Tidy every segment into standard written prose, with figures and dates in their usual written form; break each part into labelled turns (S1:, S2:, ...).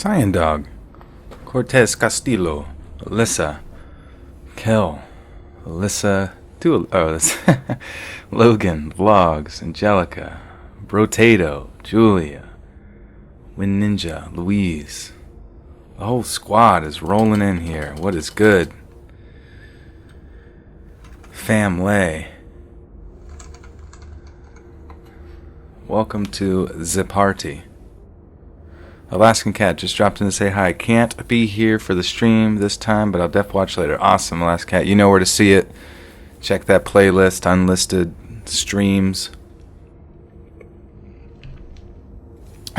S1: Cyan Dog, Cortez Castillo, Alyssa, Kel, Alyssa, Logan, Vlogs, Angelica, Brotato, Julia, Win Ninja, Louise. The whole squad is rolling in here. What is good? Family. Welcome to the party. Alaskan Cat just dropped in to say hi. Can't be here for the stream this time, but I'll def watch later. Awesome, Alaskan Cat. You know where to see it. Check that playlist, unlisted streams.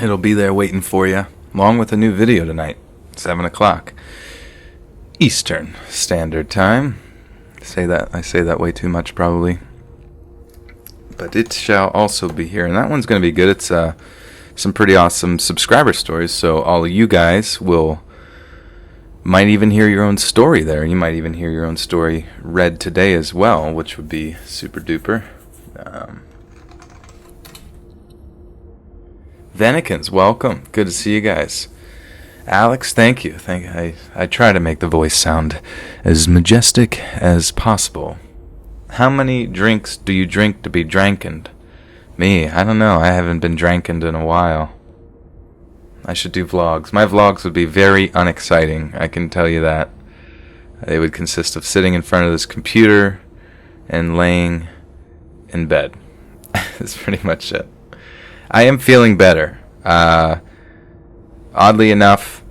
S1: It'll be there waiting for you, along with a new video tonight, 7 o'clock Eastern Standard Time. I say that way too much probably, but it shall also be here, and that one's going to be good. It's some pretty awesome subscriber stories, so all of you guys might even hear your own story there. You might even hear your own story read today as well, which would be super duper. Venikins, welcome. Good to see you guys. Alex, thank you. I try to make the voice sound as majestic as possible. How many drinks do you drink to be drankened? Me, I don't know. I haven't been drankened in a while. I should do vlogs. My vlogs would be very unexciting, I can tell you that. They would consist of sitting in front of this computer and laying in bed. That's pretty much it. I am feeling better. Oddly enough,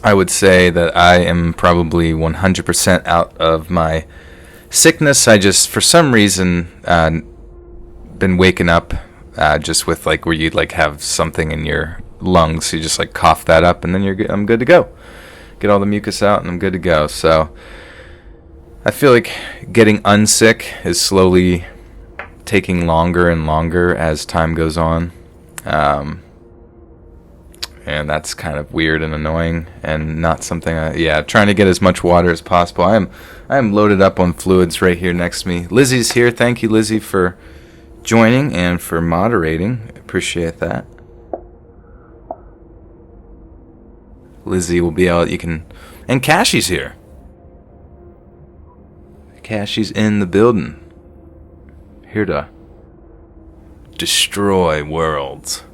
S1: I would say that I am probably 100% out of my sickness. I just, for some reason, been waking up just with like where you'd like have something in your lungs. So you just like cough that up, and then I'm good to go. Get all the mucus out, and I'm good to go. So I feel like getting unsick is slowly taking longer and longer as time goes on. And that's kind of weird and annoying, and not something trying to get as much water as possible. I am loaded up on fluids right here next to me. Lizzie's here. Thank you, Lizzie, for joining and for moderating. Appreciate that. Lizzie will be out. And Cashy's here. Cashy's in the building. Here to destroy worlds.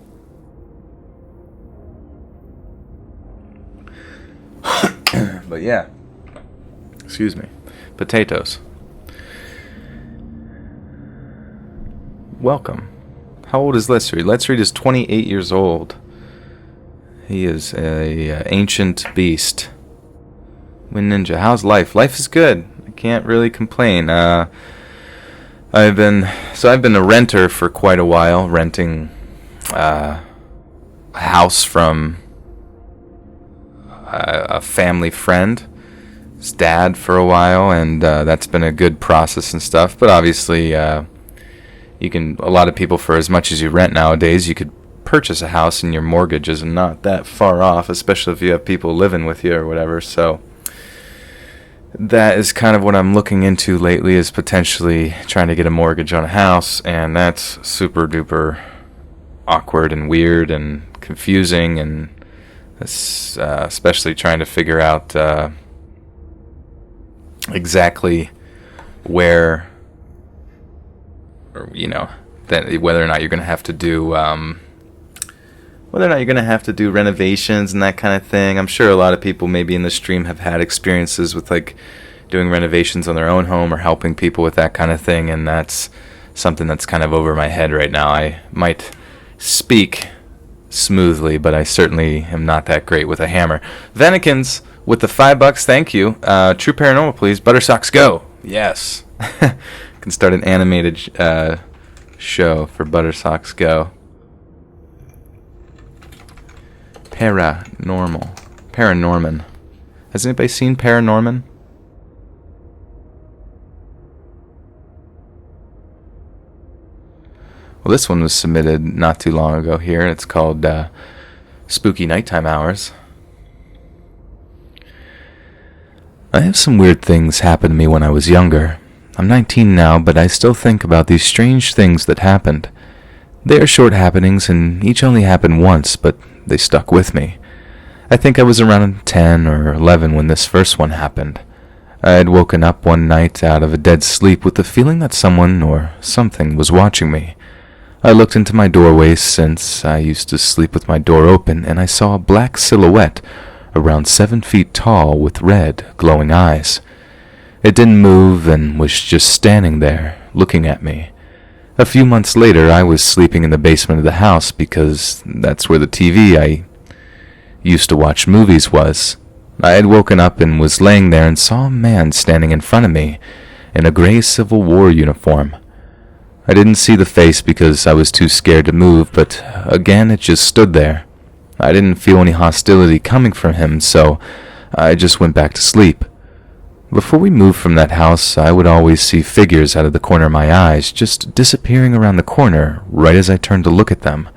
S1: But yeah, excuse me. Potatoes. Welcome. How old is Let's Read? Let's Read is 28 years old. He is a ancient beast. Win Ninja, how's life? Life is good. I can't really complain. I've been a renter for quite a while, renting a house from a family friend, his dad, for a while, and that's been a good process and stuff. But obviously, a lot of people, for as much as you rent nowadays, you could purchase a house and your mortgage is not that far off, especially if you have people living with you or whatever. So that is kind of what I'm looking into lately, is potentially trying to get a mortgage on a house, and that's super duper awkward and weird and confusing, and especially trying to figure out exactly where, or that whether or not you're going to have to do renovations and that kind of thing. I'm sure a lot of people maybe in the stream have had experiences with like doing renovations on their own home or helping people with that kind of thing, and that's something that's kind of over my head right now. I might speak smoothly, but I certainly am not that great with a hammer. Venikins with the $5, thank you. True Paranormal, please. Buttersocks Go. Yes. Can start an animated show for Buttersocks Go. Paranorman. Has anybody seen Paranorman? Well, this one was submitted not too long ago here, and it's called Spooky Nighttime Hours. I have some weird things happen to me when I was younger. I'm 19 now, but I still think about these strange things that happened. They are short happenings, and each only happened once, but they stuck with me. I think I was around 10 or 11 when this first one happened. I had woken up one night out of a dead sleep with the feeling that someone or something was watching me. I looked into my doorway since I used to sleep with my door open, and I saw a black silhouette around 7 feet tall with red, glowing eyes. It didn't move and was just standing there, looking at me. A few months later, I was sleeping in the basement of the house because that's where the TV I used to watch movies was. I had woken up and was laying there and saw a man standing in front of me in a gray Civil War uniform. I didn't see the face because I was too scared to move, but again it just stood there. I didn't feel any hostility coming from him, so I just went back to sleep. Before we moved from that house, I would always see figures out of the corner of my eyes, just disappearing around the corner right as I turned to look at them.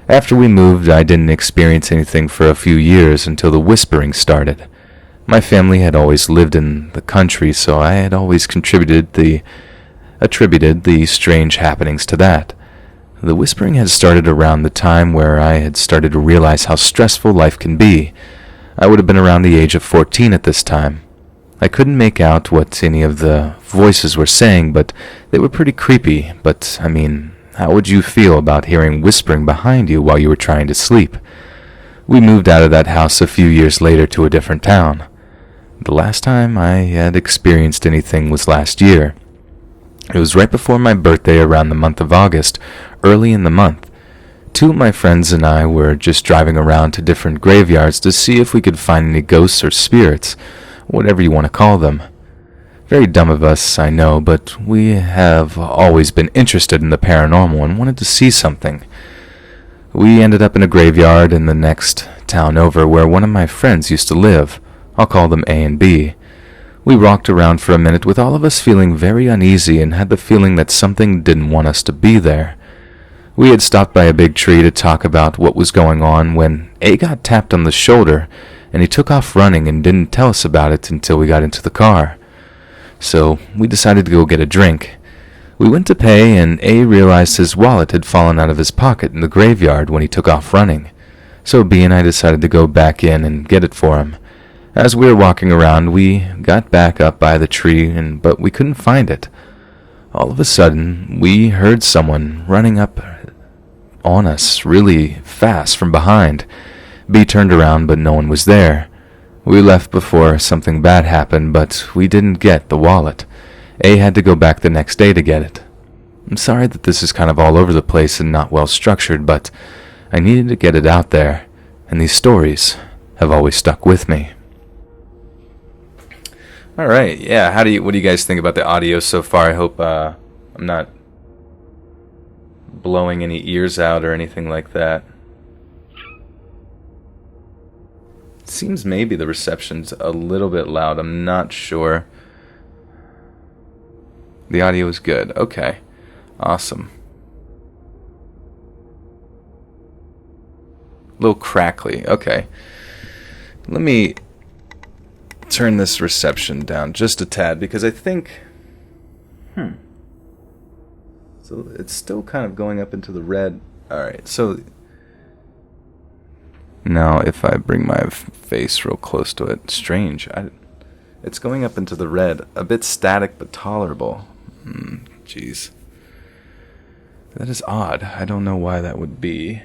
S1: After we moved, I didn't experience anything for a few years until the whispering started. My family had always lived in the country, so I had always attributed the strange happenings to that. The whispering had started around the time where I had started to realize how stressful life can be. I would have been around the age of 14 at this time. I couldn't make out what any of the voices were saying, but they were pretty creepy. But, how would you feel about hearing whispering behind you while you were trying to sleep? We moved out of that house a few years later to a different town. The last time I had experienced anything was last year. It was right before my birthday around the month of August, early in the month. 2 of my friends and I were just driving around to different graveyards to see if we could find any ghosts or spirits, whatever you want to call them. Very dumb of us, I know, but we have always been interested in the paranormal and wanted to see something. We ended up in a graveyard in the next town over where one of my friends used to live. I'll call them A and B. We walked around for a minute with all of us feeling very uneasy and had the feeling that something didn't want us to be there. We had stopped by a big tree to talk about what was going on when A got tapped on the shoulder and he took off running and didn't tell us about it until we got into the car. So we decided to go get a drink. We went to pay and A realized his wallet had fallen out of his pocket in the graveyard when he took off running. So B and I decided to go back in and get it for him. As we were walking around, we got back up by the tree, but we couldn't find it. All of a sudden, we heard someone running up on us really fast from behind. B turned around, but no one was there. We left before something bad happened, but we didn't get the wallet. A had to go back the next day to get it. I'm sorry that this is kind of all over the place and not well structured, but I needed to get it out there, and these stories have always stuck with me. All right, yeah. What do you guys think about the audio so far? I hope I'm not blowing any ears out or anything like that. It seems maybe the reception's a little bit loud. I'm not sure. The audio is good. Okay, awesome. A little crackly. Okay, let me turn this reception down just a tad because I think so it's still kind of going up into the red. Alright, so now if I bring my face real close to it, strange, it's going up into the red, a bit static but tolerable. Jeez, that is odd. I don't know why that would be,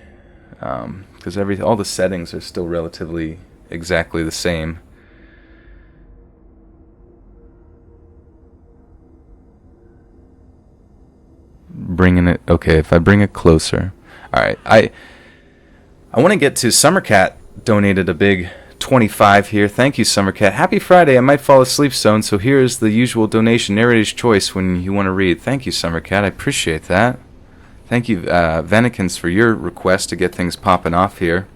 S1: because all the settings are still relatively exactly the same. Bringing it, okay, if I bring it closer. Alright, I want to get to Summercat donated a big 25 here. Thank you, Summercat. Happy Friday. I might fall asleep soon, so here's the usual donation, narrator's choice when you want to read. Thank you, Summercat. I appreciate that. Thank you, Venikins, for your request to get things popping off here.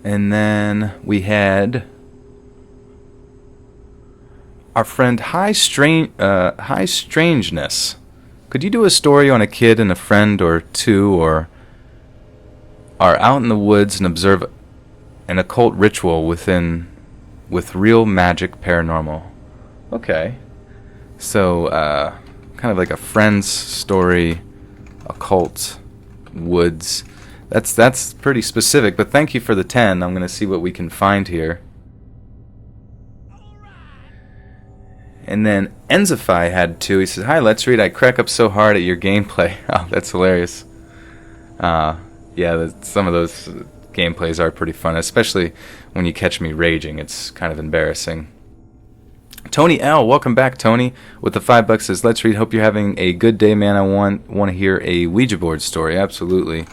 S1: And then we had our friend High Strangeness. Could you do a story on a kid and a friend or two or are out in the woods and observe an occult ritual with real magic paranormal? Okay. So, kind of like a friend's story, occult, woods. That's pretty specific, but thank you for the 10. I'm going to see what we can find here. And then Enzify had 2. He says, "Hi, Let's Read. I crack up so hard at your gameplay." Oh, that's hilarious. Yeah, some of those gameplays are pretty fun, especially when you catch me raging. It's kind of embarrassing. Tony L, welcome back, Tony, with the $5 says, "Let's Read. Hope you're having a good day, man. I want to hear a Ouija board story." Absolutely.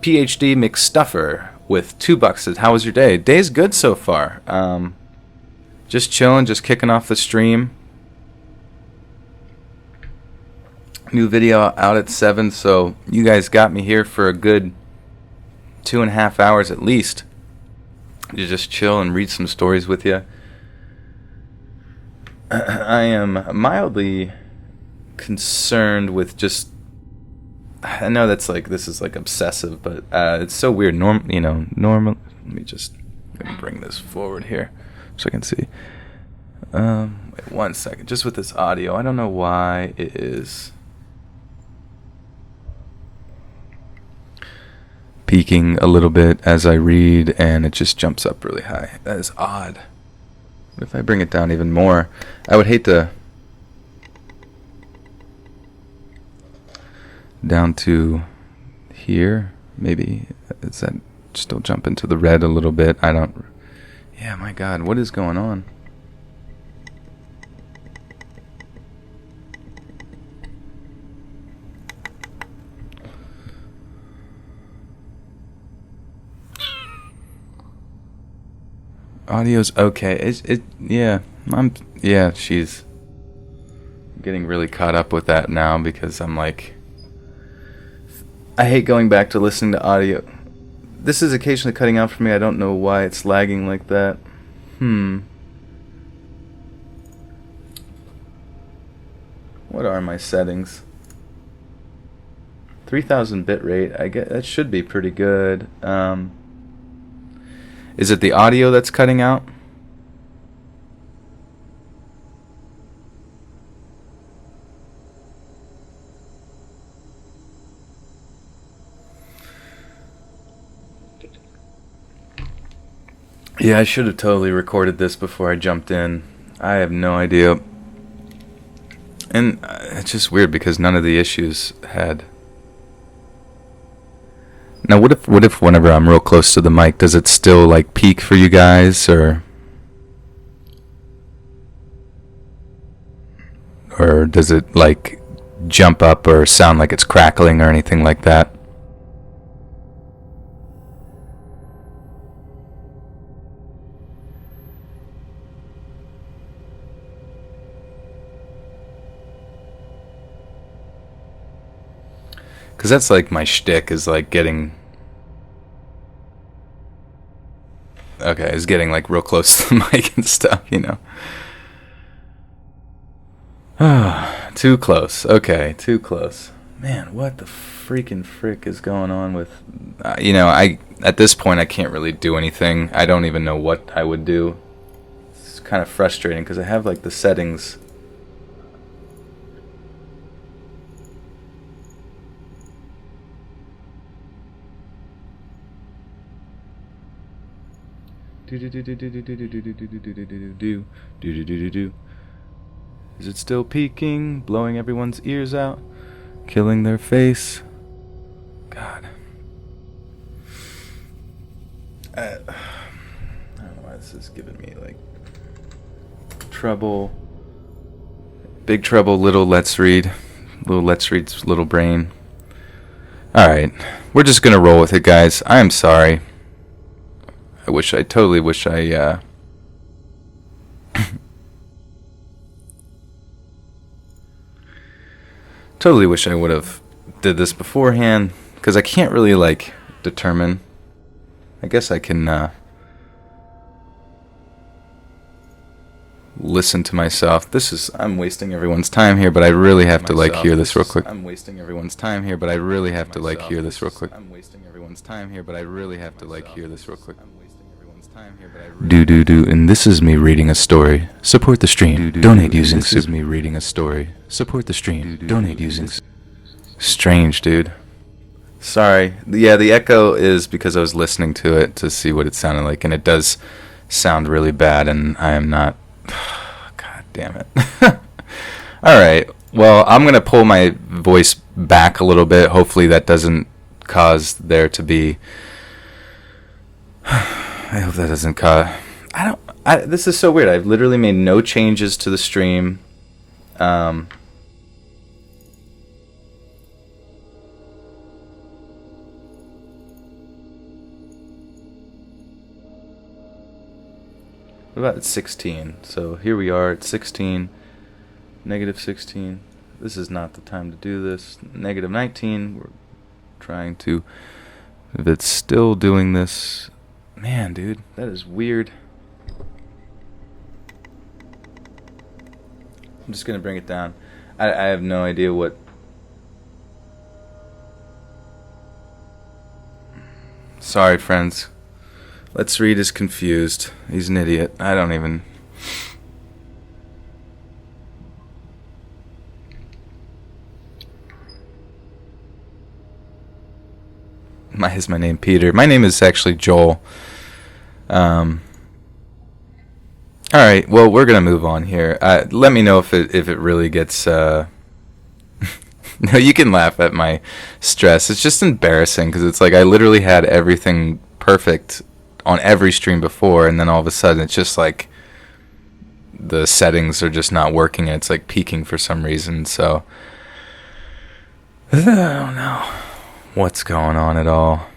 S1: PhD McStuffer with $2 says, "How was your day?" Day's good so far. Just chilling, just kicking off the stream. New video out at 7, so you guys got me here for a good 2.5 hours at least to just chill and read some stories with you. I am mildly concerned with just, I know that's like, this is like obsessive, but it's so weird. Normal. Let me just bring this forward here so I can see. Wait 1 second. Just with this audio, I don't know why it is peaking a little bit as I read, and it just jumps up really high. That is odd. What if I bring it down even more? I would hate to down to here, maybe. Does that still jump into the red a little bit? I don't. Yeah, my God, what is going on? Audio's okay. She's getting really caught up with that now because I'm like, I hate going back to listening to audio. This is occasionally cutting out for me. I don't know why it's lagging like that. What are my settings? 3000 bitrate. I get that should be pretty good. Is it the audio that's cutting out? Yeah, I should have totally recorded this before I jumped in. I have no idea. And it's just weird because none of the issues had. Now, what if whenever I'm real close to the mic, does it still like peak for you guys, or does it like jump up or sound like it's crackling or anything like that? Because that's like my shtick, is like getting like real close to the mic and stuff, you know. Too close. Okay, too close. Man, what the freaking frick is going on with... at this point I can't really do anything. I don't even know what I would do. It's kind of frustrating because I have like the settings... Is it still peaking? Blowing everyone's ears out? Killing their face? God. I don't know why this is giving me like trouble. Big trouble, little Let's Read. Little Let's Read's little brain. Alright. We're just gonna roll with it, guys. I am sorry. I totally wish I totally wish I would have did this beforehand, because I can't really like determine. I guess I can listen to myself. I'm wasting everyone's time here, but I really have to like hear this real quick. I'm wasting everyone's time here, but I really have to like hear this real quick. I'm wasting everyone's time here, but I really have to like hear this real quick. Do, and this is me reading a story. Support the stream. Donate using This is me reading a story. Support the stream. Donate using Strange, dude. Sorry. Yeah, the echo is because I was listening to it to see what it sounded like, and it does sound really bad, and I am not... God damn it. Alright, well, I'm going to pull my voice back a little bit. Hopefully that doesn't cause there to be... I hope that doesn't cause... This is so weird. I've literally made no changes to the stream. What about 16? So here we are at 16, negative 16. This is not the time to do this. Negative 19. We're trying to... If it's still doing this... Man, dude, that is weird. I'm just going to bring it down. I have no idea what... Sorry, friends. Let's Read is confused. He's an idiot. I don't even... Is my name Peter? My name is actually Joel. Alright, well, we're going to move on here. Let me know if it really gets... No, you can laugh at my stress. It's just embarrassing because it's like I literally had everything perfect on every stream before, and then all of a sudden it's just like the settings are just not working, and it's like peaking for some reason. So I don't know what's going on at all.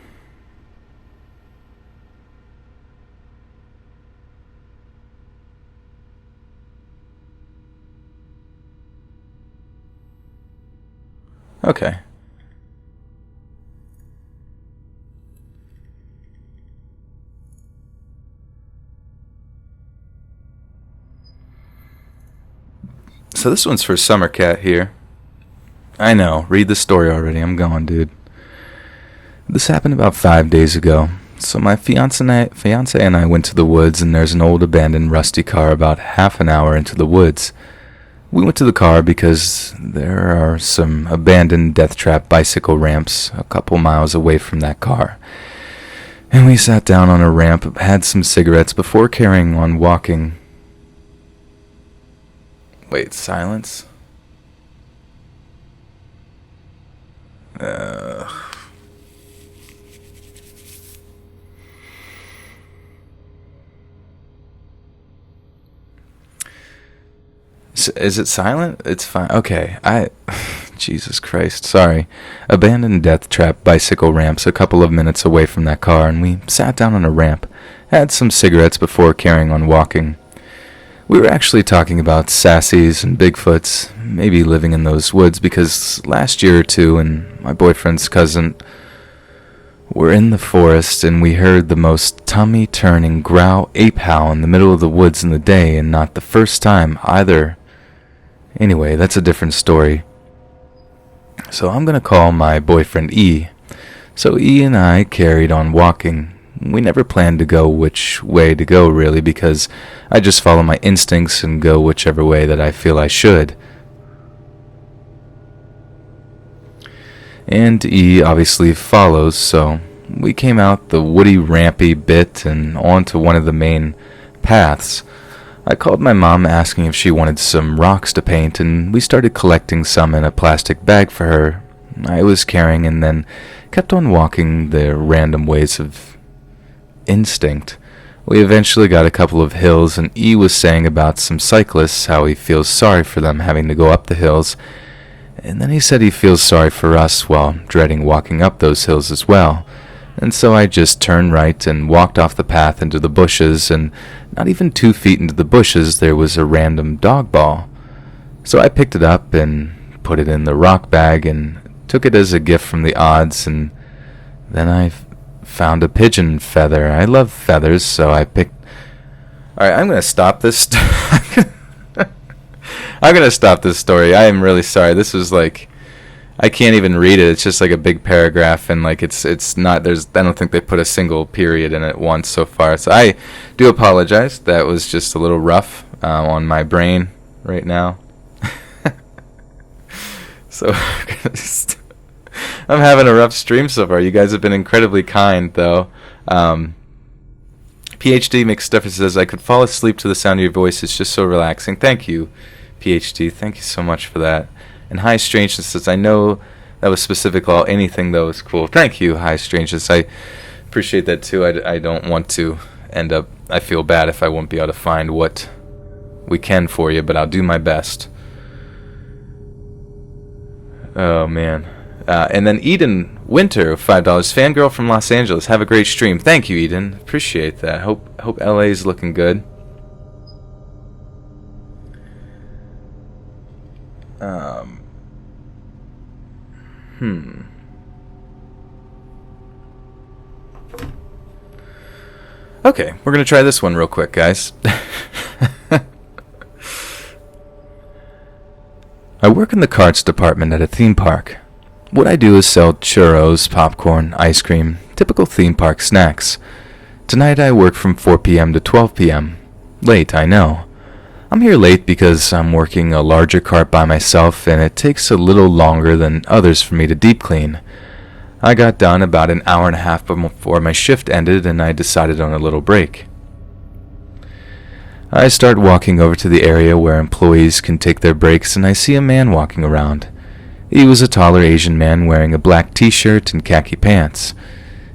S1: Okay. So this one's for Summercat here. I know, read the story already. I'm going, dude. This happened about 5 days ago. So my fiance and I went to the woods, and there's an old abandoned rusty car about half an hour into the woods. We went to the car because there are some abandoned death trap bicycle ramps a couple miles away from that car. And we sat down on a ramp, had some cigarettes before carrying on walking. Wait, silence? Is it silent? It's fine. Okay, Jesus Christ, sorry. Abandoned death trap bicycle ramps a couple of minutes away from that car, and we sat down on a ramp, had some cigarettes before carrying on walking. We were actually talking about sassies and Bigfoots, maybe living in those woods, because last year or two, and my boyfriend's cousin were in the forest, and we heard the most tummy-turning growl ape howl in the middle of the woods in the day, and not the first time either. Anyway, that's a different story. So I'm going to call my boyfriend E. So E and I carried on walking. We never planned to go which way to go, really, because I just follow my instincts and go whichever way that I feel I should. And E obviously follows, so we came out the woody rampy bit and onto one of the main paths. I called my mom asking if she wanted some rocks to paint, and we started collecting some in a plastic bag for her. I was carrying and then kept on walking the random ways of instinct. We eventually got a couple of hills, and E was saying about some cyclists, how he feels sorry for them having to go up the hills, and then he said he feels sorry for us while dreading walking up those hills as well. And so I just turned right and walked off the path into the bushes, and not even 2 feet into the bushes there was a random dog ball. So I picked it up and put it in the rock bag and took it as a gift from the odds, and then I found a pigeon feather. I love feathers, so I picked... Alright, I'm going to stop this. I'm going to stop this story. I am really sorry. This was like... I can't even read it. It's just like a big paragraph, and like it's not. There's I don't think they put a single period in it once so far. So I do apologize. That was just a little rough on my brain right now. So I'm having a rough stream so far. You guys have been incredibly kind, though. PhD McStuffer says, I could fall asleep to the sound of your voice. It's just so relaxing. Thank you, PhD. Thank you so much for that. And High Strangeness says, I know that was specific. Anything, though, is cool. Thank you, High Strangeness. I appreciate that, too. I don't want to end up... I feel bad if I won't be able to find what we can for you, but I'll do my best. Oh, man. And then Eden Winter, $5. Fangirl from Los Angeles. Have a great stream. Thank you, Eden. Appreciate that. Hope LA's looking good. Okay, we're gonna try this one real quick, guys. I work in the carts department at a theme park. What I do is sell churros, popcorn, ice cream, typical theme park snacks. Tonight I work from 4 p.m. to 12 p.m. Late, I know. I'm here late because I'm working a larger cart by myself and it takes a little longer than others for me to deep clean. I got done about an hour and a half before my shift ended and I decided on a little break. I start walking over to the area where employees can take their breaks and I see a man walking around. He was a taller Asian man wearing a black t-shirt and khaki pants.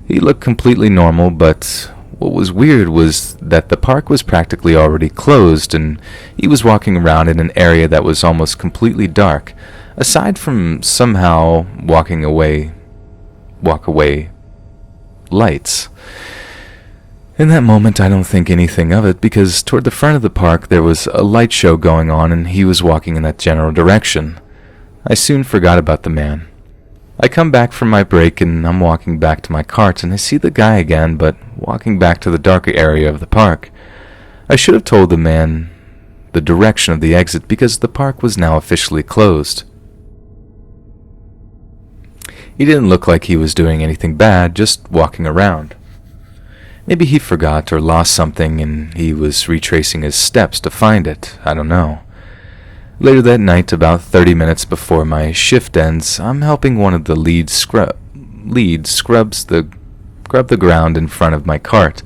S1: He looked completely normal, but what was weird was that the park was practically already closed and he was walking around in an area that was almost completely dark, aside from somehow walk away lights. In that moment, I don't think anything of it because toward the front of the park there was a light show going on and he was walking in that general direction. I soon forgot about the man. I come back from my break and I'm walking back to my cart and I see the guy again, but walking back to the darker area of the park. I should have told the man the direction of the exit because the park was now officially closed. He didn't look like he was doing anything bad, just walking around. Maybe he forgot or lost something and he was retracing his steps to find it. I don't know. Later that night, about 30 minutes before my shift ends, I'm helping one of the leads scrub the ground in front of my cart.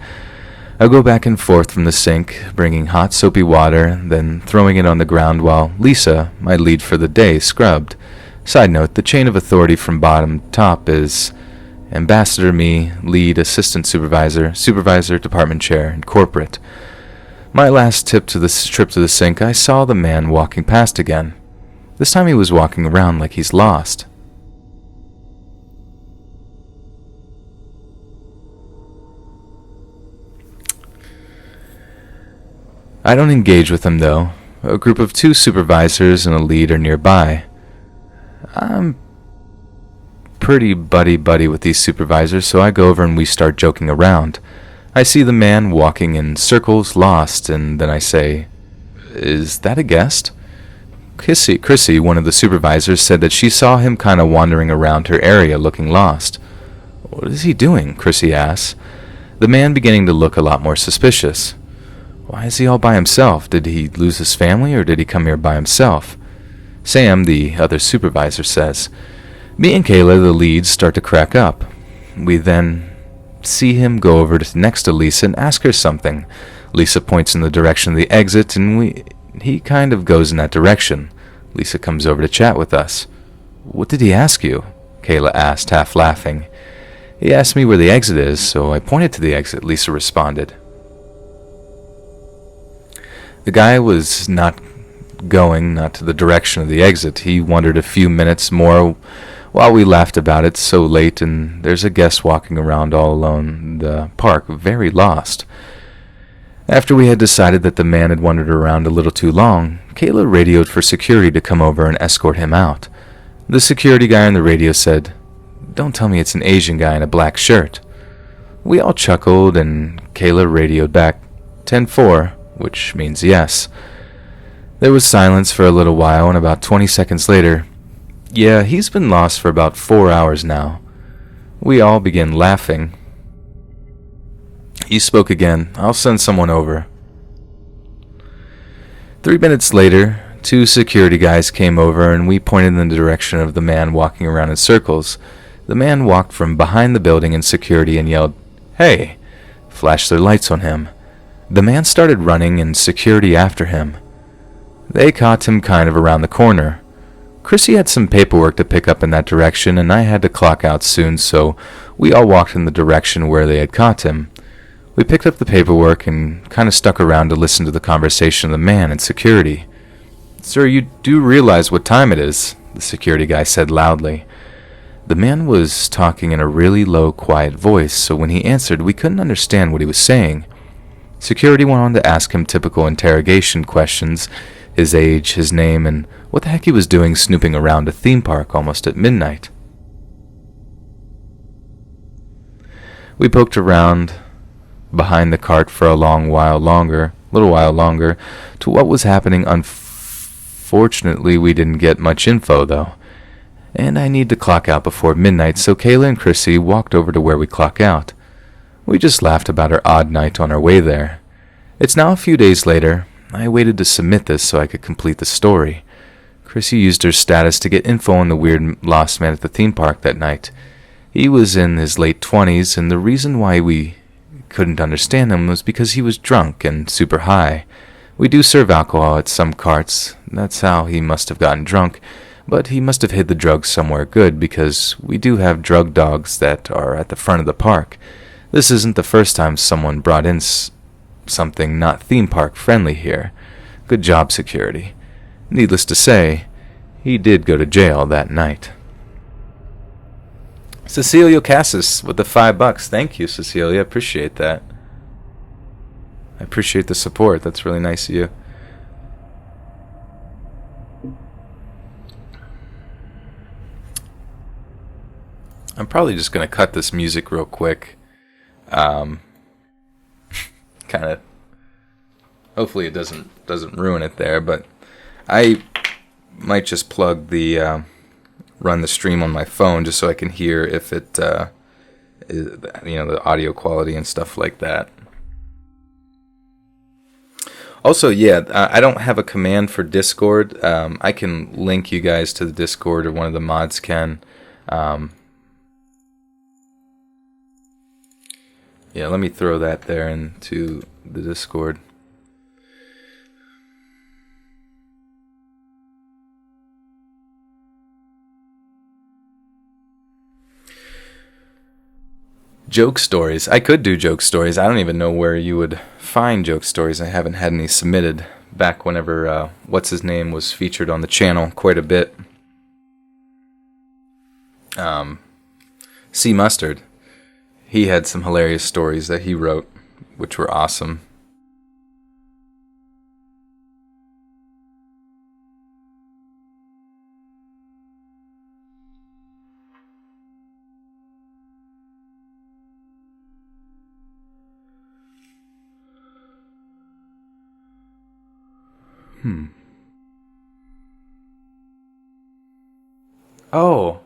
S1: I go back and forth from the sink, bringing hot soapy water, then throwing it on the ground while Lisa, my lead for the day, scrubbed. Side note, the chain of authority from bottom to top is ambassador, me, lead, assistant supervisor, supervisor, department chair, and corporate. My last trip to the sink, I saw the man walking past again. This time he was walking around like he's lost. I don't engage with him though. A group of 2 supervisors and a lead are nearby. I'm pretty buddy-buddy with these supervisors, so I go over and we start joking around. I see the man walking in circles, lost, and then I say, "Is that a guest?" Chrissy, one of the supervisors, said that she saw him kind of wandering around her area looking lost. "What is he doing?" Chrissy asks, the man beginning to look a lot more suspicious. "Why is he all by himself? Did he lose his family or did he come here by himself?" Sam, the other supervisor, says. Me and Kayla, the leads, start to crack up. We then see him go over next to Lisa and ask her something. Lisa points in the direction of the exit, and he kind of goes in that direction. Lisa comes over to chat with us. "What did he ask you?" Kayla asked, half laughing. "He asked me where the exit is, so I pointed to the exit," Lisa responded. The guy was not to the direction of the exit. He wondered a few minutes more while we laughed about it so late, and there's a guest walking around all alone in the park, very lost. After we had decided that the man had wandered around a little too long, Kayla radioed for security to come over and escort him out. The security guy on the radio said, "Don't tell me it's an Asian guy in a black shirt." We all chuckled, and Kayla radioed back 10-4, which means yes. There was silence for a little while, and about 20 seconds later, Yeah, he's been lost for about 4 hours now. We all begin laughing. He spoke again. I'll send someone over. 3 minutes later, 2 security guys came over and we pointed in the direction of the man walking around in circles. The man walked from behind the building in security and yelled, "Hey!" flashed their lights on him. The man started running and security after him. They caught him kind of around the corner. Chrissy had some paperwork to pick up in that direction and I had to clock out soon, so we all walked in the direction where they had caught him. We picked up the paperwork and kind of stuck around to listen to the conversation of the man and security. "Sir, you do realize what time it is," the security guy said loudly. The man was talking in a really low, quiet voice, so when he answered, we couldn't understand what he was saying. Security went on to ask him typical interrogation questions, his age, his name, and what the heck he was doing snooping around a theme park almost at midnight. We poked around behind the cart for a little while longer, to what was happening. Unfortunately, we didn't get much info, though. And I need to clock out before midnight, so Kayla and Chrissy walked over to where we clock out. We just laughed about our odd night on our way there. It's now a few days later. I waited to submit this so I could complete the story. Chrissy used her status to get info on the weird lost man at the theme park that night. He was in his late 20s, and the reason why we couldn't understand him was because he was drunk and super high. We do serve alcohol at some carts. That's how he must have gotten drunk. But he must have hid the drugs somewhere good, because we do have drug dogs that are at the front of the park. This isn't the first time someone brought in something not theme park friendly here. Good job, security. Needless to say, he did go to jail that night. Cecilia Cassis with the $5. Thank you, Cecilia. Appreciate that. I appreciate the support. That's really nice of you. I'm probably just going to cut this music real quick. Kind of. Hopefully it doesn't ruin it there, but I might just plug the run the stream on my phone just so I can hear if it the audio quality and stuff like that. Also, I don't have a command for Discord. I can link you guys to the Discord, or one of the mods can. Let me throw that there into the Discord. Joke stories. I could do joke stories. I don't even know where you would find joke stories. I haven't had any submitted back whenever what's his name was featured on the channel quite a bit. C Mustard. He had some hilarious stories that he wrote, which were awesome. Oh.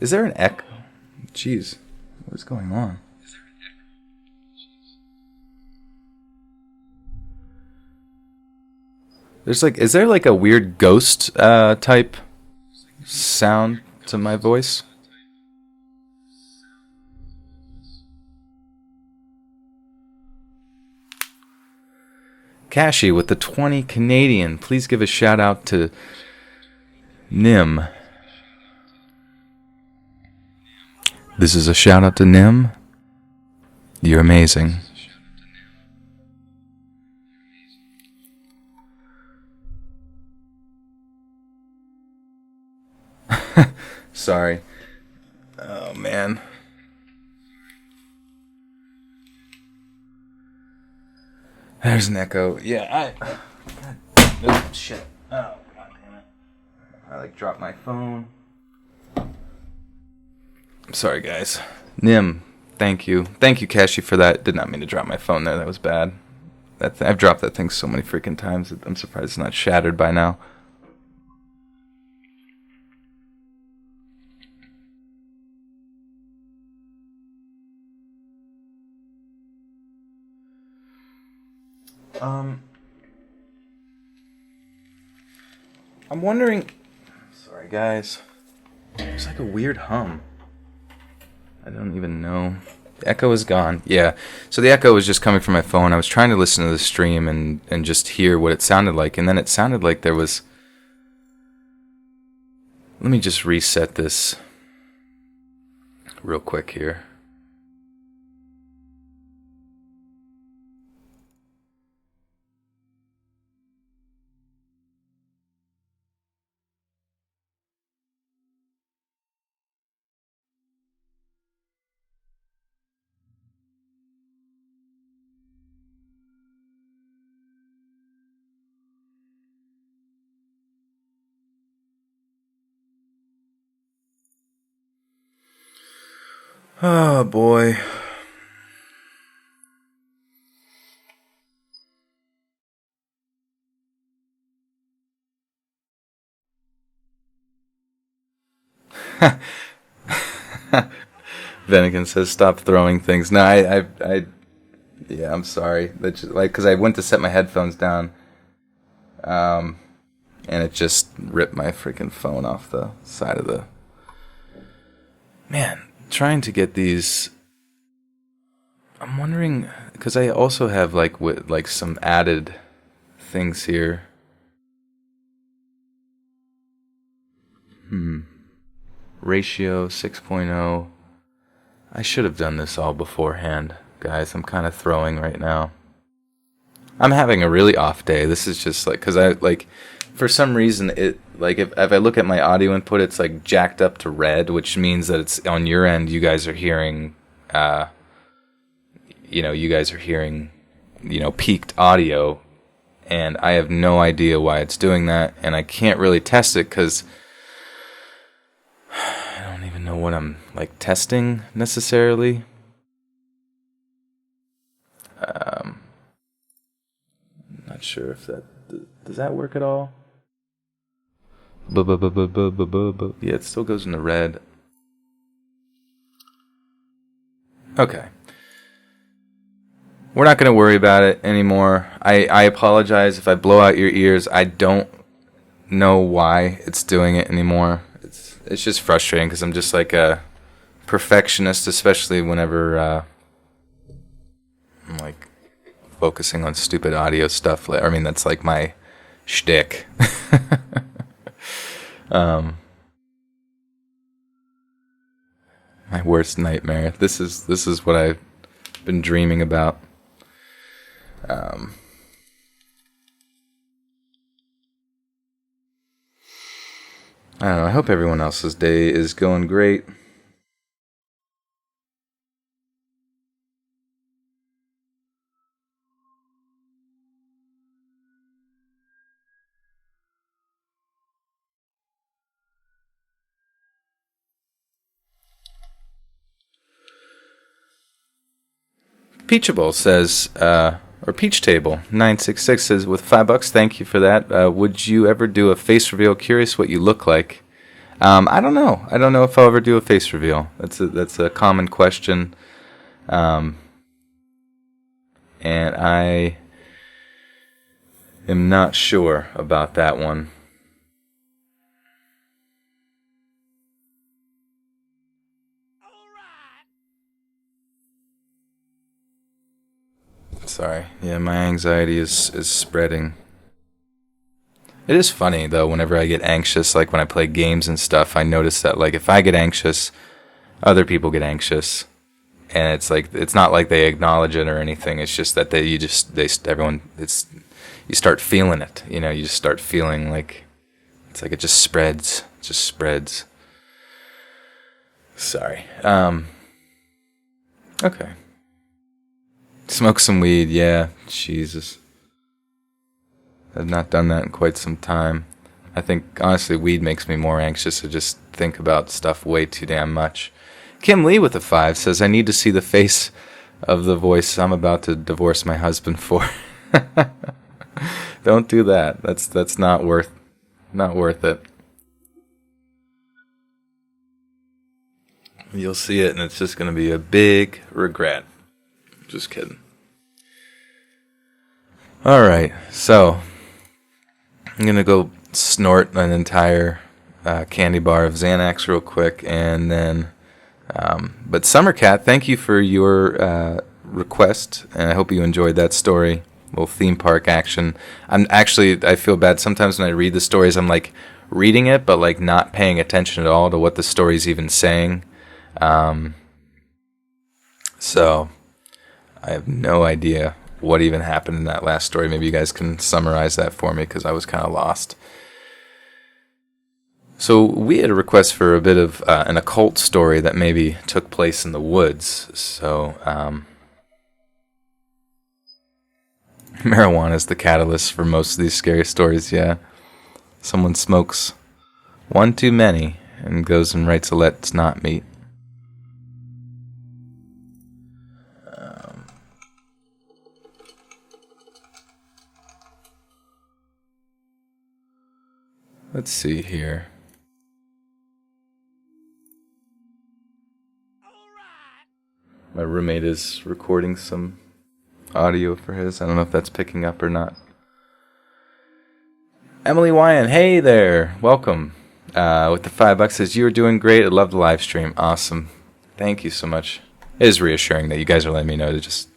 S1: Is there an echo? Jeez. What is going on? Is there like a weird ghost type sound to my voice? Cashy with the 20 Canadian. Please give a shout out to Nim. This is a shout out to Nim. You're amazing. Sorry. Oh man. There's an echo. Yeah, oh, shit. Oh, god damn it. I dropped my phone. I'm sorry, guys. Nim, thank you. Thank you, Cashy, for that. Did not mean to drop my phone there. That was bad. I've dropped that thing so many freaking times that I'm surprised it's not shattered by now. Um, I'm wondering. Sorry, guys. There's like a weird hum. I don't even know. The echo is gone. Yeah. So the echo was just coming from my phone. I was trying to listen to the stream and just hear what it sounded like, and then it sounded like there was. Let me just reset this real quick here. Oh boy. Venigan says, "Stop throwing things." No, yeah, I'm sorry. That's just, like, because I went to set my headphones down, and it just ripped my freaking phone off the side of the. Man, trying to get these. I'm wondering because I also have like some added things here. Ratio 6.0. I should have done this all beforehand, guys. I'm kind of throwing right now. I'm having a really off day. This is just like because I like for some reason it like if I look at my audio input, it's like jacked up to red, which means that it's on your end. You guys are hearing, you guys are hearing, peaked audio, and I have no idea why it's doing that, and I can't really test it because I don't even know what I'm like testing necessarily. Not sure if that does that work at all. Yeah, it still goes into red. Okay. We're not going to worry about it anymore. I apologize if I blow out your ears. I don't know why it's doing it anymore. It's just frustrating because I'm just like a perfectionist, especially whenever I'm like focusing on stupid audio stuff. I mean, that's like my shtick. My worst nightmare. This is what I've been dreaming about. I don't know. I hope everyone else's day is going great. Peachable says, or Peach Table 966 says, with $5, thank you for that. Would you ever do a face reveal? Curious what you look like. I don't know. I don't know if I'll ever do a face reveal. That's a common question. And I am not sure about that one. Sorry. Yeah, my anxiety is spreading. It is funny, though, whenever I get anxious, like when I play games and stuff, I notice that, like, if I get anxious, other people get anxious. And it's like, it's not like they acknowledge it or anything. It's just that you start feeling it. You just start feeling like, it's like it just spreads. It just spreads. Sorry. Okay. Smoke some weed, yeah. Jesus. I've not done that in quite some time. I think, honestly, weed makes me more anxious to just think about stuff way too damn much. Kim Lee with a 5 says, I need to see the face of the voice I'm about to divorce my husband for. Don't do that. That's not worth it. You'll see it and it's just going to be a big regret. Just kidding. Alright, so I'm going to go snort an entire candy bar of Xanax real quick, and then... but Summercat, thank you for your request, and I hope you enjoyed that story. Little theme park action. I feel bad sometimes when I read the stories. I'm like reading it, but like not paying attention at all to what the story's even saying. So I have no idea what even happened in that last story. Maybe you guys can summarize that for me, because I was kind of lost. So we had a request for a bit of an occult story that maybe took place in the woods. So marijuana is the catalyst for most of these scary stories, yeah. Someone smokes one too many and goes and writes a Let's Not Meet. Let's see here. My roommate is recording some audio for his. I don't know if that's picking up or not. Emily Wyan, hey there. Welcome. With the $5 says, you are doing great. I love the live stream. Awesome. Thank you so much. It is reassuring that you guys are letting me know to just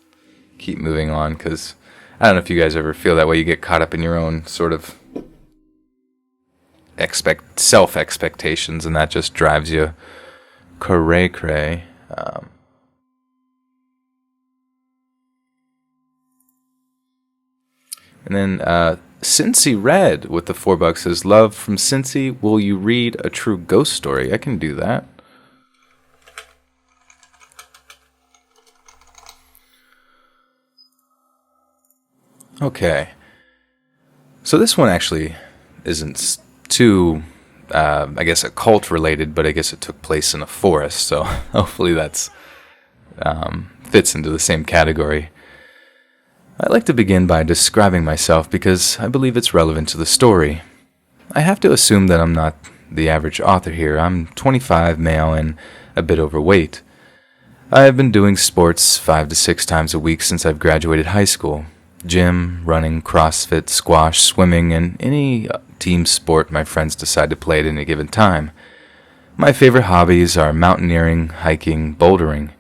S1: keep moving on, because I don't know if you guys ever feel that way. You get caught up in your own sort of self-expectations, and that just drives you cray-cray. And then Cincy Red with the $4 says, love from Cincy, will you read a true ghost story? I can do that. Okay. So this one actually isn't too, I guess, occult related, but I guess it took place in a forest, so hopefully that's fits into the same category. I'd like to begin by describing myself because I believe it's relevant to the story. I have to assume that I'm not the average author here. I'm 25, male, and a bit overweight. I have been doing sports 5 to 6 times a week since I've graduated high school. Gym, running, CrossFit, squash, swimming, and any team sport my friends decide to play at any given time. My favorite hobbies are mountaineering, hiking, bouldering.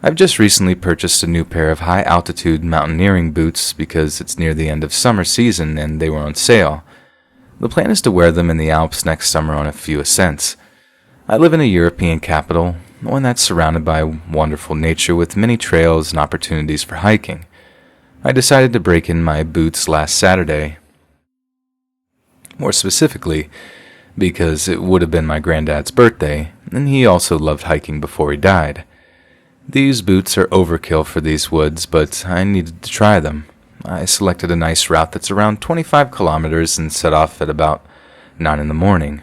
S1: I've just recently purchased a new pair of high-altitude mountaineering boots because it's near the end of summer season and they were on sale. The plan is to wear them in the Alps next summer on a few ascents. I live in a European capital, one that's surrounded by wonderful nature with many trails and opportunities for hiking. I decided to break in my boots last Saturday. More specifically, because it would have been my granddad's birthday, and he also loved hiking before he died. These boots are overkill for these woods, but I needed to try them. I selected a nice route that's around 25 kilometers and set off at about 9 in the morning.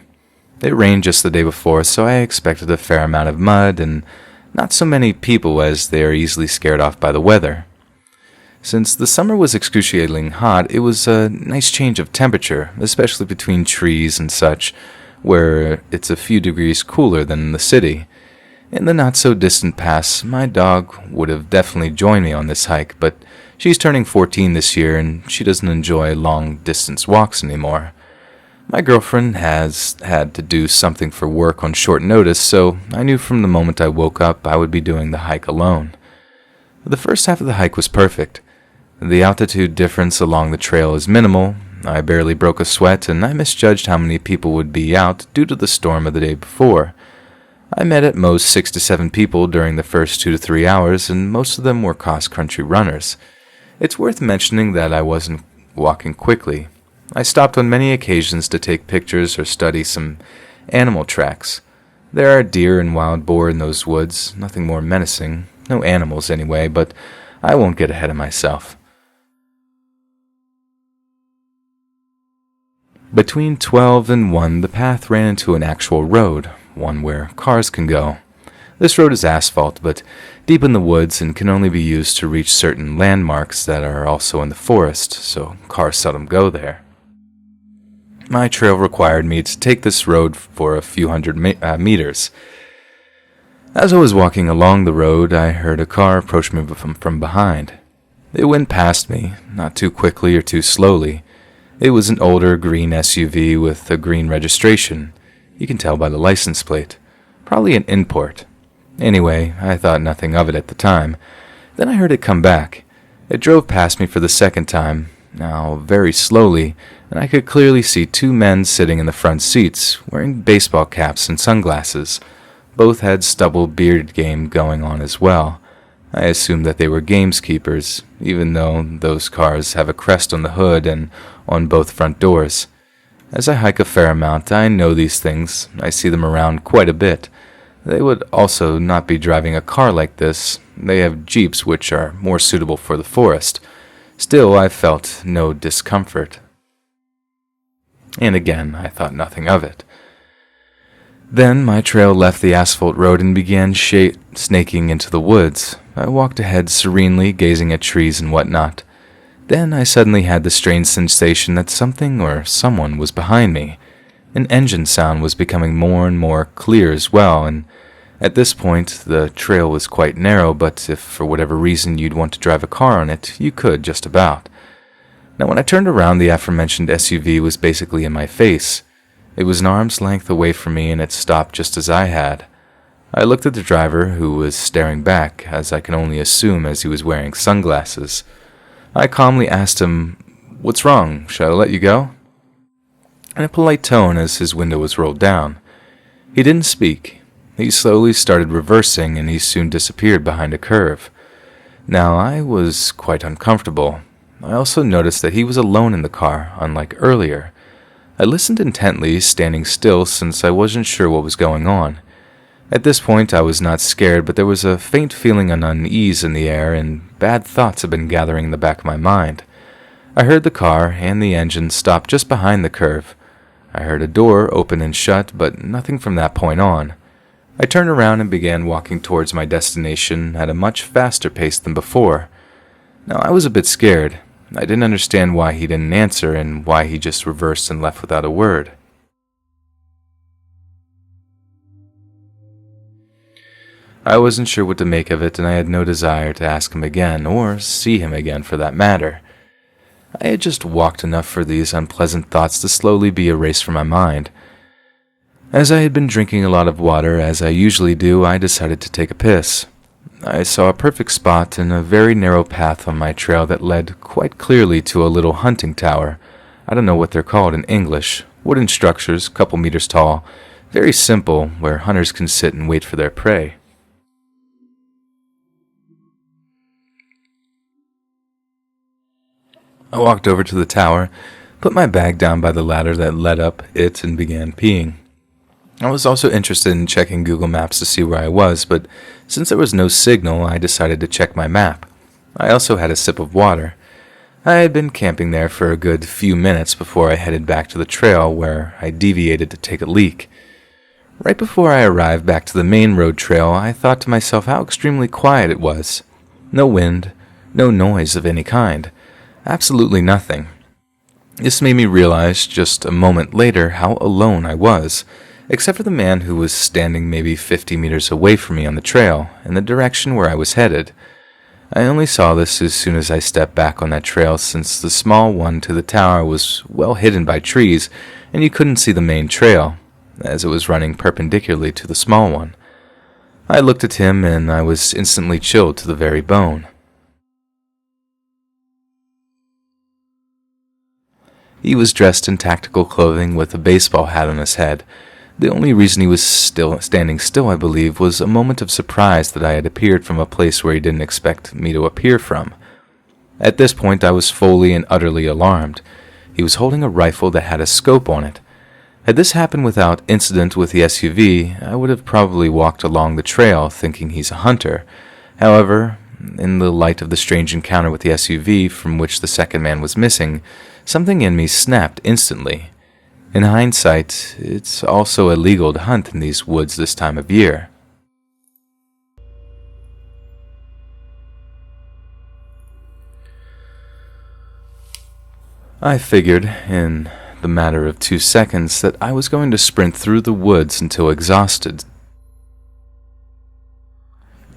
S1: It rained just the day before, so I expected a fair amount of mud and not so many people, as they are easily scared off by the weather. Since the summer was excruciatingly hot, it was a nice change of temperature, especially between trees and such, where it's a few degrees cooler than in the city. In the not-so-distant past, my dog would have definitely joined me on this hike, but she's turning 14 this year and she doesn't enjoy long-distance walks anymore. My girlfriend has had to do something for work on short notice, so I knew from the moment I woke up I would be doing the hike alone. The first half of the hike was perfect. The altitude difference along the trail is minimal. I barely broke a sweat, and I misjudged how many people would be out due to the storm of the day before. I met at most 6 to 7 people during the first 2 to 3 hours, and most of them were cross-country runners. It's worth mentioning that I wasn't walking quickly. I stopped on many occasions to take pictures or study some animal tracks. There are deer and wild boar in those woods, nothing more menacing, no animals anyway, but I won't get ahead of myself. Between 12 and 1, the path ran into an actual road, one where cars can go. This road is asphalt, but deep in the woods and can only be used to reach certain landmarks that are also in the forest, so cars seldom go there. My trail required me to take this road for a few hundred meters. As I was walking along the road, I heard a car approach me from behind. It went past me, not too quickly or too slowly. It was an older green SUV with a green registration. You can tell by the license plate. Probably an import. Anyway, I thought nothing of it at the time. Then I heard it come back. It drove past me for the second time, now very slowly, and I could clearly see two men sitting in the front seats, wearing baseball caps and sunglasses. Both had stubble beard game going on as well. I assumed that they were gameskeepers, even though those cars have a crest on the hood and on both front doors. As I hike a fair amount, I know these things. I see them around quite a bit. They would also not be driving a car like this. They have Jeeps which are more suitable for the forest. Still, I felt no discomfort. And again, I thought nothing of it. Then my trail left the asphalt road and began snaking into the woods. I walked ahead serenely, gazing at trees and whatnot. Then I suddenly had the strange sensation that something or someone was behind me. An engine sound was becoming more and more clear as well, and at this point the trail was quite narrow, but if for whatever reason you'd want to drive a car on it, you could just about. Now when I turned around, the aforementioned SUV was basically in my face. It was an arm's length away from me, and it stopped just as I had. I looked at the driver, who was staring back, as I can only assume as he was wearing sunglasses. I calmly asked him, "What's wrong? Shall I let you go?" In a polite tone as his window was rolled down. He didn't speak. He slowly started reversing, and he soon disappeared behind a curve. Now, I was quite uncomfortable. I also noticed that he was alone in the car, unlike earlier. I listened intently, standing still since I wasn't sure what was going on. At this point, I was not scared, but there was a faint feeling of unease in the air, and bad thoughts had been gathering in the back of my mind. I heard the car and the engine stop just behind the curve. I heard a door open and shut, but nothing from that point on. I turned around and began walking towards my destination at a much faster pace than before. Now, I was a bit scared. I didn't understand why he didn't answer and why he just reversed and left without a word. I wasn't sure what to make of it, and I had no desire to ask him again, or see him again for that matter. I had just walked enough for these unpleasant thoughts to slowly be erased from my mind. As I had been drinking a lot of water, as I usually do, I decided to take a piss. I saw a perfect spot in a very narrow path on my trail that led quite clearly to a little hunting tower. I don't know what they're called in English. Wooden structures, couple meters tall. Very simple, where hunters can sit and wait for their prey. I walked over to the tower, put my bag down by the ladder that led up it, and began peeing. I was also interested in checking Google Maps to see where I was, but since there was no signal, I decided to check my map. I also had a sip of water. I had been camping there for a good few minutes before I headed back to the trail, where I deviated to take a leak. Right before I arrived back to the main road trail, I thought to myself how extremely quiet it was. No wind, no noise of any kind. Absolutely nothing. This made me realize just a moment later how alone I was, except for the man who was standing maybe 50 meters away from me on the trail, in the direction where I was headed. I only saw this as soon as I stepped back on that trail, since the small one to the tower was well hidden by trees, and you couldn't see the main trail, as it was running perpendicularly to the small one. I looked at him, and I was instantly chilled to the very bone. He was dressed in tactical clothing with a baseball hat on his head. The only reason he was standing still, I believe, was a moment of surprise that I had appeared from a place where he didn't expect me to appear from. At this point, I was fully and utterly alarmed. He was holding a rifle that had a scope on it. Had this happened without incident with the SUV, I would have probably walked along the trail thinking he's a hunter. However, in the light of the strange encounter with the SUV from which the second man was missing, something in me snapped instantly. In hindsight, it's also illegal to hunt in these woods this time of year. I figured, in the matter of 2 seconds, that I was going to sprint through the woods until exhausted,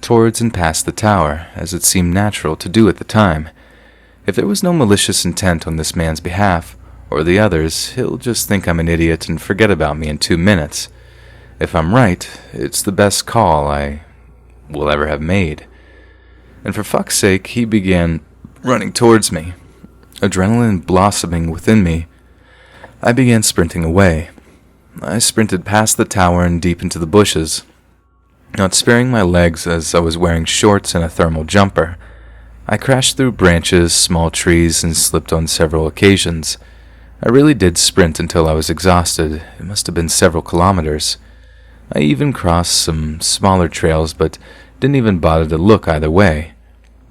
S1: towards and past the tower, as it seemed natural to do at the time. If there was no malicious intent on this man's behalf, or the others, he'll just think I'm an idiot and forget about me in 2 minutes. If I'm right, it's the best call I will ever have made. And for fuck's sake, he began running towards me. Adrenaline blossoming within me, I began sprinting away. I sprinted past the tower and deep into the bushes, not sparing my legs as I was wearing shorts and a thermal jumper. I crashed through branches, small trees, and slipped on several occasions. I really did sprint until I was exhausted. It must have been several kilometers. I even crossed some smaller trails, but didn't even bother to look either way.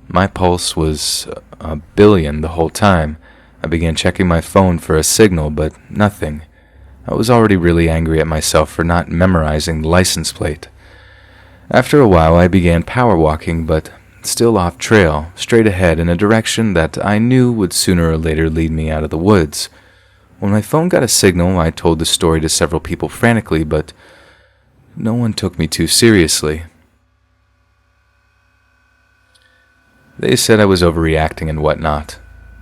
S1: My pulse was a billion the whole time. I began checking my phone for a signal, but nothing. I was already really angry at myself for not memorizing the license plate. After a while, I began power walking, but still off trail, straight ahead in a direction that I knew would sooner or later lead me out of the woods. When my phone got a signal, I told the story to several people frantically, but no one took me too seriously. They said I was overreacting and whatnot.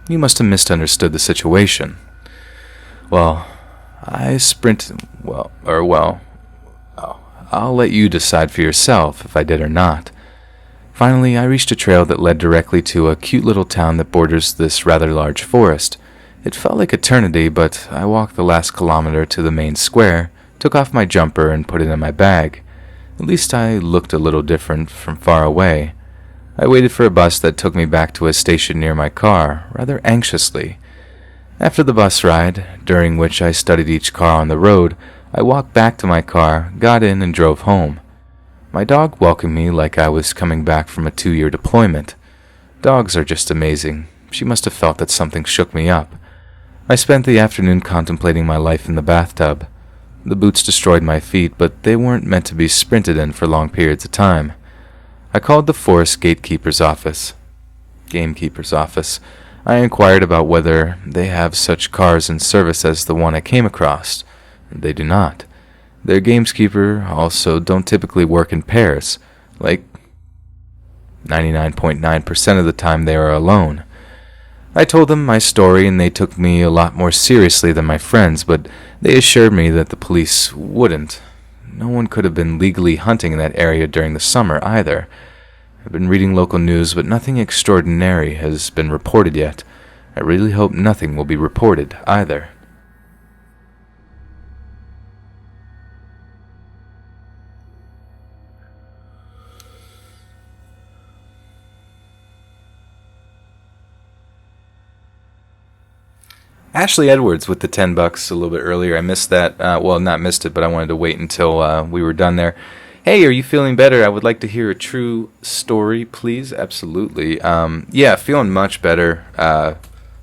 S1: You must have misunderstood the situation. Well, I sprinted, I'll let you decide for yourself if I did or not. Finally, I reached a trail that led directly to a cute little town that borders this rather large forest. It felt like eternity, but I walked the last kilometer to the main square, took off my jumper, and put it in my bag. At least I looked a little different from far away. I waited for a bus that took me back to a station near my car, rather anxiously. After the bus ride, during which I studied each car on the road, I walked back to my car, got in, and drove home. My dog welcomed me like I was coming back from a 2-year deployment. Dogs are just amazing. She must have felt that something shook me up. I spent the afternoon contemplating my life in the bathtub. The boots destroyed my feet, but they weren't meant to be sprinted in for long periods of time. I called the forest gamekeeper's office. I inquired about whether they have such cars in service as the one I came across. They do not. Their gamekeeper also don't typically work in pairs. Like 99.9% of the time they are alone. I told them my story and they took me a lot more seriously than my friends, but they assured me that the police wouldn't. No one could have been legally hunting in that area during the summer either. I've been reading local news, but nothing extraordinary has been reported yet. I really hope nothing will be reported either. Ashley Edwards with the $10 a little bit earlier. I missed that. Not missed it, but I wanted to wait until we were done there. Hey, are you feeling better? I would like to hear a true story, please. Absolutely. Yeah, feeling much better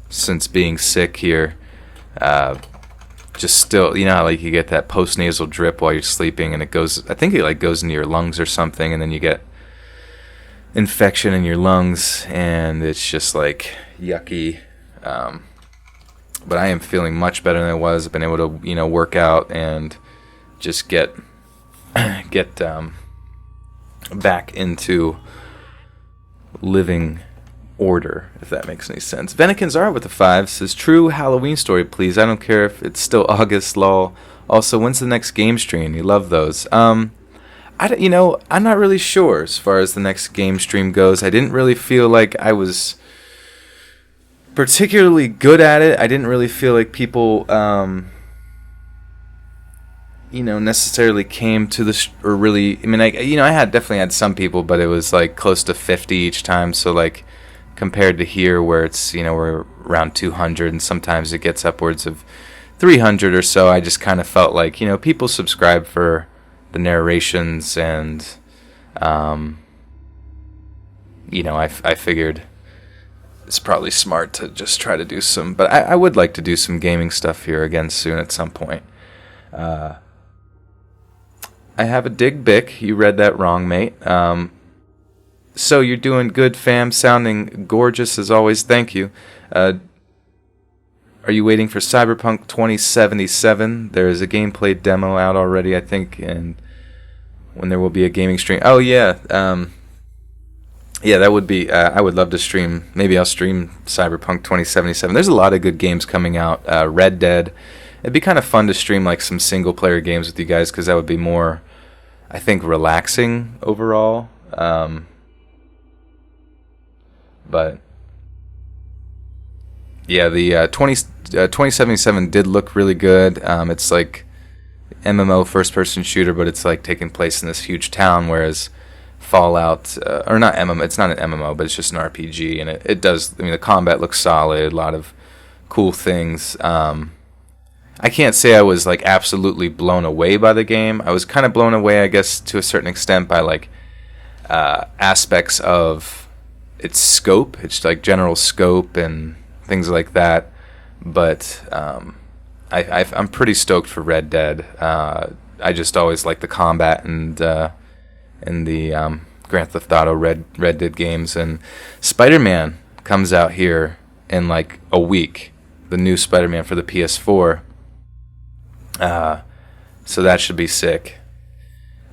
S1: since being sick here. Just still, you know how like you get that post-nasal drip while you're sleeping, and it goes. I think it like goes into your lungs or something, and then you get infection in your lungs, and it's just like yucky. But I am feeling much better than I was. I've been able to, work out and just get back into living order, if that makes any sense. Venikins with the 5 says, true Halloween story, please. I don't care if it's still August, lol. Also, when's the next game stream? You love those. I'm not really sure as far as the next game stream goes. I didn't really feel like I was particularly good at it. I didn't really feel like people, necessarily came to the or really. I mean, I definitely had some people, but it was like close to 50 each time. So like compared to here, where it's we're around 200, and sometimes it gets upwards of 300 or so. I just kind of felt like people subscribe for the narrations, and I figured it's probably smart to just try to do some, but I would like to do some gaming stuff here again soon at some point. I have a dig bic. You read that wrong, mate. So you're doing good, fam. Sounding gorgeous as always. Thank you. Are you waiting for Cyberpunk 2077? There is a gameplay demo out already, I think, and when there will be a gaming stream. Oh, yeah. Yeah, that would be. I would love to stream. Maybe I'll stream Cyberpunk 2077. There's a lot of good games coming out. Red Dead. It'd be kind of fun to stream like some single player games with you guys because that would be more, I think, relaxing overall. But yeah, the 2077 did look really good. It's like MMO first person shooter, but it's like taking place in this huge town, whereas Fallout, or not MMO, it's not an MMO, but it's just an RPG, and it does, I mean, the combat looks solid, a lot of cool things. I can't say I was like absolutely blown away by the game. I was kind of blown away, I guess, to a certain extent by like aspects of its scope, its like general scope and things like that. But I'm pretty stoked for Red Dead. I just always like the combat and in the Grand Theft Auto Red Dead games. And Spider-Man comes out here in like a week. The new Spider-Man for the PS4. So that should be sick.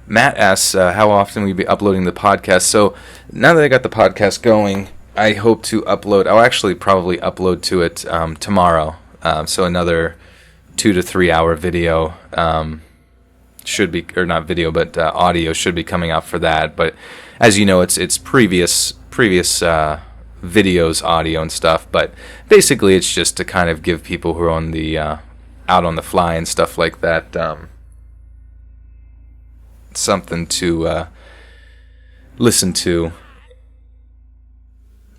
S1: Matt asks how often we'll be uploading the podcast. So now that I got the podcast going, I hope to upload. I'll actually probably upload to it tomorrow. So another 2 to 3 hour video should be, or not video, but audio should be coming out for that. But as you know, it's previous videos, audio and stuff. But basically, it's just to kind of give people who are on the out on the fly and stuff like that something to listen to.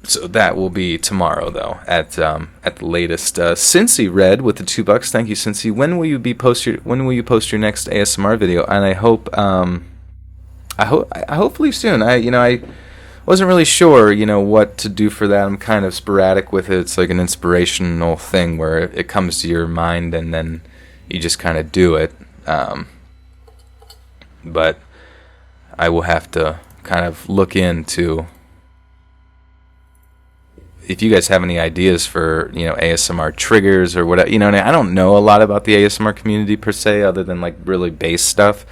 S1: So that will be tomorrow, though, at the latest. Cincy Red with the $2. Thank you, Cincy. When will you post your next ASMR video? And hopefully soon. I wasn't really sure, what to do for that. I'm kind of sporadic with it. It's like an inspirational thing where it comes to your mind and then you just kind of do it. But I will have to kind of look into if you guys have any ideas for, ASMR triggers or whatever. I don't know a lot about the ASMR community per se, other than like really base stuff.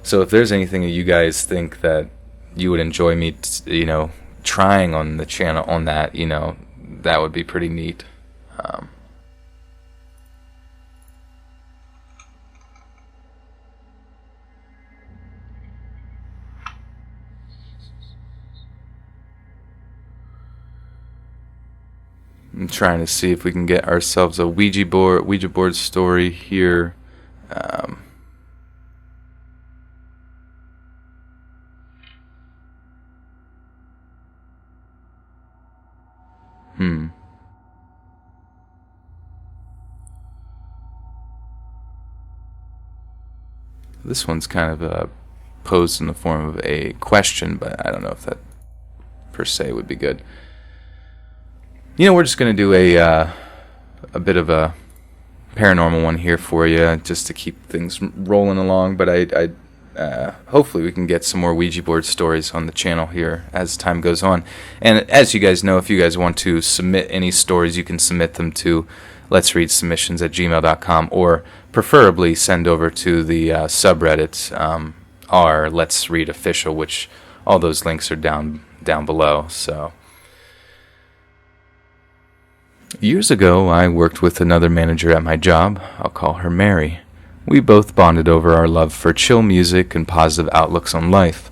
S1: So if there's anything that you guys think that you would enjoy me, trying on the channel on that, that would be pretty neat. I'm trying to see if we can get ourselves a Ouija board story here. This one's kind of posed in the form of a question, but I don't know if that per se would be good. We're just going to do a bit of a paranormal one here for you, just to keep things rolling along. But I hopefully we can get some more Ouija board stories on the channel here as time goes on. And as you guys know, if you guys want to submit any stories, you can submit them to letsreadsubmissions@gmail.com, or preferably send over to the subreddit, our Let's Read Official, which all those links are down below. So. Years ago, I worked with another manager at my job. I'll call her Mary. We both bonded over our love for chill music and positive outlooks on life.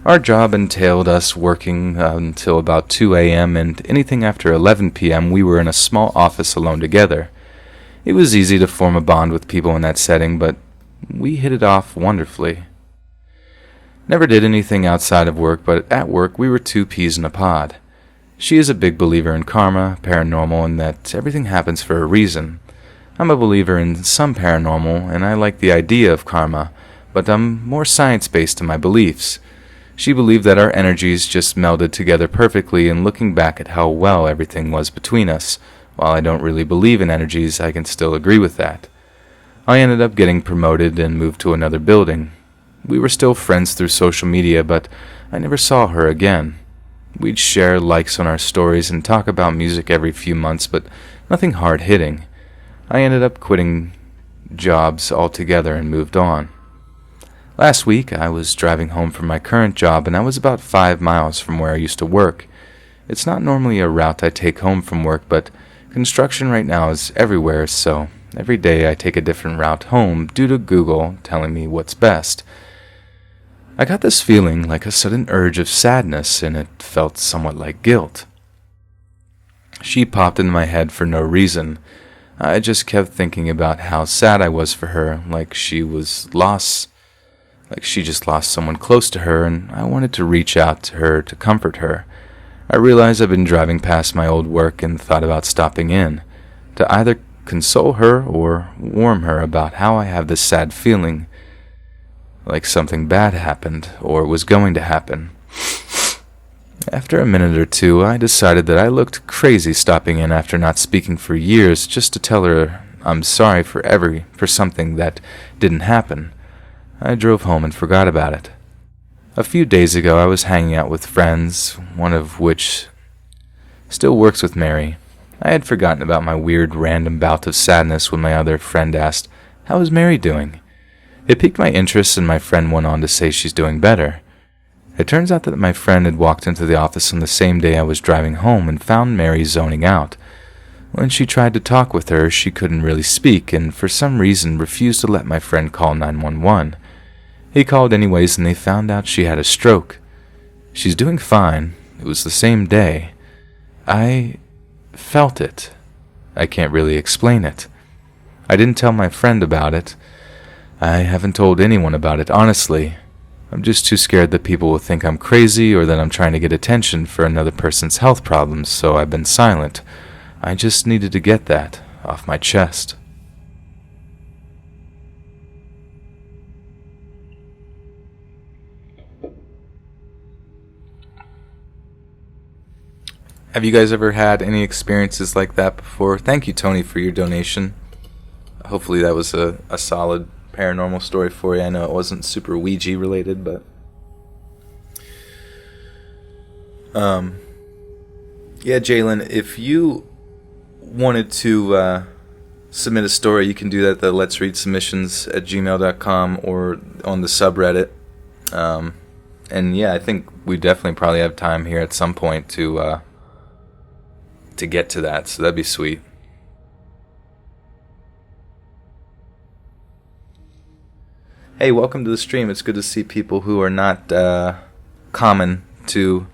S1: Our job entailed us working until about 2 a.m., and anything after 11 p.m. we were in a small office alone together. It was easy to form a bond with people in that setting, but we hit it off wonderfully. Never did anything outside of work, but at work we were two peas in a pod. She is a big believer in karma, paranormal, and that everything happens for a reason. I'm a believer in some paranormal, and I like the idea of karma, but I'm more science-based in my beliefs. She believed that our energies just melded together perfectly, and looking back at how well everything was between us, while I don't really believe in energies, I can still agree with that. I ended up getting promoted and moved to another building. We were still friends through social media, but I never saw her again. We'd share likes on our stories and talk about music every few months, but nothing hard-hitting. I ended up quitting jobs altogether and moved on. Last week, I was driving home from my current job, and I was about 5 miles from where I used to work. It's not normally a route I take home from work, but construction right now is everywhere, so every day I take a different route home due to Google telling me what's best. I got this feeling like a sudden urge of sadness, and it felt somewhat like guilt. She popped into my head for no reason. I just kept thinking about how sad I was for her, like she just lost someone close to her, and I wanted to reach out to her to comfort her. I realized I've been driving past my old work and thought about stopping in, to either console her or warn her about how I have this sad feeling, like something bad happened or was going to happen. After a minute or two, I decided that I looked crazy stopping in after not speaking for years just to tell her I'm sorry for something that didn't happen. I drove home and forgot about it. A few days ago, I was hanging out with friends, one of which still works with Mary. I had forgotten about my weird random bout of sadness when my other friend asked, "How is Mary doing?" It piqued my interest, and my friend went on to say she's doing better. It turns out that my friend had walked into the office on the same day I was driving home and found Mary zoning out. When she tried to talk with her, she couldn't really speak, and for some reason refused to let my friend call 911. He called anyways, and they found out she had a stroke. She's doing fine. It was the same day. I felt it. I can't really explain it. I didn't tell my friend about it. I haven't told anyone about it, honestly. I'm just too scared that people will think I'm crazy or that I'm trying to get attention for another person's health problems, so I've been silent. I just needed to get that off my chest. Have you guys ever had any experiences like that before? Thank you, Tony, for your donation. Hopefully that was a solid paranormal story for you. I know it wasn't super Ouija related, but yeah, Jalen, if you wanted to submit a story, you can do that at the Let's Read Submissions at gmail.com or on the subreddit. And yeah, I think we definitely probably have time here at some point to get to that, so that'd be sweet. Hey, welcome to the stream. It's good to see people who are not common to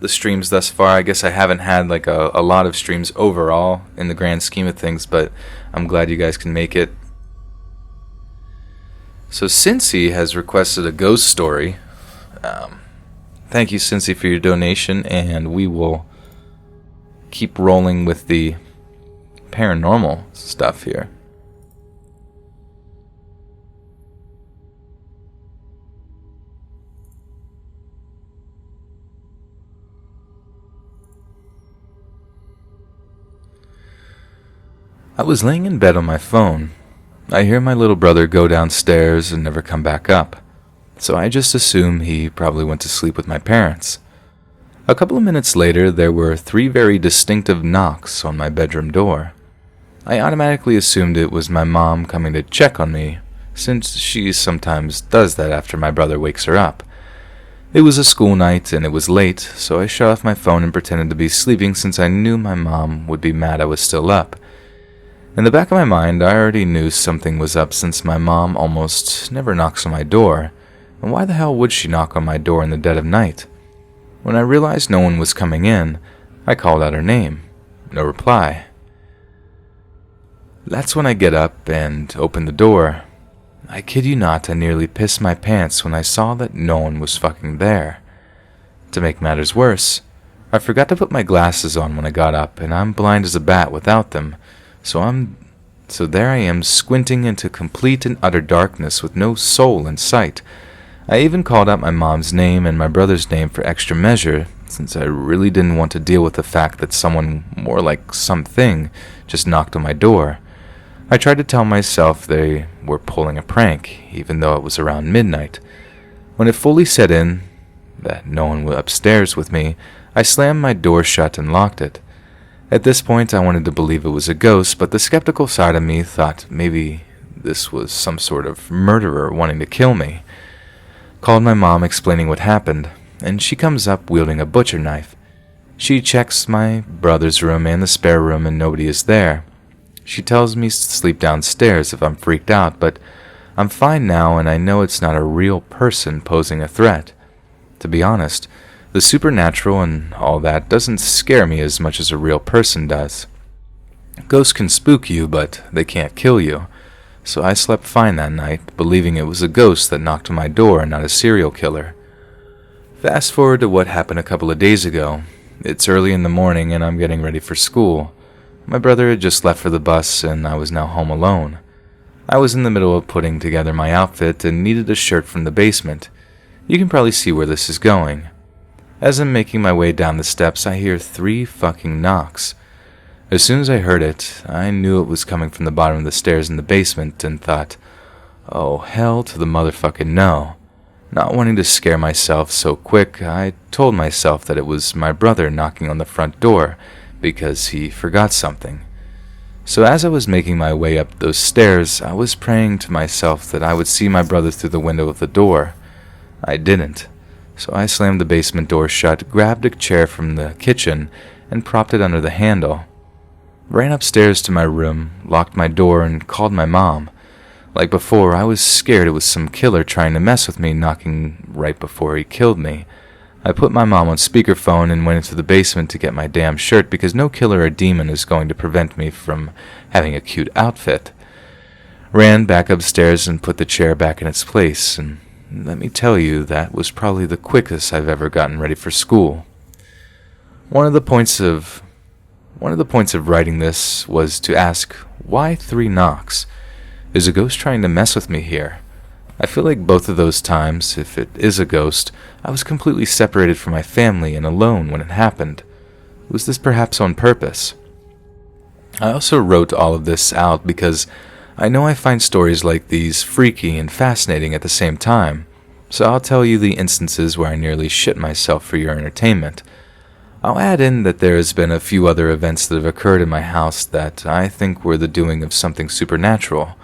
S1: the streams thus far. I guess I haven't had like a lot of streams overall in the grand scheme of things, but I'm glad you guys can make it. So Cincy has requested a ghost story. Thank you, Cincy, for your donation, and we will keep rolling with the paranormal stuff here. I was laying in bed on my phone. I hear my little brother go downstairs and never come back up, so I just assume he probably went to sleep with my parents. A couple of minutes later, there were 3 very distinctive knocks on my bedroom door. I automatically assumed it was my mom coming to check on me, since she sometimes does that after my brother wakes her up. It was a school night and it was late, so I shut off my phone and pretended to be sleeping since I knew my mom would be mad I was still up. In the back of my mind, I already knew something was up since my mom almost never knocks on my door, and why the hell would she knock on my door in the dead of night? When I realized no one was coming in, I called out her name. No reply. That's when I get up and open the door. I kid you not, I nearly pissed my pants when I saw that no one was fucking there. To make matters worse, I forgot to put my glasses on when I got up, and I'm blind as a bat without them. So there I am, squinting into complete and utter darkness with no soul in sight. I even called out my mom's name and my brother's name for extra measure, since I really didn't want to deal with the fact that someone, more like something, just knocked on my door. I tried to tell myself they were pulling a prank, even though it was around midnight. When it fully set in that no one was upstairs with me, I slammed my door shut and locked it. At this point, I wanted to believe it was a ghost, but the skeptical side of me thought maybe this was some sort of murderer wanting to kill me. Called my mom explaining what happened, and she comes up wielding a butcher knife. She checks my brother's room and the spare room, and nobody is there. She tells me to sleep downstairs if I'm freaked out, but I'm fine now, and I know it's not a real person posing a threat. To be honest, the supernatural and all that doesn't scare me as much as a real person does. Ghosts can spook you, but they can't kill you. So I slept fine that night, believing it was a ghost that knocked on my door and not a serial killer. Fast forward to what happened a couple of days ago. It's early in the morning and I'm getting ready for school. My brother had just left for the bus and I was now home alone. I was in the middle of putting together my outfit and needed a shirt from the basement. You can probably see where this is going. As I'm making my way down the steps, I hear 3 fucking knocks. As soon as I heard it, I knew it was coming from the bottom of the stairs in the basement and thought, oh, hell to the motherfucking no. Not wanting to scare myself so quick, I told myself that it was my brother knocking on the front door because he forgot something. So as I was making my way up those stairs, I was praying to myself that I would see my brother through the window of the door. I didn't. So I slammed the basement door shut, grabbed a chair from the kitchen, and propped it under the handle. Ran upstairs to my room, locked my door, and called my mom. Like before, I was scared it was some killer trying to mess with me, knocking right before he killed me. I put my mom on speakerphone and went into the basement to get my damn shirt because no killer or demon is going to prevent me from having a cute outfit. Ran back upstairs and put the chair back in its place, and let me tell you, that was probably the quickest I've ever gotten ready for school. One of the points of writing this was to ask, why 3 knocks? Is a ghost trying to mess with me here? I feel like both of those times, if it is a ghost, I was completely separated from my family and alone when it happened. Was this perhaps on purpose? I also wrote all of this out because I know I find stories like these freaky and fascinating at the same time, so I'll tell you the instances where I nearly shit myself for your entertainment. I'll add in that there has been a few other events that have occurred in my house that I think were the doing of something supernatural.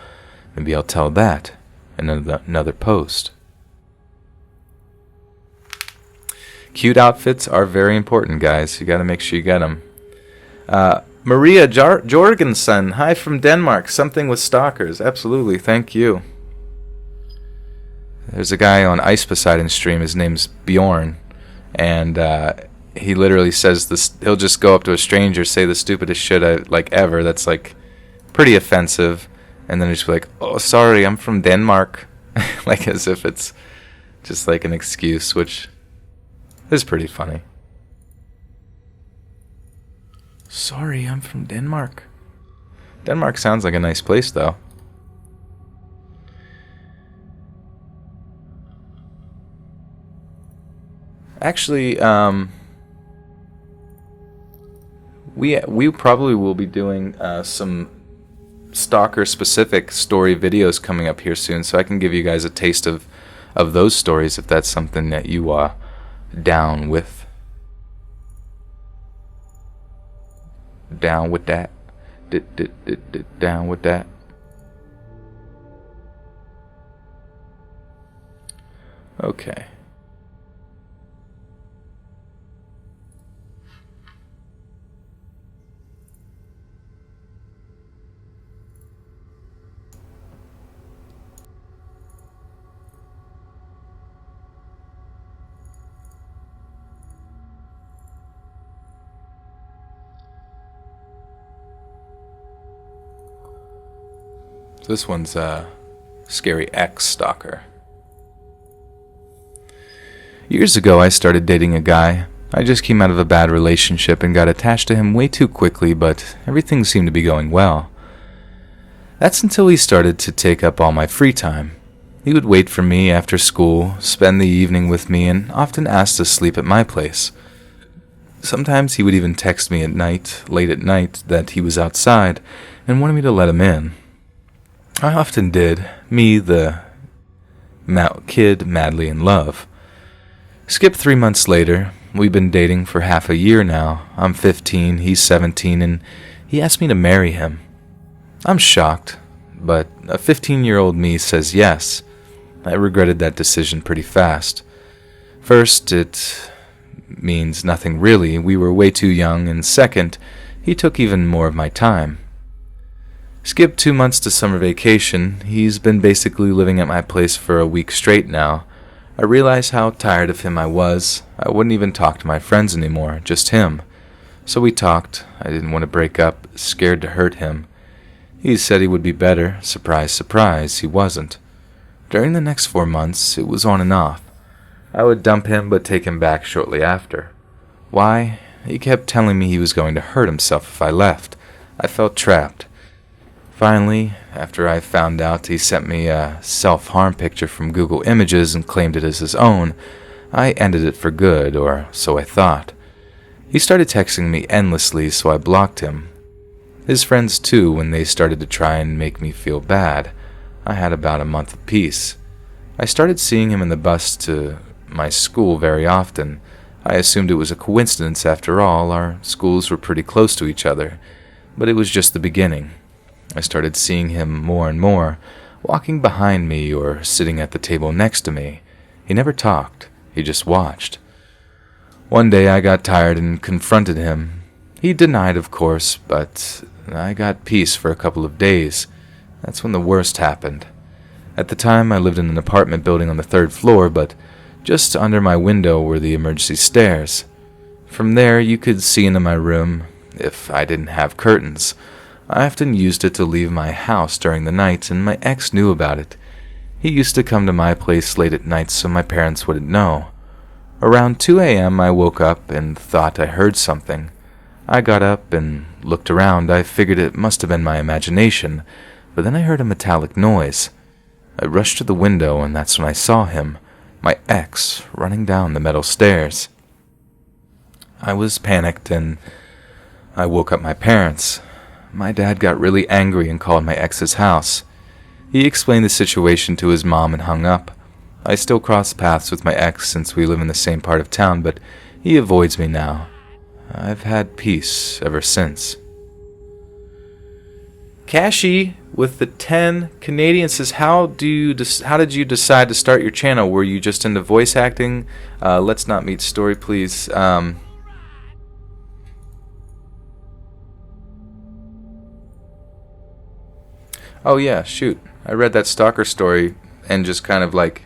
S1: Maybe I'll tell that in another post. Cute outfits are very important, guys. You gotta make sure you get them. Maria Jorgensen, hi from Denmark. Something with stalkers. Absolutely, thank you. There's a guy on Ice Poseidon stream. His name's Bjorn, and he literally says this. He'll just go up to a stranger, say the stupidest shit ever. That's like pretty offensive, and then just be like, "Oh, sorry, I'm from Denmark," like as if it's just like an excuse, which is pretty funny. Sorry, I'm from Denmark. Denmark sounds like a nice place, though. Actually, we probably will be doing some stalker-specific story videos coming up here soon, so I can give you guys a taste of those stories if that's something that you are down with. Down with that. Down with that. Okay. This one's a scary ex-stalker. Years ago, I started dating a guy. I just came out of a bad relationship and got attached to him way too quickly, but everything seemed to be going well. That's until he started to take up all my free time. He would wait for me after school, spend the evening with me, and often ask to sleep at my place. Sometimes he would even text me at night, late at night, that he was outside and wanted me to let him in. I often did, me, the kid madly in love. Skip 3 months later. We've been dating for half a year now. I'm 15, he's 17, and he asked me to marry him. I'm shocked, but a 15-year-old me says yes. I regretted that decision pretty fast. First, it means nothing really. We were way too young, and second, he took even more of my time. Skip 2 months to summer vacation. He's been basically living at my place for a week straight now. I realized how tired of him I was. I wouldn't even talk to my friends anymore, just him. So we talked. I didn't want to break up, scared to hurt him. He said he would be better. Surprise, surprise, he wasn't. During the next 4 months, it was on and off. I would dump him but take him back shortly after. Why? He kept telling me he was going to hurt himself if I left. I felt trapped. Finally, after I found out he sent me a self-harm picture from Google Images and claimed it as his own, I ended it for good, or so I thought. He started texting me endlessly, so I blocked him. His friends too, when they started to try and make me feel bad. I had about a month of peace. I started seeing him in the bus to my school very often. I assumed it was a coincidence after all. Our schools were pretty close to each other, but it was just the beginning. I started seeing him more and more, walking behind me or sitting at the table next to me. He never talked. He just watched. One day I got tired and confronted him. He denied, of course, but I got peace for a couple of days. That's when the worst happened. At the time, I lived in an apartment building on the 3rd floor, but just under my window were the emergency stairs. From there, you could see into my room if I didn't have curtains. I often used it to leave my house during the night, and my ex knew about it. He used to come to my place late at night so my parents wouldn't know. Around 2 a.m. I woke up and thought I heard something. I got up and looked around. I figured it must have been my imagination, but then I heard a metallic noise. I rushed to the window, and that's when I saw him, my ex, running down the metal stairs. I was panicked, and I woke up my parents. My dad got really angry and called my ex's house. He explained the situation to his mom and hung up. I still cross paths with my ex since we live in the same part of town, but he avoids me now. I've had peace ever since. Kashi with the 10 Canadian says, how did you decide to start your channel? Were you just into voice acting? Let's not meet story, please. Oh yeah, shoot. I read that stalker story and just kind of like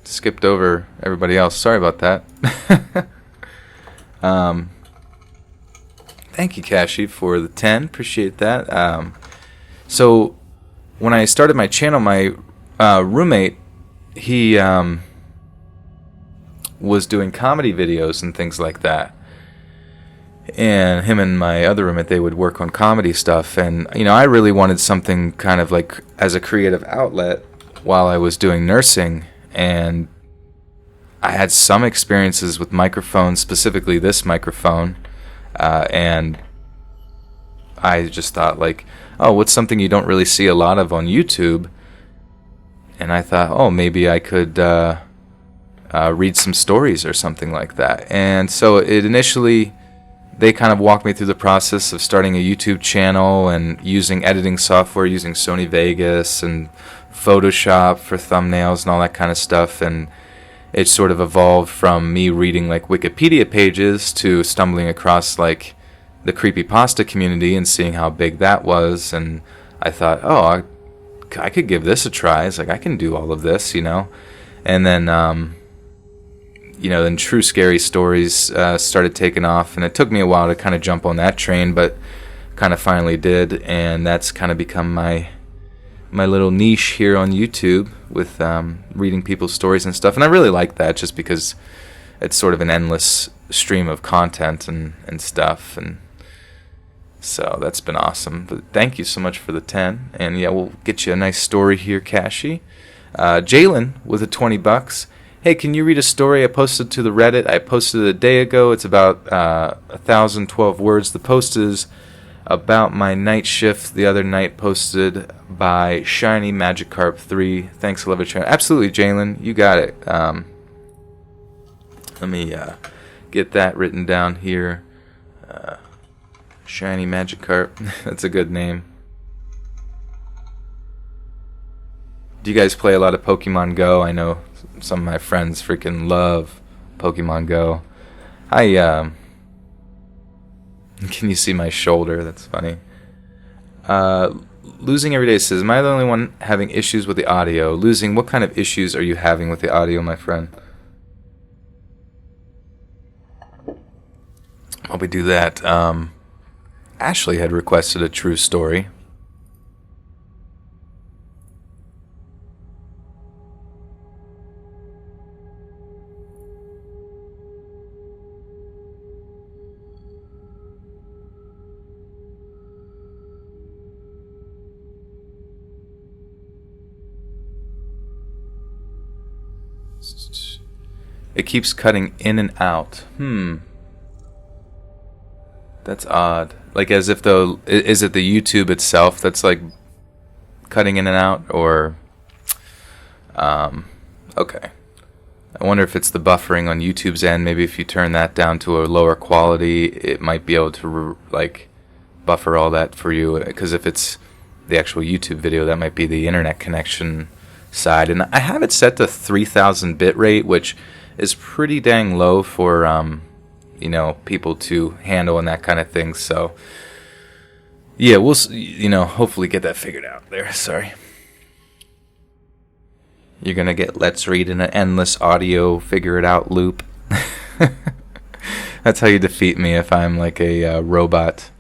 S1: skipped over everybody else. Sorry about that. Thank you, Kashi, for the 10. Appreciate that. So when I started my channel, my roommate, he was doing comedy videos and things like that. And him and my other roommate, they would work on comedy stuff. And, I really wanted something kind of like as a creative outlet while I was doing nursing. And I had some experiences with microphones, specifically this microphone. And I just thought like, oh, what's something you don't really see a lot of on YouTube? And I thought, oh, maybe I could read some stories or something like that. And so it initially... They kind of walked me through the process of starting a YouTube channel and using editing software, using Sony Vegas and Photoshop for thumbnails and all that kind of stuff. And it sort of evolved from me reading like Wikipedia pages to stumbling across like the creepypasta community and seeing how big that was. And I thought, oh, I could give this a try. It's like, I can do all of this, And then... then True Scary Stories started taking off, and it took me a while to kind of jump on that train, but kind of finally did, and that's kind of become my little niche here on YouTube with reading people's stories and stuff, and I really like that just because it's sort of an endless stream of content and stuff, and so that's been awesome. But thank you so much for the 10, and yeah, we'll get you a nice story here, Kashi. Jalen with the $20. Hey, can you read a story I posted to the Reddit? I posted it a day ago. It's about 1,012 words. The post is about my night shift the other night, posted by Shiny Magikarp 3. Thanks, I love it. Absolutely, Jalen. You got it. Let me get that written down here. Shiny Magikarp. That's a good name. Do you guys play a lot of Pokemon Go? I know some of my friends freaking love Pokemon Go. Can you see my shoulder? That's funny. Losing every day says, am I the only one having issues with the audio? Losing, what kind of issues are you having with the audio, my friend? While we do that, Ashley had requested a true story. It keeps cutting in and out. That's odd. Like as if is it the YouTube itself that's like cutting in and out, or okay. I wonder if it's the buffering on YouTube's end. Maybe if you turn that down to a lower quality, it might be able to like buffer all that for you. Because if it's the actual YouTube video, that might be the internet connection side. And I have it set to 3000 bit rate, which is pretty dang low for people to handle and that kind of thing. So yeah, we'll hopefully get that figured out there. Sorry. You're gonna get Let's Read in an endless audio figure it out loop. That's how you defeat me if I'm like a robot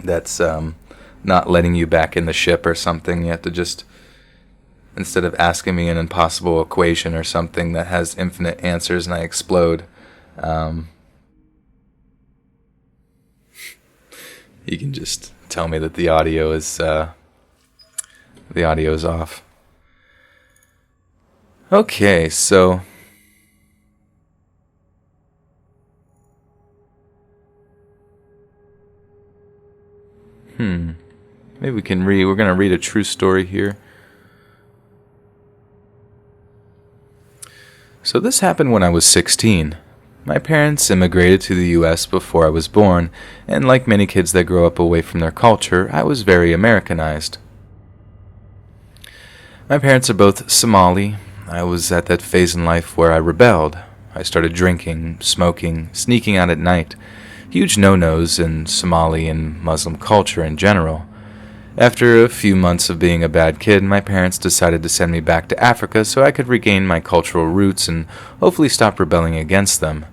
S1: that's not letting you back in the ship or something. You have to just, instead of asking me an impossible equation or something that has infinite answers and I explode, you can just tell me that the audio is off. Okay, so maybe we can read. We're gonna read a true story here. So this happened when I was 16. My parents immigrated to the U.S. before I was born, and like many kids that grow up away from their culture, I was very Americanized. My parents are both Somali. I was at that phase in life where I rebelled. I started drinking, smoking, sneaking out at night. Huge no-nos in Somali and Muslim culture in general. After a few months of being a bad kid, my parents decided to send me back to Africa so I could regain my cultural roots and hopefully stop rebelling against them.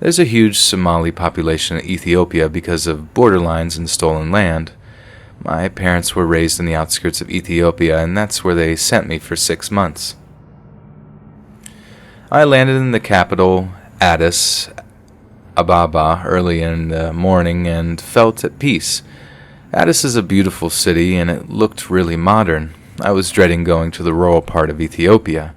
S1: There's a huge Somali population in Ethiopia because of borderlines and stolen land. My parents were raised in the outskirts of Ethiopia, and that's where they sent me for 6 months. I landed in the capital, Addis Ababa, early in the morning and felt at peace. Addis is a beautiful city, and it looked really modern. I was dreading going to the rural part of Ethiopia.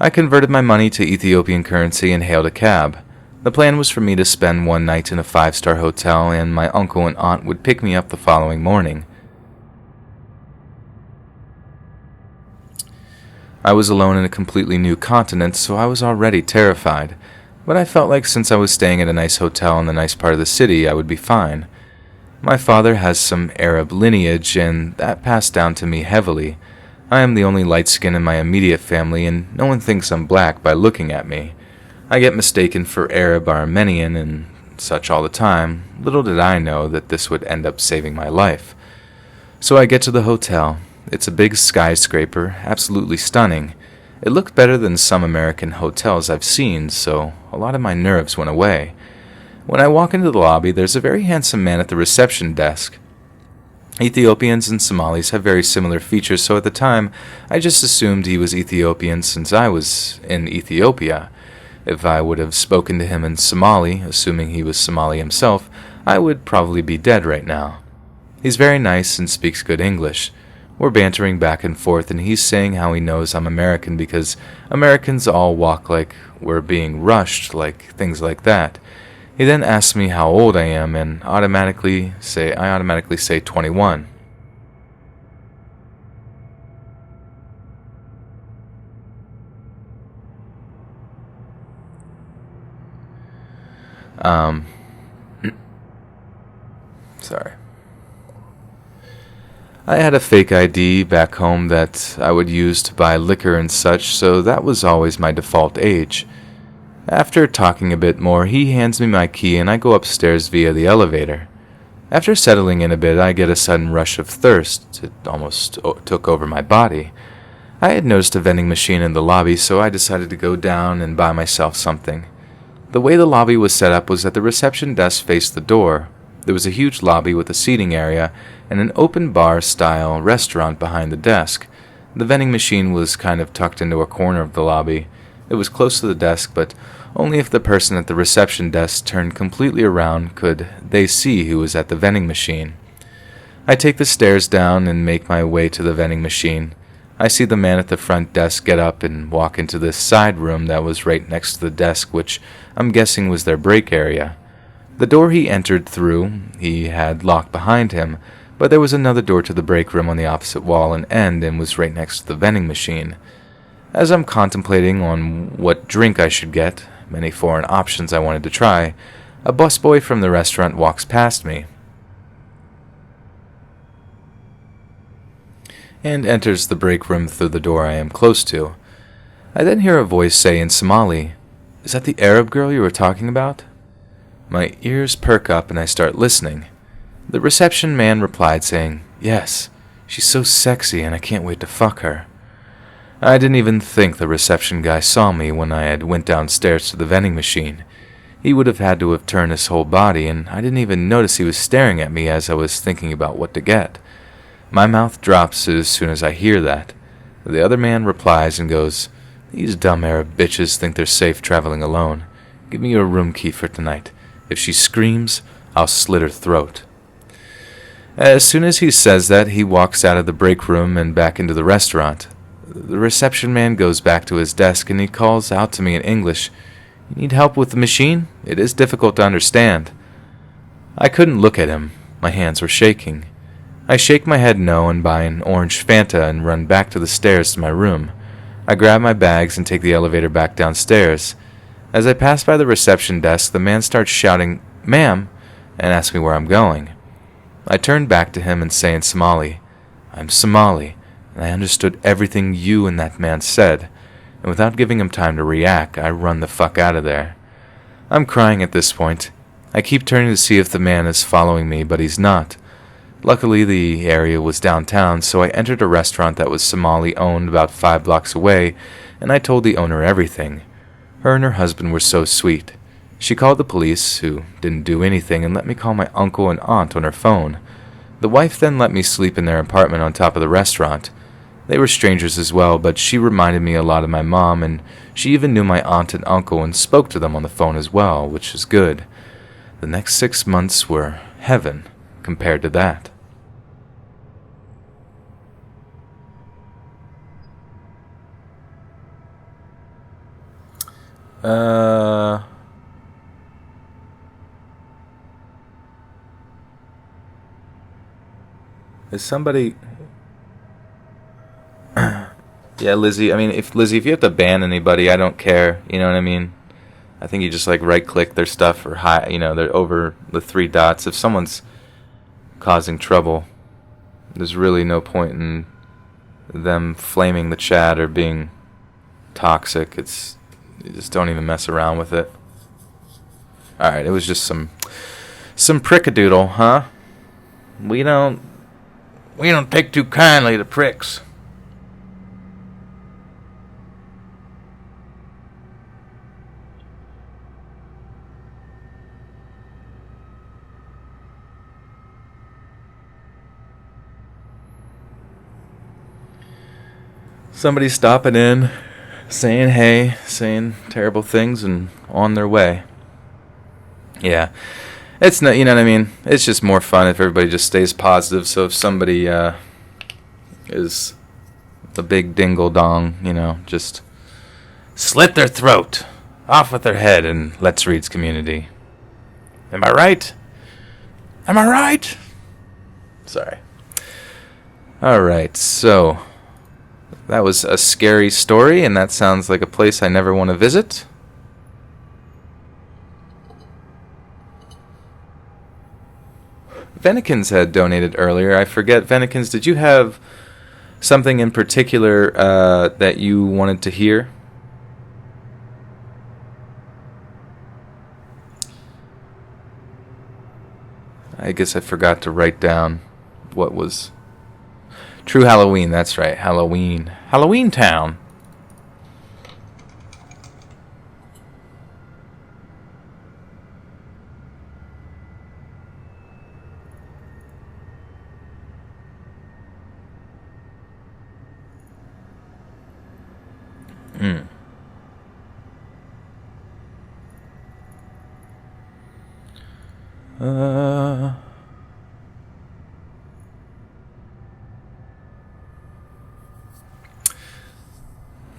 S1: I converted my money to Ethiopian currency and hailed a cab. The plan was for me to spend one night in a 5-star hotel, and my uncle and aunt would pick me up the following morning. I was alone in a completely new continent, so I was already terrified. But I felt like since I was staying at a nice hotel in the nice part of the city, I would be fine. My father has some Arab lineage, and that passed down to me heavily. I am the only light skin in my immediate family, and no one thinks I'm black by looking at me. I get mistaken for Arab or Armenian and such all the time. Little did I know that this would end up saving my life. So I get to the hotel. It's a big skyscraper, absolutely stunning. It looked better than some American hotels I've seen, so a lot of my nerves went away. When I walk into the lobby, there's a very handsome man at the reception desk. Ethiopians and Somalis have very similar features, so at the time, I just assumed he was Ethiopian since I was in Ethiopia. If I would have spoken to him in Somali, assuming he was Somali himself, I would probably be dead right now. He's very nice and speaks good English. We're bantering back and forth, and he's saying how he knows I'm American because Americans all walk like we're being rushed, like things like that. He then asks me how old I am, and I automatically say 21. Sorry. I had a fake ID back home that I would use to buy liquor and such, so that was always my default age. After talking a bit more, he hands me my key and I go upstairs via the elevator. After settling in a bit, I get a sudden rush of thirst. It almost took over my body. I had noticed a vending machine in the lobby, so I decided to go down and buy myself something. The way the lobby was set up was that the reception desk faced the door. There was a huge lobby with a seating area and an open bar-style restaurant behind the desk. The vending machine was kind of tucked into a corner of the lobby. It was close to the desk, but only if the person at the reception desk turned completely around could they see who was at the vending machine. I take the stairs down and make my way to the vending machine. I see the man at the front desk get up and walk into this side room that was right next to the desk, which I'm guessing was their break area. The door he entered through, he had locked behind him, but there was another door to the break room on the opposite wall and end and was right next to the vending machine. As I'm contemplating on what drink I should get, many foreign options I wanted to try, a busboy from the restaurant walks past me and enters the break room through the door I am close to. I then hear a voice say in Somali, "Is that the Arab girl you were talking about?" My ears perk up and I start listening. The reception man replied saying, "Yes, she's so sexy and I can't wait to fuck her." I didn't even think the reception guy saw me when I had went downstairs to the vending machine. He would have had to have turned his whole body, and I didn't even notice he was staring at me as I was thinking about what to get. My mouth drops as soon as I hear that. The other man replies and goes, "These dumb Arab bitches think they're safe traveling alone. Give me your room key for tonight. If she screams, I'll slit her throat." As soon as he says that, he walks out of the break room and back into the restaurant. The reception man goes back to his desk and he calls out to me in English, "You need help with the machine? It is difficult to understand." I couldn't look at him. My hands were shaking. I shake my head no and buy an orange Fanta and run back to the stairs to my room. I grab my bags and take the elevator back downstairs. As I pass by the reception desk, the man starts shouting, "Ma'am," and asks me where I'm going. I turn back to him and say in Somali, "I'm Somali, and I understood everything you and that man said," and without giving him time to react, I run the fuck out of there. I'm crying at this point. I keep turning to see if the man is following me, but he's not. Luckily, the area was downtown, so I entered a restaurant that was Somali-owned about 5 blocks away, and I told the owner everything. Her and her husband were so sweet. She called the police, who didn't do anything, and let me call my uncle and aunt on her phone. The wife then let me sleep in their apartment on top of the restaurant. They were strangers as well, but she reminded me a lot of my mom, and she even knew my aunt and uncle and spoke to them on the phone as well, which is good. The next 6 months were heaven compared to that. Is somebody... Yeah, Lizzie, if you have to ban anybody, I don't care, you know what I mean? I think you just, right-click their stuff or they're over the 3 dots. If someone's causing trouble, there's really no point in them flaming the chat or being toxic. You just don't even mess around with it. Alright, it was just some prickadoodle, huh? We don't take too kindly to pricks. Somebody stopping in, saying hey, saying terrible things, and on their way. Yeah, it's not, you know what I mean? It's just more fun if everybody just stays positive. So if somebody is a big dingle dong, just slit their throat, off with their head, and Let's Read's community. Am I right? Am I right? Sorry. Alright, so that was a scary story, and that sounds like a place I never want to visit. Venikins had donated earlier. I forget, Venikins, did you have something in particular that you wanted to hear? I guess I forgot to write down what was... True Halloween, that's right, Halloween. Halloween Town. Hmm.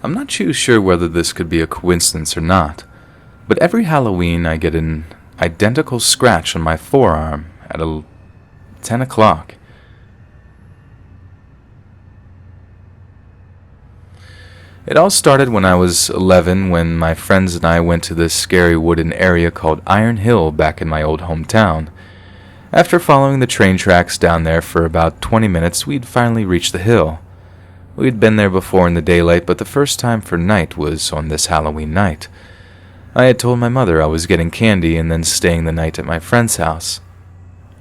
S1: I'm not too sure whether this could be a coincidence or not, but every Halloween I get an identical scratch on my forearm at 10 o'clock. It all started when I was 11 when my friends and I went to this scary wooden area called Iron Hill back in my old hometown. After following the train tracks down there for about 20 minutes, we'd finally reached the hill. We'd been there before in the daylight, but the first time for night was on this Halloween night. I had told my mother I was getting candy and then staying the night at my friend's house.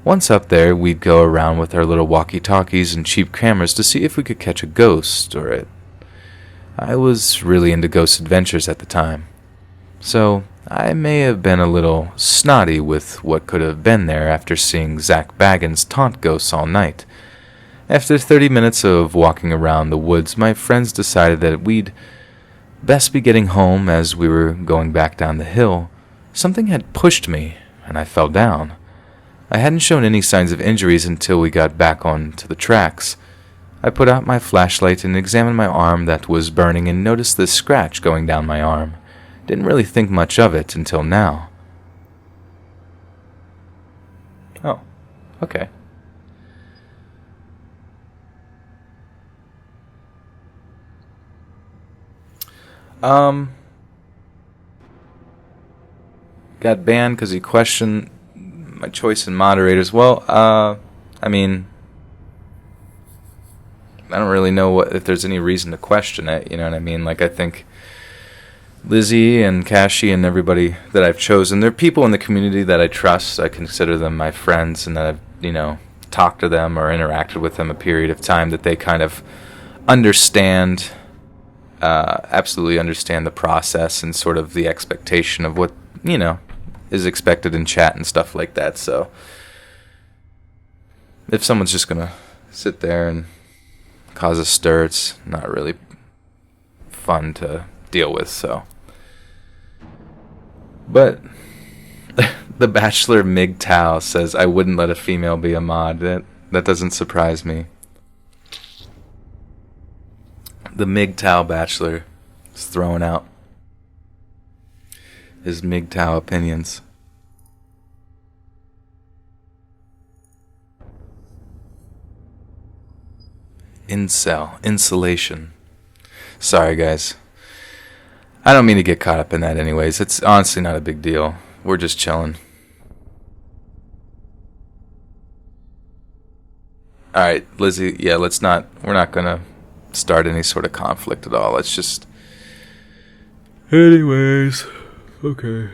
S1: Once up there, we'd go around with our little walkie-talkies and cheap cameras to see if we could catch a ghost or it. I was really into ghost adventures at the time, so I may have been a little snotty with what could have been there after seeing Zach Baggins taunt ghosts all night. After 30 minutes of walking around the woods, my friends decided that we'd best be getting home. As we were going back down the hill, something had pushed me, and I fell down. I hadn't shown any signs of injuries until we got back onto the tracks. I put out my flashlight and examined my arm that was burning and noticed this scratch going down my arm. Didn't really think much of it until now. Oh, okay. Got banned because he questioned my choice in moderators. Well, I mean, I don't really know if there's any reason to question it, you know what I mean? Like, I think Lizzie and Kashi and everybody that I've chosen, they're people in the community that I trust. I consider them my friends, and that I've, talked to them or interacted with them a period of time, that they kind of understand, absolutely understand the process and sort of the expectation of what, is expected in chat and stuff like that. So if someone's just going to sit there and cause a stir, it's not really fun to deal with, so. But the Bachelor MGTOW says, I wouldn't let a female be a mod. That doesn't surprise me. The MGTOW Bachelor is throwing out his MGTOW opinions. Insulation. Sorry, guys. I don't mean to get caught up in that anyways. It's honestly not a big deal. We're just chilling. Alright, Lizzie, yeah, we're not gonna start any sort of conflict at all. Let's just... Anyways, okay.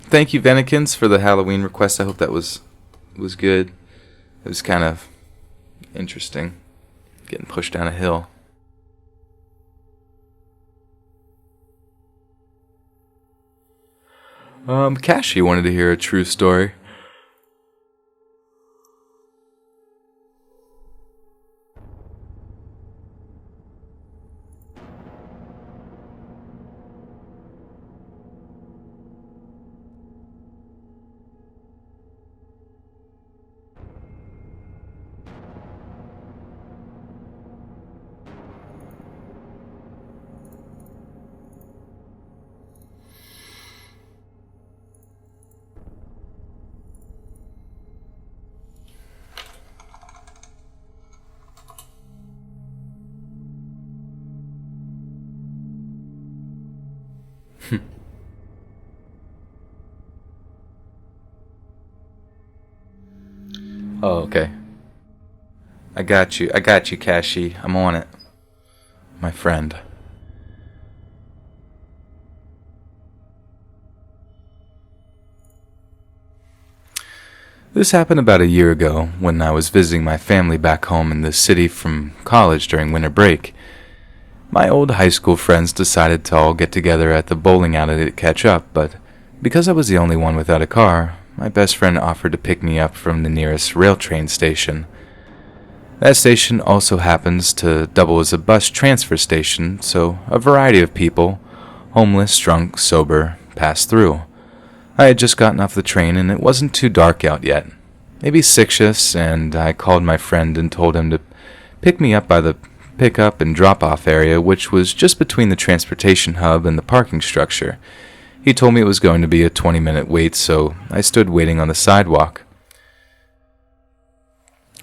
S1: Thank you, Venikins, for the Halloween request. I hope that was good. It was kind of interesting. Getting pushed down a hill. Kashi wanted to hear a true story. Oh, okay. I got you, Kashi. I'm on it. My friend. This happened about a year ago when I was visiting my family back home in the city from college during winter break. My old high school friends decided to all get together at the bowling alley to catch up, but because I was the only one without a car, my best friend offered to pick me up from the nearest rail train station. That station also happens to double as a bus transfer station, so a variety of people, homeless, drunk, sober, pass through. I had just gotten off the train and it wasn't too dark out yet. Maybe 6ish, and I called my friend and told him to pick me up by the pick-up and drop-off area, which was just between the transportation hub and the parking structure. He told me it was going to be a 20-minute wait, so I stood waiting on the sidewalk.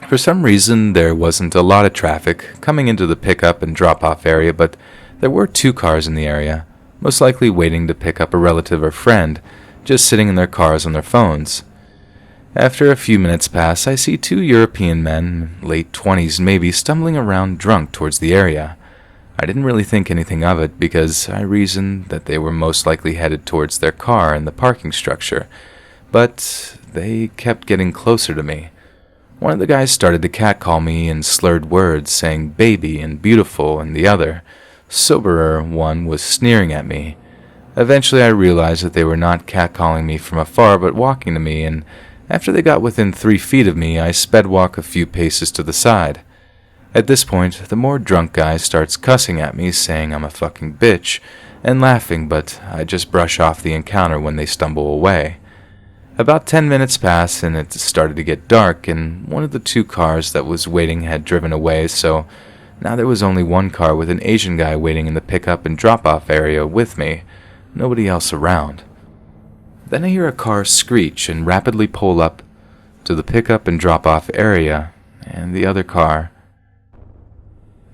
S1: For some reason, there wasn't a lot of traffic coming into the pick-up and drop-off area, but there were 2 cars in the area, most likely waiting to pick up a relative or friend, just sitting in their cars on their phones. After a few minutes pass, I see 2 European men, late 20s maybe, stumbling around drunk towards the area. I didn't really think anything of it because I reasoned that they were most likely headed towards their car in the parking structure, but they kept getting closer to me. One of the guys started to catcall me in slurred words, saying baby and beautiful, and the other, soberer one, was sneering at me. Eventually I realized that they were not catcalling me from afar but walking to me, and after they got within 3 feet of me, I sped walk a few paces to the side. At this point, the more drunk guy starts cussing at me, saying I'm a fucking bitch, and laughing, but I just brush off the encounter when they stumble away. About 10 minutes pass, and it started to get dark, and one of the 2 cars that was waiting had driven away, so now there was only 1 car with an Asian guy waiting in the pickup and drop-off area with me, nobody else around. Then I hear a car screech and rapidly pull up to the pickup and drop-off area and the other car.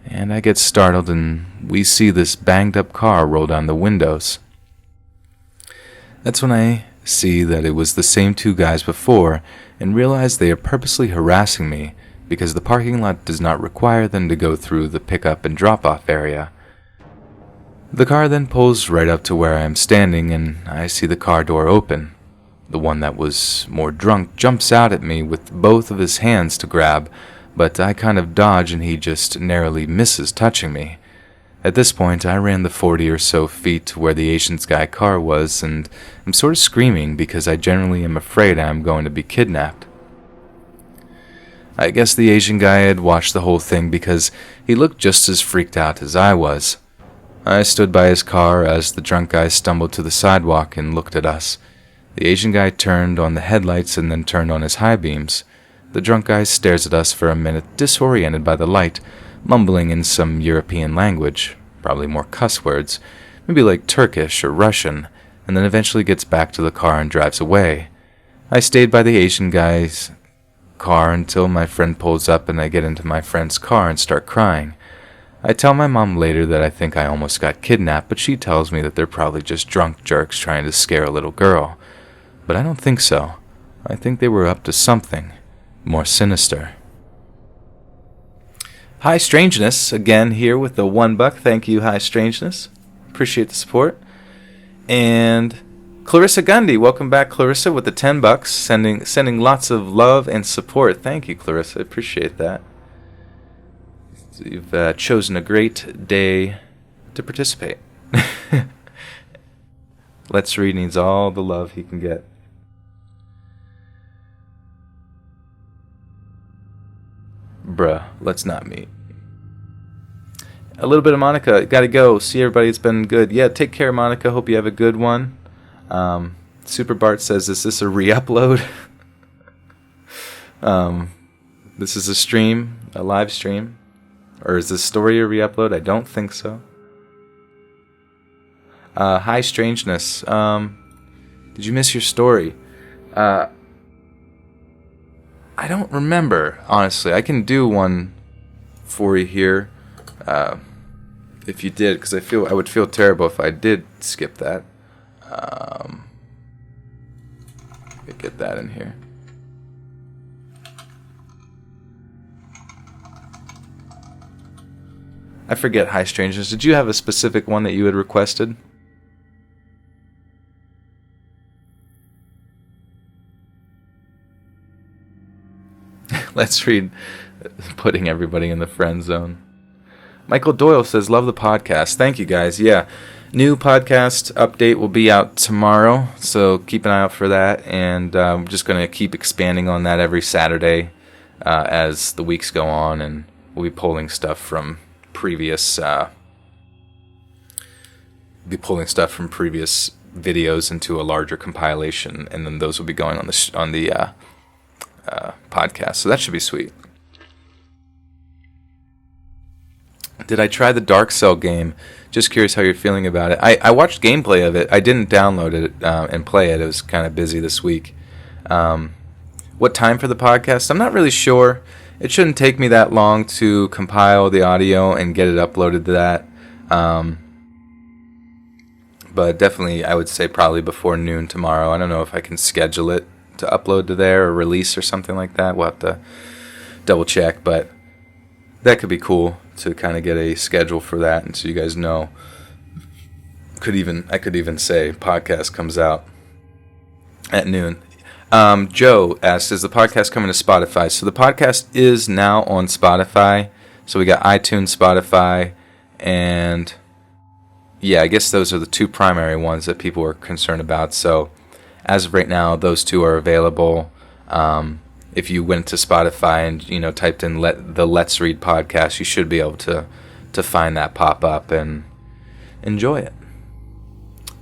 S1: And I get startled and we see this banged-up car roll down the windows. That's when I see that it was the same 2 guys before and realize they are purposely harassing me because the parking lot does not require them to go through the pickup and drop-off area. The car then pulls right up to where I am standing, and I see the car door open. The one that was more drunk jumps out at me with both of his hands to grab, but I kind of dodge and he just narrowly misses touching me. At this point, I ran the 40 or so feet to where the Asian guy car was, and I'm sort of screaming because I generally am afraid I am going to be kidnapped. I guess the Asian guy had watched the whole thing because he looked just as freaked out as I was. I stood by his car as the drunk guy stumbled to the sidewalk and looked at us. The Asian guy turned on the headlights and then turned on his high beams. The drunk guy stares at us for a minute, disoriented by the light, mumbling in some European language, probably more cuss words, maybe like Turkish or Russian, and then eventually gets back to the car and drives away. I stayed by the Asian guy's car until my friend pulls up and I get into my friend's car and start crying. I tell my mom later that I think I almost got kidnapped, but she tells me that they're probably just drunk jerks trying to scare a little girl. But I don't think so. I think they were up to something more sinister. High Strangeness, again here with the $1. Thank you, High Strangeness. Appreciate the support. And Clarissa Gundy, welcome back, Clarissa, with the $10. Sending lots of love and support. Thank you, Clarissa. Appreciate that. You've chosen a great day to participate. Let's Read needs all the love he can get. Bruh, let's not meet. A little bit of Monica. Gotta go. See everybody. It's been good. Yeah, take care, Monica. Hope you have a good one. Super Bart says, is this a re-upload? This is a stream, a live stream. Or is this story a re-upload? I don't think so. High Strangeness. Did you miss your story? I don't remember, honestly. I can do one for you here, if you did, because I would feel terrible if I did skip that. Get that in here. I forget High Strangeness. Did you have a specific one that you had requested? Let's read putting everybody in the friend zone. Michael Doyle says, love the podcast. Thank you, guys. Yeah, new podcast update will be out tomorrow, so keep an eye out for that. And I'm just going to keep expanding on that every Saturday as the weeks go on, and we'll be pulling stuff from previous videos into a larger compilation, and then those will be going on the podcast. So that should be sweet. Did I try the Dark Cell game? Just curious how you're feeling about it. I watched gameplay of it. I didn't download it and play it. I was kind of busy this week. What time for the podcast? I'm not really sure. It shouldn't take me that long to compile the audio and get it uploaded to that. But definitely, I would say probably before noon tomorrow. I don't know if I can schedule it to upload to there or release or something like that. We'll have to double check, but that could be cool to kind of get a schedule for that, and so you guys know. I could even say podcast comes out at noon. Joe asked, is the podcast coming to Spotify? So the podcast is now on Spotify. So we got iTunes, Spotify, and yeah, I guess those are the two primary ones that people were concerned about. So as of right now, those two are available. If you went to Spotify and typed in the Let's Read podcast, you should be able to find that pop up and enjoy it.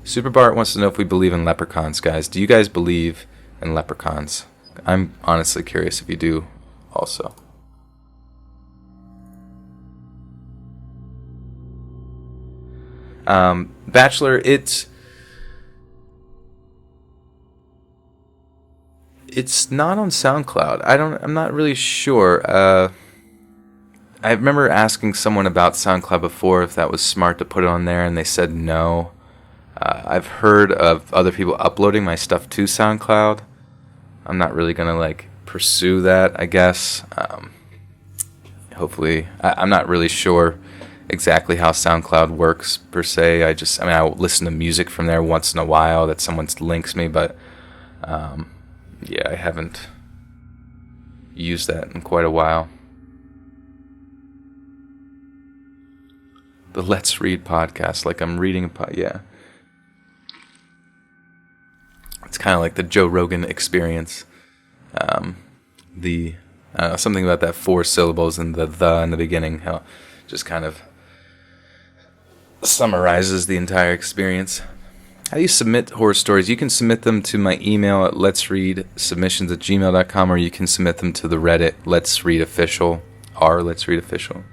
S1: Super Bart wants to know if we believe in leprechauns, guys. Do you guys believe in leprechauns? I'm honestly curious if you do also. Bachelor, it's not on SoundCloud. I'm not really sure. I remember asking someone about SoundCloud before if that was smart to put it on there, and they said no. I've heard of other people uploading my stuff to SoundCloud. I'm not really gonna pursue that, I guess. Hopefully, I'm not really sure exactly how SoundCloud works per se. I listen to music from there once in a while that someone links me, but yeah, I haven't used that in quite a while. The Let's Read podcast, like I'm reading yeah. It's kind of like the Joe Rogan experience. Something about that 4 syllables and the in the beginning, how just kind of summarizes the entire experience. How do you submit horror stories? You can submit them to my email at letsreadsubmissions@gmail.com, or you can submit them to the Reddit Let's Read Official, r Let's Read Official.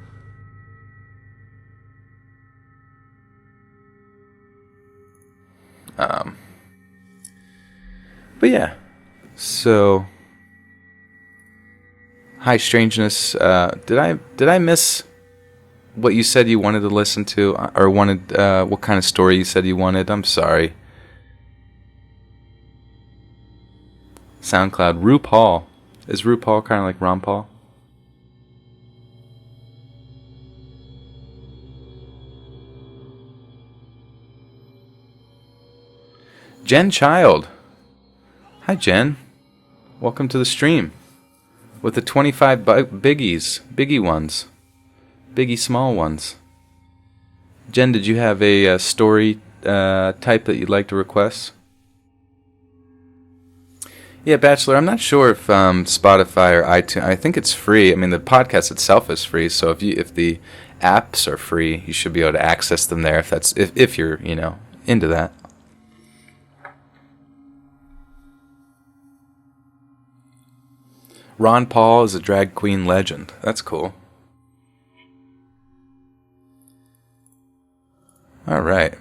S1: But yeah, so High Strangeness. Did I miss what you said you wanted to listen to, or wanted what kind of story you said you wanted? I'm sorry. SoundCloud, RuPaul. Is RuPaul kind of like Ron Paul? Jen Child. Hi, Jen. Welcome to the stream. With the 25 biggie ones. Biggie small ones. Jen, did you have a story type that you'd like to request? Yeah, Bachelor, I'm not sure if Spotify or iTunes, I think it's free. I mean, the podcast itself is free, so if the apps are free, you should be able to access them there if you're, into that. Ron Paul is a drag queen legend. That's cool. All right.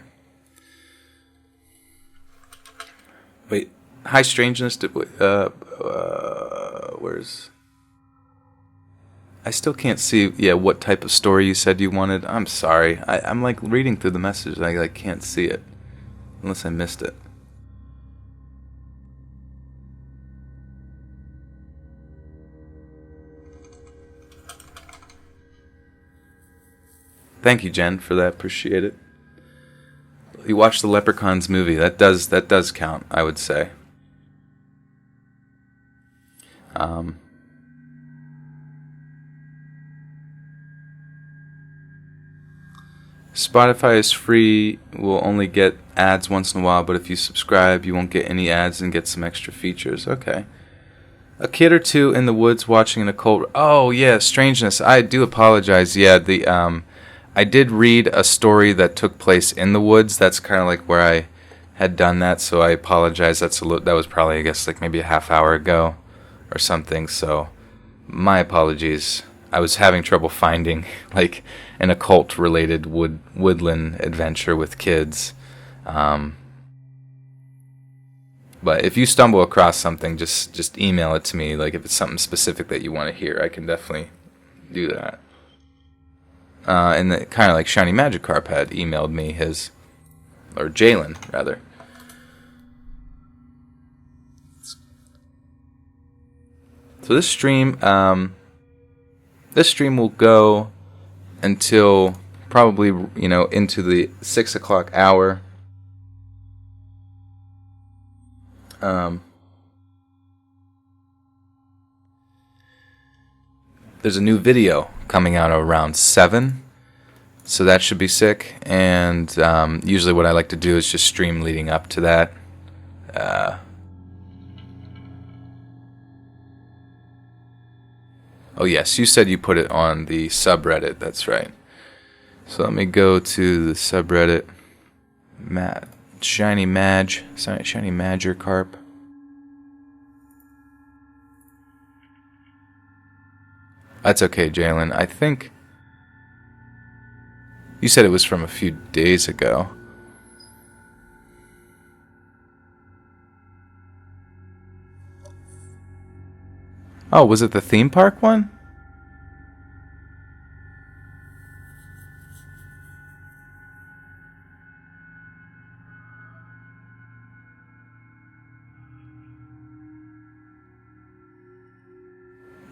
S1: Wait, High Strangeness. Where's? I still can't see. Yeah, what type of story you said you wanted. I'm sorry. I'm reading through the message. I can't see it, unless I missed it. Thank you, Jen, for that. Appreciate it. You watched the Leprechauns movie. That does count, I would say. Spotify is free. We'll only get ads once in a while, but if you subscribe, you won't get any ads and get some extra features. Okay. A kid or two in the woods watching an occult. Oh yeah, strangeness. I do apologize. Yeah, I did read a story that took place in the woods. That's kind of like where I had done that, so I apologize. That was probably, I guess, like maybe a half hour ago or something. So my apologies. I was having trouble finding like an occult related woodland adventure with kids. But if you stumble across something, just email it to me. Like if it's something specific that you want to hear, I can definitely do that. And kind of like Shiny Magikarp had emailed me his, or Jalen rather. So this stream will go until probably into the 6 o'clock hour. There's a new video coming out around 7, so that should be sick. And usually what I like to do is just stream leading up to that. Oh yes, you said you put it on the subreddit, that's right. So let me go to the subreddit. Shiny Magikarp. That's okay, Jalen. I think you said it was from a few days ago. Oh, was it the theme park one?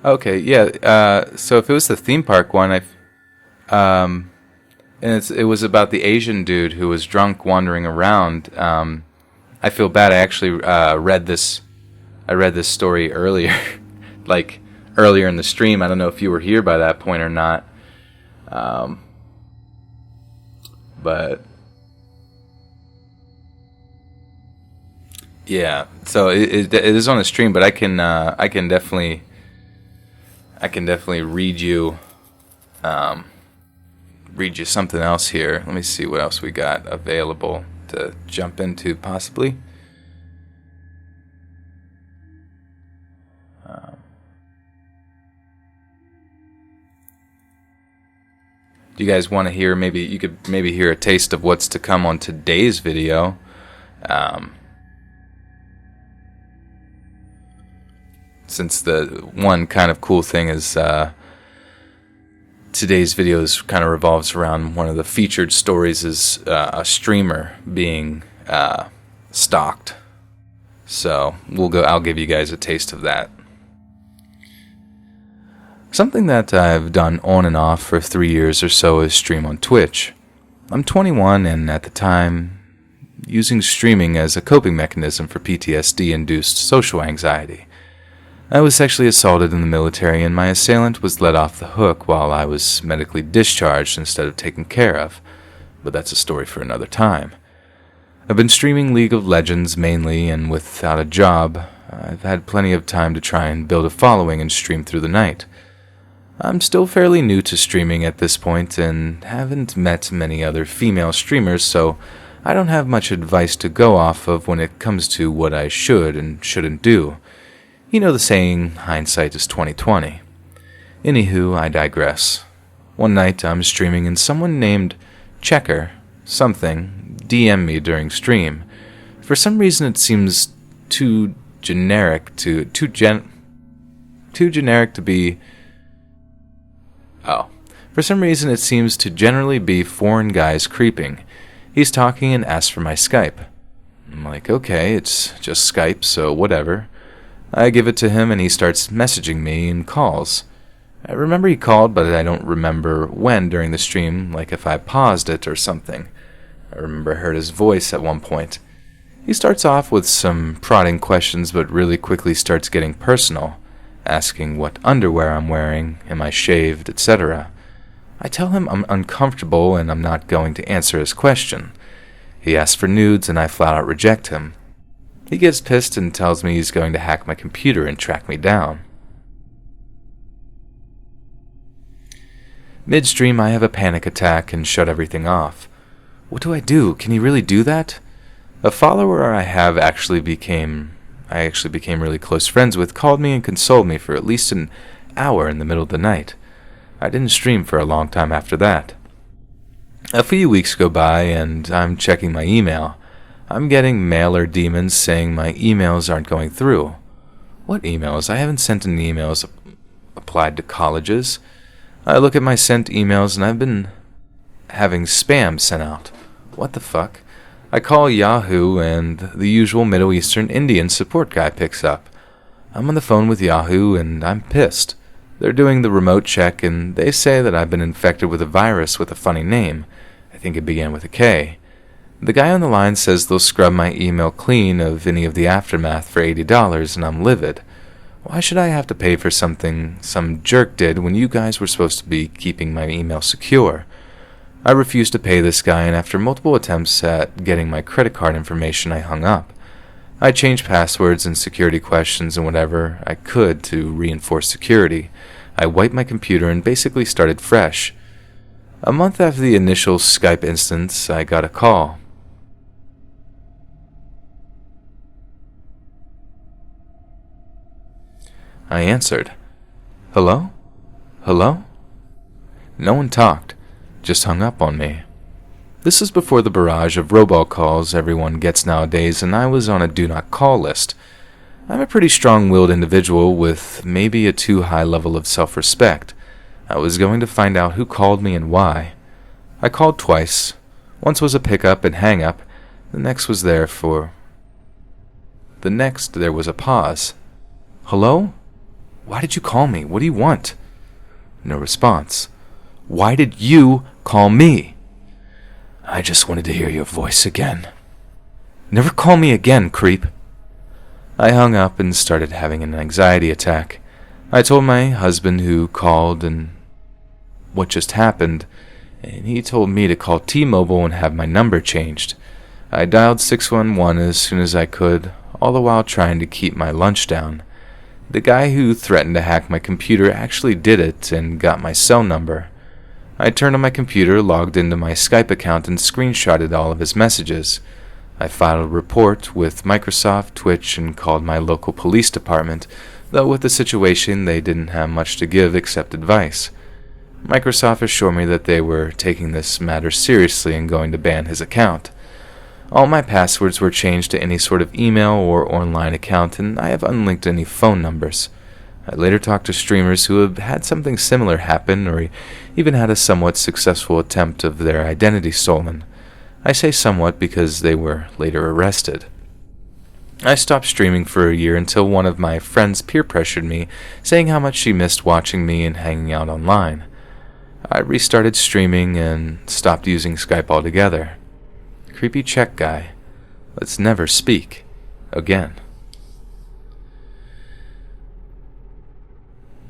S1: Okay, yeah. So if it was the theme park one, and it was about the Asian dude who was drunk wandering around. I feel bad. I actually read this. I read this story earlier, like earlier in the stream. I don't know if you were here by that point or not. But yeah, so it is on the stream, but I can definitely read you something else here. Let me see what else we got available to jump into, possibly. Do you guys want to hear? Maybe you could hear a taste of what's to come on today's video. Since the one kind of cool thing is today's videos kind of revolves around one of the featured stories is a streamer being stalked. So I'll give you guys a taste of that. Something that I've done on and off for 3 years or so is stream on Twitch. I'm 21 and at the time using streaming as a coping mechanism for PTSD-induced social anxiety. I was sexually assaulted in the military and my assailant was let off the hook while I was medically discharged instead of taken care of, but that's a story for another time. I've been streaming League of Legends mainly, and without a job, I've had plenty of time to try and build a following and stream through the night. I'm still fairly new to streaming at this point and haven't met many other female streamers, so I don't have much advice to go off of when it comes to what I should and shouldn't do. You know the saying, hindsight is 20/20. Anywho, I digress. One night I'm streaming and someone named Checker something DM'd me during stream. For some reason it seems too generic to be. Oh. For some reason it seems to generally be foreign guys creeping. He's talking and asks for my Skype. I'm like, okay, it's just Skype, so whatever. I give it to him and he starts messaging me in calls. I remember he called, but I don't remember when during the stream, like if I paused it or something. I remember I heard his voice at one point. He starts off with some prodding questions, but really quickly starts getting personal, asking what underwear I'm wearing, am I shaved, etc. I tell him I'm uncomfortable and I'm not going to answer his question. He asks for nudes and I flat out reject him. He gets pissed and tells me he's going to hack my computer and track me down. Midstream, I have a panic attack and shut everything off. What do I do? Can he really do that? A follower I actually became really close friends with called me and consoled me for at least an hour in the middle of the night. I didn't stream for a long time after that. A few weeks go by and I'm checking my email. I'm getting mailer demons saying my emails aren't going through. What emails? I haven't sent any emails applied to colleges. I look at my sent emails and I've been having spam sent out. What the fuck? I call Yahoo and the usual Middle Eastern Indian support guy picks up. I'm on the phone with Yahoo and I'm pissed. They're doing the remote check and they say that I've been infected with a virus with a funny name. I think it began with a K. The guy on the line says they'll scrub my email clean of any of the aftermath for $80 and I'm livid. Why should I have to pay for something some jerk did when you guys were supposed to be keeping my email secure? I refused to pay this guy, and after multiple attempts at getting my credit card information, I hung up. I changed passwords and security questions and whatever I could to reinforce security. I wiped my computer and basically started fresh. A month after the initial Skype instance, I got a call. I answered. Hello? Hello? No one talked, just hung up on me. This is before the barrage of robocalls everyone gets nowadays, and I was on a do not call list. I'm a pretty strong-willed individual with maybe a too high level of self-respect. I was going to find out who called me and why. I called twice. Once was a pickup and hang-up. The next there was a pause. Hello? Why did you call me? What do you want? No response. Why did you call me? I just wanted to hear your voice again. Never call me again, creep. I hung up and started having an anxiety attack. I told my husband who called and what just happened, and he told me to call T-Mobile and have my number changed. I dialed 611 as soon as I could, all the while trying to keep my lunch down. The guy who threatened to hack my computer actually did it and got my cell number. I turned on my computer, logged into my Skype account, and screenshotted all of his messages. I filed a report with Microsoft, Twitch, and called my local police department, though with the situation they didn't have much to give except advice. Microsoft assured me that they were taking this matter seriously and going to ban his account. All my passwords were changed to any sort of email or online account, and I have unlinked any phone numbers. I later talked to streamers who have had something similar happen or even had a somewhat successful attempt of their identity stolen. I say somewhat because they were later arrested. I stopped streaming for a year until one of my friends peer pressured me, saying how much she missed watching me and hanging out online. I restarted streaming and stopped using Skype altogether. Creepy Czech guy. Let's never speak again.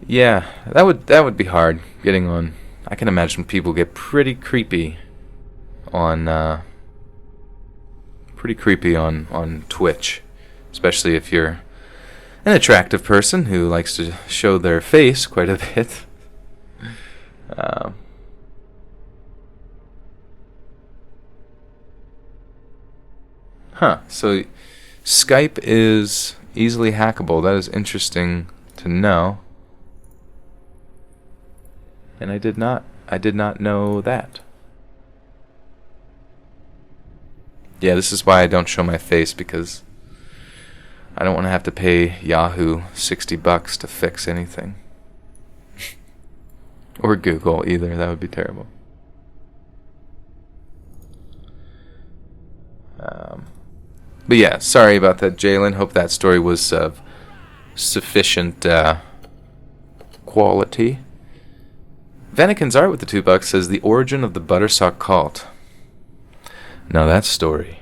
S1: Yeah, that would be hard getting on. I can imagine people get pretty creepy on Twitch, especially if you're an attractive person who likes to show their face quite a bit. So Skype is easily hackable. That is interesting to know. And I did not know that. Yeah, this is why I don't show my face, because I don't want to have to pay Yahoo $60 to fix anything. Or Google either, that would be terrible. But yeah, sorry about that, Jalen. Hope that story was of sufficient quality. Vanakin's Art with the $2 says the origin of the Buttersock cult. Now that story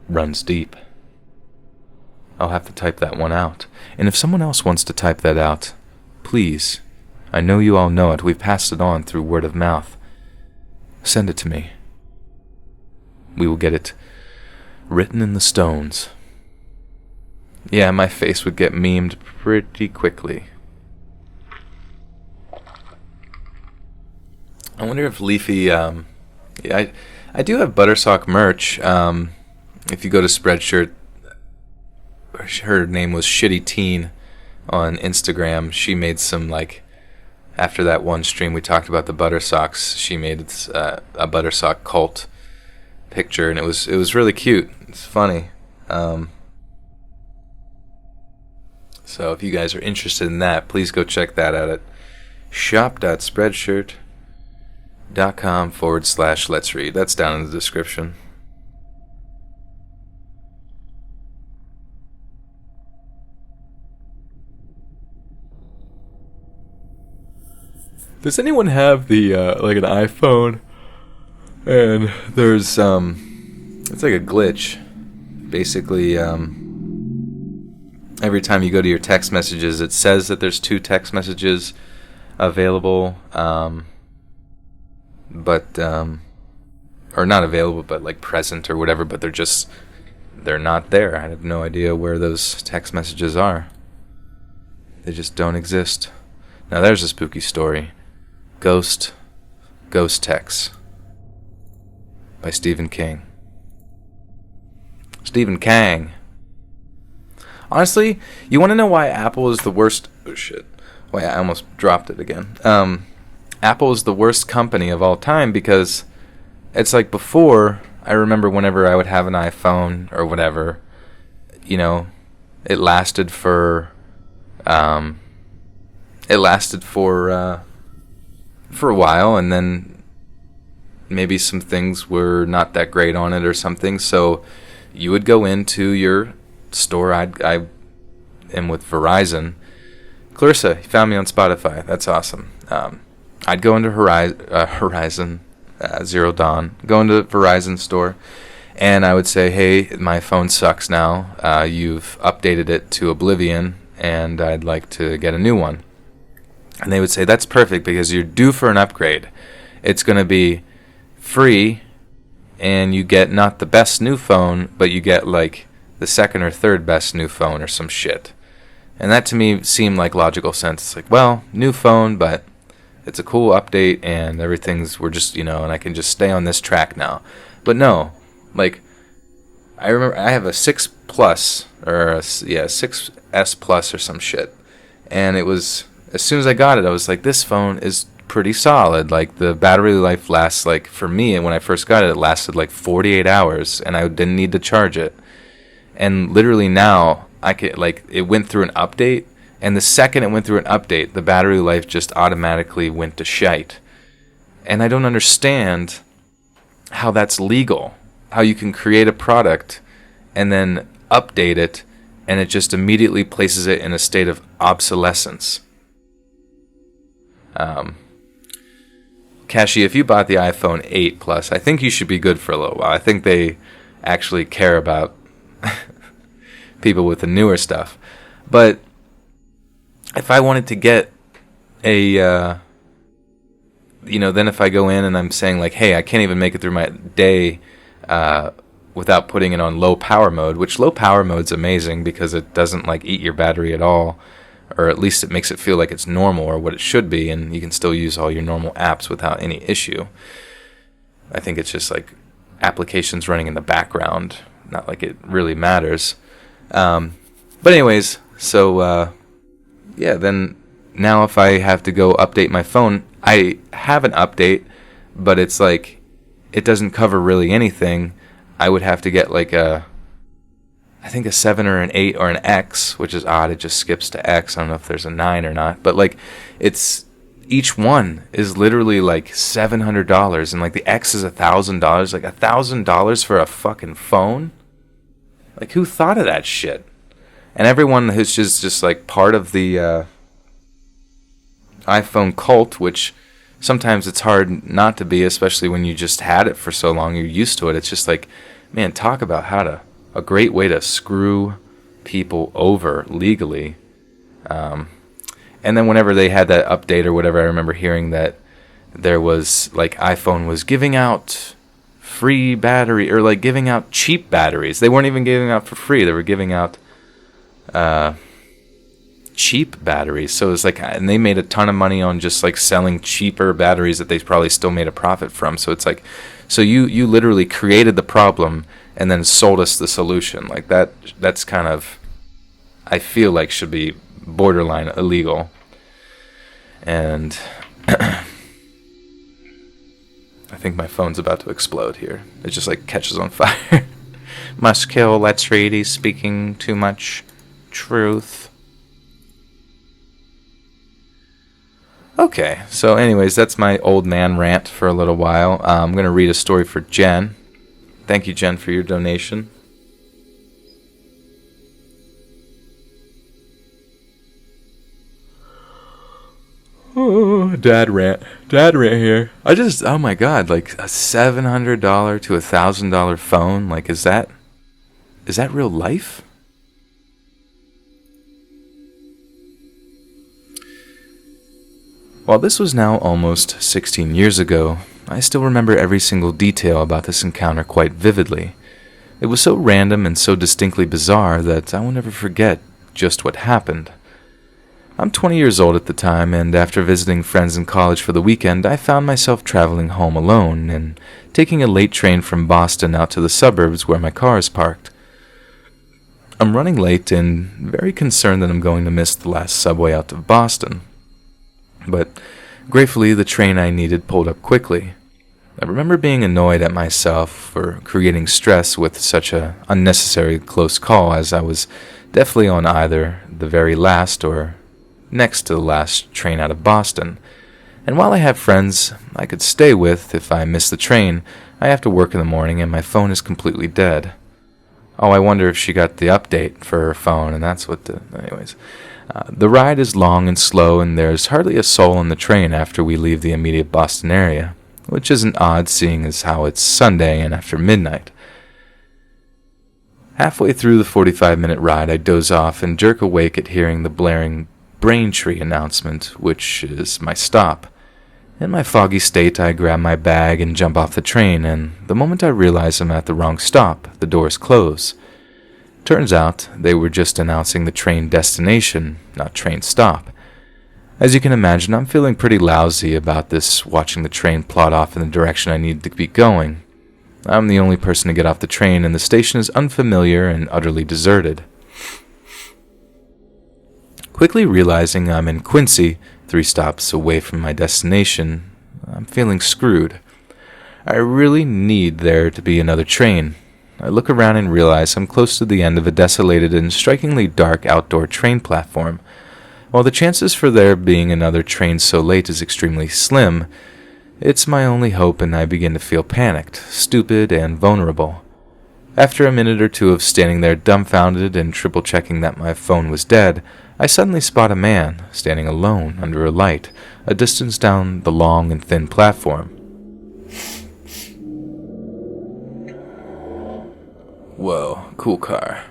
S1: runs deep. I'll have to type that one out. And if someone else wants to type that out, please, I know you all know it. We've passed it on through word of mouth. Send it to me. We will get it written in the stones. Yeah, my face would get memed pretty quickly. I wonder if Leafy, I do have Buttersock merch. If you go to Spreadshirt, her name was Shitty Teen on Instagram. She made some, like, after that one stream we talked about the Buttersocks, she made a Buttersock cult picture, and it was really cute. It's funny. So if you guys are interested in that, please go check that out at shop.spreadshirt.com/let's read. That's down in the description. Does anyone have the like an iPhone and there's it's like a glitch. Basically every time you go to your text messages, it says that there's 2 text messages available, but or not available, but like present or whatever, but they're not there. I have no idea where those text messages are. They just don't exist. Now there's a spooky story. Ghost Texts by Stephen King. Stephen Kang. Honestly, you want to know why Apple is the worst... Oh, shit. Wait, I almost dropped it again. Apple is the worst company of all time because it's like before, I remember whenever I would have an iPhone or whatever, you know, it lasted for a while, and then maybe some things were not that great on it or something, so you would go into your store. I am with Verizon. Clarissa, you found me on Spotify. That's awesome. I'd go into Horizon Zero Dawn, go into Verizon store, and I would say, hey, my phone sucks now. You've updated it to Oblivion, and I'd like to get a new one. And they would say, that's perfect because you're due for an upgrade. It's going to be free, and you get not the best new phone, but you get like the second or third best new phone or some shit. And that to me seemed like logical sense. It's like, well, new phone, but it's a cool update and we're just, and I can just stay on this track now. But no, like, I remember I have a 6 Plus, or 6S Plus or some shit. And it was, as soon as I got it, I was like, this phone is pretty solid. Like, the battery life lasts, like, for me, when I first got it, it lasted like 48 hours, and I didn't need to charge it. And literally now, I could, like, it went through an update, and the second it went through an update, the battery life just automatically went to shite. And I don't understand how that's legal. How you can create a product and then update it, and it just immediately places it in a state of obsolescence. Kashi, if you bought the iPhone 8 Plus, I think you should be good for a little while. I think they actually care about people with the newer stuff. But if I wanted to get a, then if I go in and I'm saying like, hey, I can't even make it through my day without putting it on low power mode, which low power mode's amazing because it doesn't like eat your battery at all, or at least it makes it feel like it's normal or what it should be, and you can still use all your normal apps without any issue. I think it's just like applications running in the background, not like it really matters. But anyways, so then now if I have to go update my phone, I have an update, but it's like it doesn't cover really anything. I would have to get like a 7 or an 8 or an X, which is odd. It just skips to X. I don't know if there's a 9 or not, but like it's each one is literally like $700, and like the X is $1,000. Like $1,000 for a fucking phone. Like, who thought of that shit? And everyone who's just like part of the iPhone cult, which sometimes it's hard not to be, especially when you just had it for so long, you're used to it. It's just like, man, talk about a great way to screw people over legally. And then whenever they had that update or whatever, I remember hearing that there was, like, iPhone was giving out free battery, or like giving out cheap batteries. They weren't even giving out for free. They were giving out cheap batteries. So it was like, and they made a ton of money on just like selling cheaper batteries that they probably still made a profit from. So it's like, so you literally created the problem and then sold us the solution. Like that's kind of, I feel like, should be borderline illegal. And I think my phone's about to explode here. It just like catches on fire. Must kill Let's Read. He's speaking too much truth. Okay, so anyways, that's my old man rant for a little while. I'm going to read a story for Jen. Thank you, Jen, for your donation. Oh, dad rant here. Oh my god, like a $700 to $1,000 phone. Like, is that real life? While this was now almost 16 years ago, I still remember every single detail about this encounter quite vividly. It was so random and so distinctly bizarre that I will never forget just what happened. I'm 20 years old at the time, and after visiting friends in college for the weekend, I found myself traveling home alone and taking a late train from Boston out to the suburbs where my car is parked. I'm running late and very concerned that I'm going to miss the last subway out of Boston. But gratefully, the train I needed pulled up quickly. I remember being annoyed at myself for creating stress with such an unnecessary close call, as I was definitely on either the very last or next to the last train out of Boston. And while I have friends I could stay with if I miss the train, I have to work in the morning and my phone is completely dead. Oh, I wonder if she got the update for her phone, and that's what anyways. The ride is long and slow, and there's hardly a soul on the train after we leave the immediate Boston area, which isn't odd seeing as how it's Sunday and after midnight. Halfway through the 45-minute ride, I doze off and jerk awake at hearing the blaring Braintree announcement, which is my stop. In my foggy state, I grab my bag and jump off the train, and the moment I realize I'm at the wrong stop, the doors close. Turns out, they were just announcing the train destination, not train stop. As you can imagine, I'm feeling pretty lousy about this, watching the train plod off in the direction I need to be going. I'm the only person to get off the train, and the station is unfamiliar and utterly deserted. Quickly realizing I'm in Quincy, 3 stops away from my destination, I'm feeling screwed. I really need there to be another train. I look around and realize I'm close to the end of a desolated and strikingly dark outdoor train platform. While the chances for there being another train so late is extremely slim, it's my only hope, and I begin to feel panicked, stupid, and vulnerable. After a minute or two of standing there dumbfounded and triple-checking that my phone was dead, I suddenly spot a man, standing alone under a light, a distance down the long and thin platform. Whoa, cool car.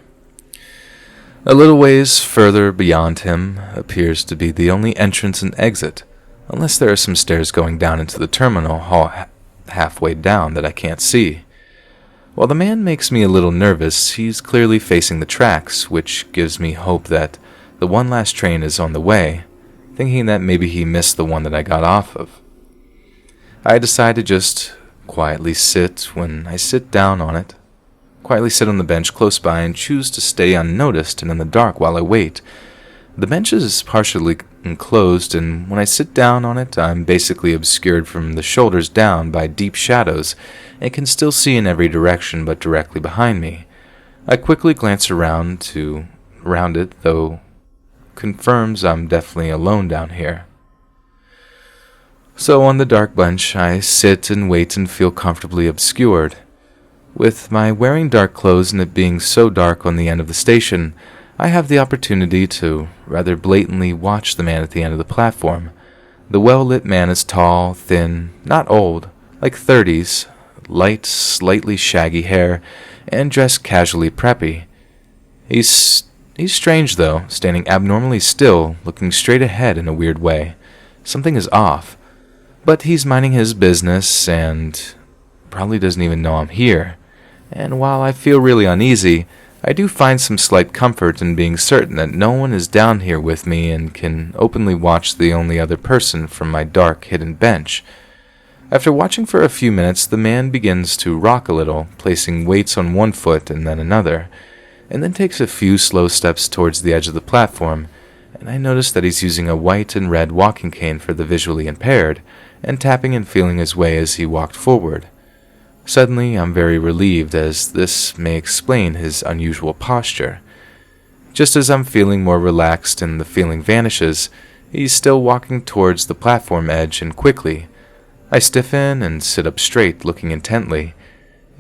S1: A little ways further beyond him appears to be the only entrance and exit, unless there are some stairs going down into the terminal hall halfway down that I can't see. While the man makes me a little nervous, he's clearly facing the tracks, which gives me hope that the one last train is on the way, thinking that maybe he missed the one that I got off of. I decide to just quietly sit on the bench close by and choose to stay unnoticed and in the dark while I wait. The bench is partially enclosed, and when I sit down on it, I'm basically obscured from the shoulders down by deep shadows and can still see in every direction but directly behind me. I quickly glance around it, though confirms I'm definitely alone down here. So on the dark bench, I sit and wait and feel comfortably obscured. With my wearing dark clothes and it being so dark on the end of the station, I have the opportunity to rather blatantly watch the man at the end of the platform. The well-lit man is tall, thin, not old, like 30s, light, slightly shaggy hair, and dressed casually preppy. He's strange, though, standing abnormally still, looking straight ahead in a weird way. Something is off. But he's minding his business and probably doesn't even know I'm here. And while I feel really uneasy, I do find some slight comfort in being certain that no one is down here with me and can openly watch the only other person from my dark, hidden bench. After watching for a few minutes, the man begins to rock a little, placing weights on one foot and then another, and then takes a few slow steps towards the edge of the platform, and I notice that he's using a white and red walking cane for the visually impaired, and tapping and feeling his way as he walked forward. Suddenly, I'm very relieved, as this may explain his unusual posture. Just as I'm feeling more relaxed and the feeling vanishes, he's still walking towards the platform edge, and quickly, I stiffen and sit up straight, looking intently.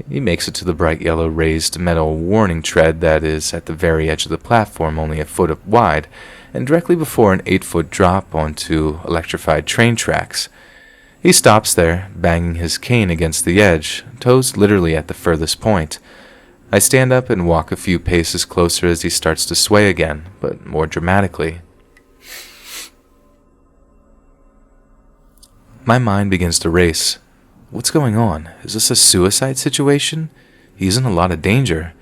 S1: He makes it to the bright yellow raised metal warning tread that is at the very edge of the platform, only a foot wide, and directly before an 8-foot drop onto electrified train tracks. He stops there, banging his cane against the edge, toes literally at the furthest point. I stand up and walk a few paces closer as he starts to sway again, but more dramatically. My mind begins to race. What's going on? Is this a suicide situation? He's in a lot of danger.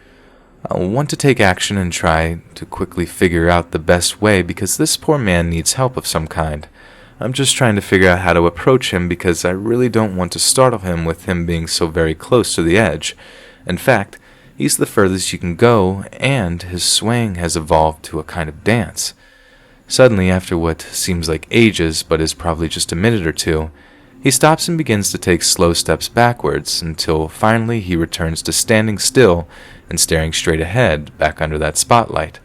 S1: I want to take action and try to quickly figure out the best way, because this poor man needs help of some kind. I'm just trying to figure out how to approach him, because I really don't want to startle him with him being so very close to the edge. In fact, he's the furthest you can go, and his swaying has evolved to a kind of dance. Suddenly, after what seems like ages, but is probably just a minute or two, he stops and begins to take slow steps backwards, until finally he returns to standing still and staring straight ahead, back under that spotlight.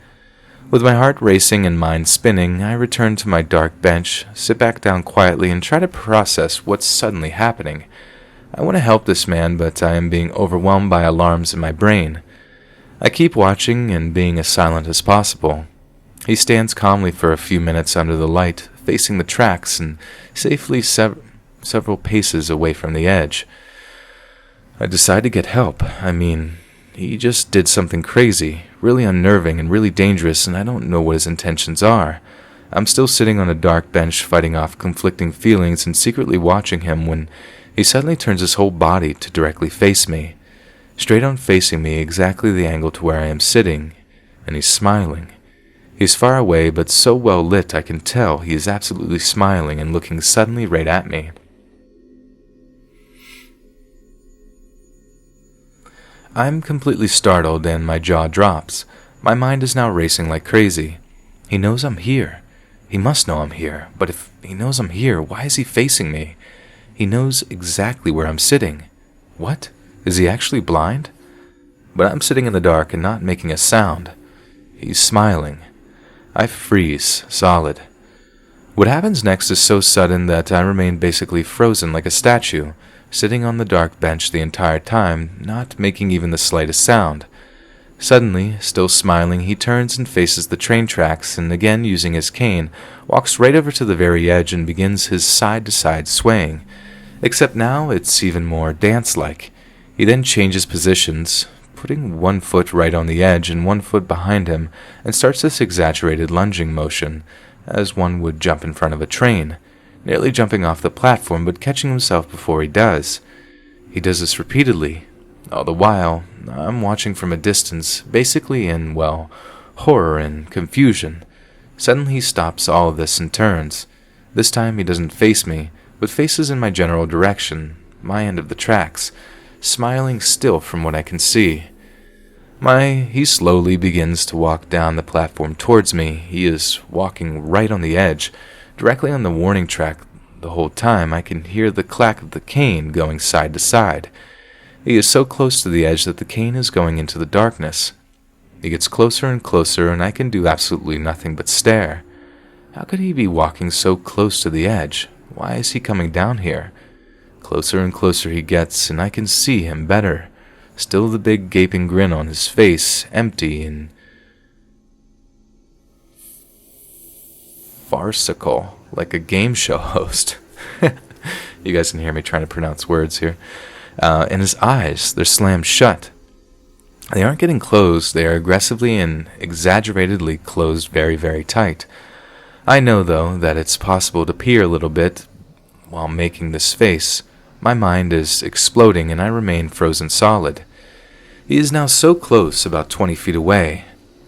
S1: With my heart racing and mind spinning, I return to my dark bench, sit back down quietly, and try to process what's suddenly happening. I want to help this man, but I am being overwhelmed by alarms in my brain. I keep watching and being as silent as possible. He stands calmly for a few minutes under the light, facing the tracks and safely several paces away from the edge. I decide to get help. He just did something crazy, really unnerving and really dangerous, and I don't know what his intentions are. I'm still sitting on a dark bench fighting off conflicting feelings and secretly watching him when he suddenly turns his whole body to directly face me. Straight on facing me, exactly the angle to where I am sitting, and he's smiling. He's far away, but so well lit I can tell he is absolutely smiling and looking suddenly right at me. I'm completely startled and my jaw drops. My mind is now racing like crazy. He knows I'm here. He must know I'm here, but if he knows I'm here, why is he facing me? He knows exactly where I'm sitting. What? Is he actually blind? But I'm sitting in the dark and not making a sound. He's smiling. I freeze, solid. What happens next is so sudden that I remain basically frozen like a statue, sitting on the dark bench the entire time, not making even the slightest sound. Suddenly, still smiling, he turns and faces the train tracks, and again using his cane, walks right over to the very edge and begins his side-to-side swaying. Except now it's even more dance-like. He then changes positions, putting one foot right on the edge and one foot behind him, and starts this exaggerated lunging motion, as one would jump in front of a train, nearly jumping off the platform but catching himself before he does. He does this repeatedly. All the while, I'm watching from a distance, basically in, horror and confusion. Suddenly he stops all of this and turns. This time he doesn't face me, but faces in my general direction, my end of the tracks, smiling still from what I can see. He slowly begins to walk down the platform towards me. He is walking right on the edge, directly on the warning track. The whole time I can hear the clack of the cane going side to side. He is so close to the edge that the cane is going into the darkness. He gets closer and closer, and I can do absolutely nothing but stare. How could he be walking so close to the edge? Why is he coming down here? Closer and closer he gets, and I can see him better. Still the big gaping grin on his face, empty and farcical. like a game show host. You guys can hear me trying to pronounce words here. And his eyes, they're slammed shut. They aren't getting closed, they are aggressively and exaggeratedly closed very, very tight. I know, though, that it's possible to peer a little bit while making this face. My mind is exploding and I remain frozen solid. He is now so close, about 20 feet away.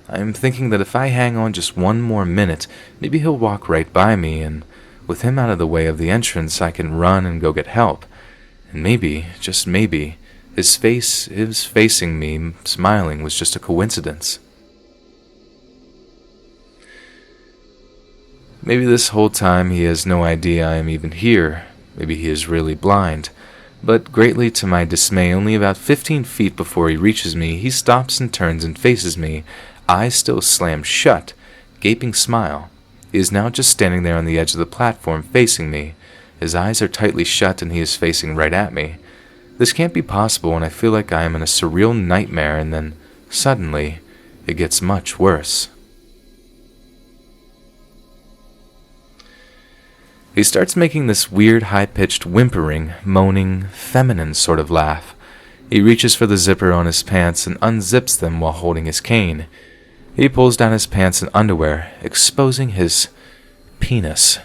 S1: I am thinking that if I hang on just one more minute, maybe he'll walk right by me, and with him out of the way of the entrance, I can run and go get help. And maybe, just maybe, his facing me, smiling, was just a coincidence. Maybe this whole time he has no idea I am even here. Maybe he is really blind. But greatly to my dismay, only about 15 feet before he reaches me, he stops and turns and faces me, eyes still slammed shut, gaping smile. He is now just standing there on the edge of the platform facing me. His eyes are tightly shut and he is facing right at me. This can't be possible, and I feel like I am in a surreal nightmare, and then, suddenly, it gets much worse. He starts making this weird, high-pitched, whimpering, moaning, feminine sort of laugh. He reaches for the zipper on his pants and unzips them while holding his cane. He pulls down his pants and underwear, exposing his penis,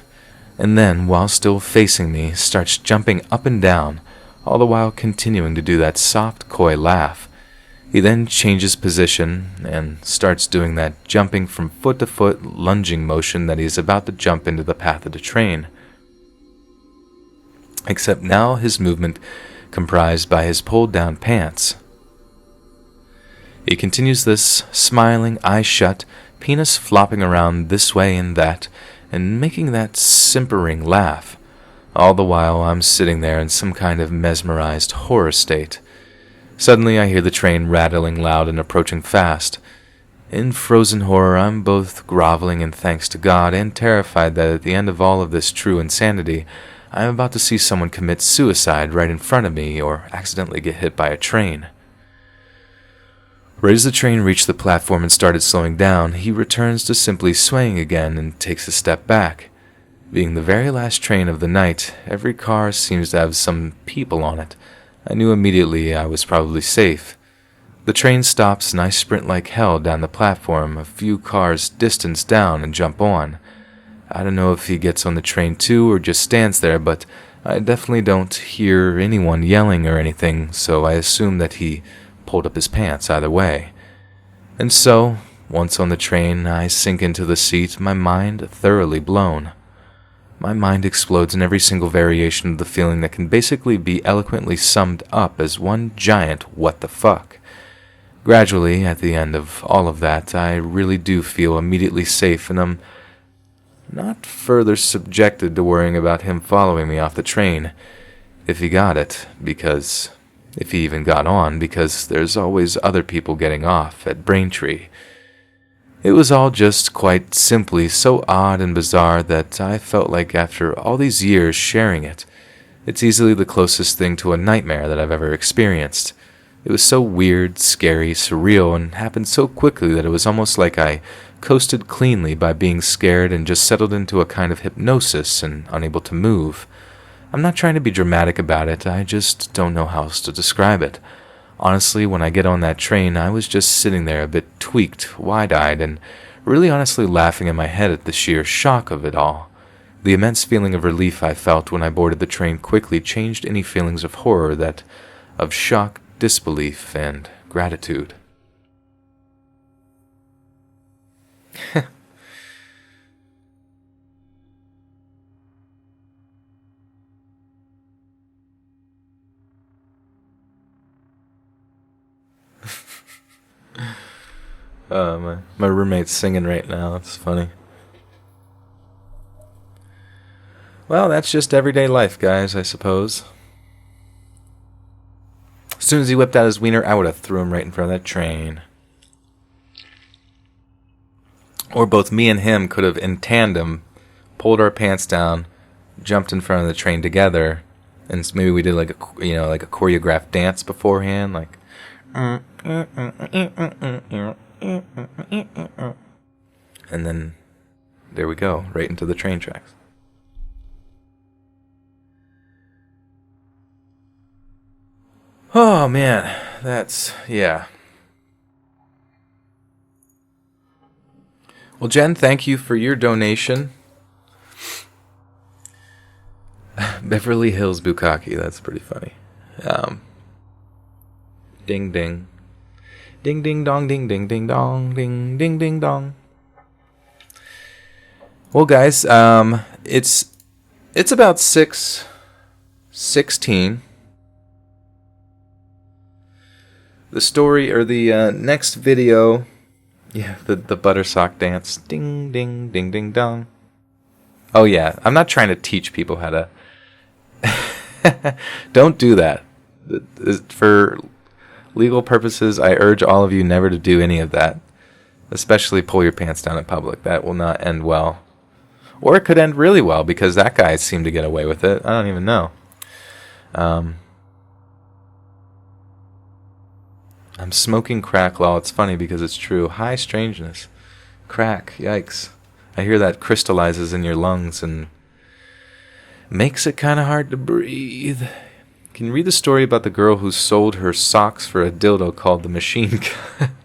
S1: and then, while still facing me, starts jumping up and down, all the while continuing to do that soft, coy laugh. He then changes position and starts doing that jumping from foot to foot lunging motion that he is about to jump into the path of the train. Except now his movement comprised by his pulled down pants. He continues this, smiling, eyes shut, penis flopping around this way and that, and making that simpering laugh. All the while I'm sitting there in some kind of mesmerized horror state. Suddenly I hear the train rattling loud and approaching fast. In frozen horror, I'm both groveling in thanks to God and terrified that at the end of all of this true insanity, I am about to see someone commit suicide right in front of me or accidentally get hit by a train. Right as the train reached the platform and started slowing down, he returns to simply swaying again and takes a step back. Being the very last train of the night, every car seems to have some people on it. I knew immediately I was probably safe. The train stops and I sprint like hell down the platform, a few cars distance down, and jump on. I don't know if he gets on the train too or just stands there, but I definitely don't hear anyone yelling or anything, so I assume that he pulled up his pants either way. And so, once on the train, I sink into the seat, my mind thoroughly blown. My mind explodes in every single variation of the feeling that can basically be eloquently summed up as one giant what the fuck. Gradually, at the end of all of that, I really do feel immediately safe, and I'm not further subjected to worrying about him following me off the train, if he got it, because if he even got on, because there's always other people getting off at Braintree. It was all just quite simply so odd and bizarre that I felt like after all these years sharing it, it's easily the closest thing to a nightmare that I've ever experienced. It was so weird, scary, surreal, and happened so quickly that it was almost like I coasted cleanly by being scared and just settled into a kind of hypnosis and unable to move. I'm not trying to be dramatic about it, I just don't know how else to describe it. Honestly, when I get on that train, I was just sitting there a bit tweaked, wide-eyed, and really honestly laughing in my head at the sheer shock of it all. The immense feeling of relief I felt when I boarded the train quickly changed any feelings of horror that of shock, disbelief, and gratitude. My roommate's singing right now. It's funny. Well, that's just everyday life, guys, I suppose. As soon as he whipped out his wiener, I would have threw him right in front of that train. Or both me and him could have, in tandem, pulled our pants down, jumped in front of the train together, and maybe we did like a choreographed dance beforehand, like. And then there we go, right into the train tracks. Oh man, yeah. Well, Jen, thank you for your donation. Beverly Hills Bukkake, that's pretty funny. Um, Ding ding. Ding ding dong, ding ding ding dong, ding ding ding dong. Well, guys, it's about 6:16. The story, or the next video, yeah, the butter sock dance. Ding ding ding ding dong. Oh yeah, I'm not trying to teach people how to. Don't do that. For legal purposes, I urge all of you never to do any of that. Especially pull your pants down in public. That will not end well. Or it could end really well, because that guy seemed to get away with it. I don't even know. I'm smoking crack, lol. It's funny because it's true. High strangeness. Crack. Yikes. I hear that crystallizes in your lungs and makes it kind of hard to breathe. Can you read the story about the girl who sold her socks for a dildo called the machine gun?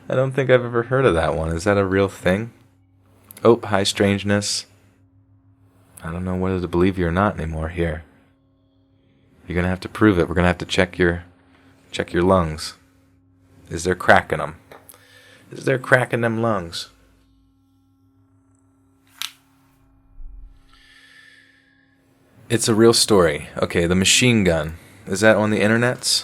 S1: I don't think I've ever heard of that one. Is that a real thing? Oh, high strangeness. I don't know whether to believe you or not anymore here. You're going to have to prove it. We're going to have to check your lungs. Is there crack in them? Is there crack in them lungs? It's a real story. Okay, the machine gun. Is that on the internets?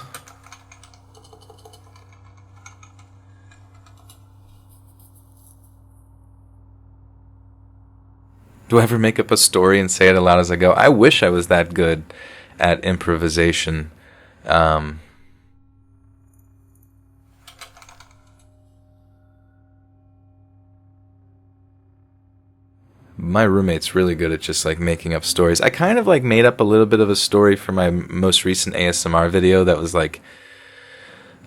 S1: Do I ever make up a story and say it aloud as I go? I wish I was that good at improvisation. My roommate's really good at just like making up stories. I kind of like made up a little bit of a story for my most recent ASMR video that was like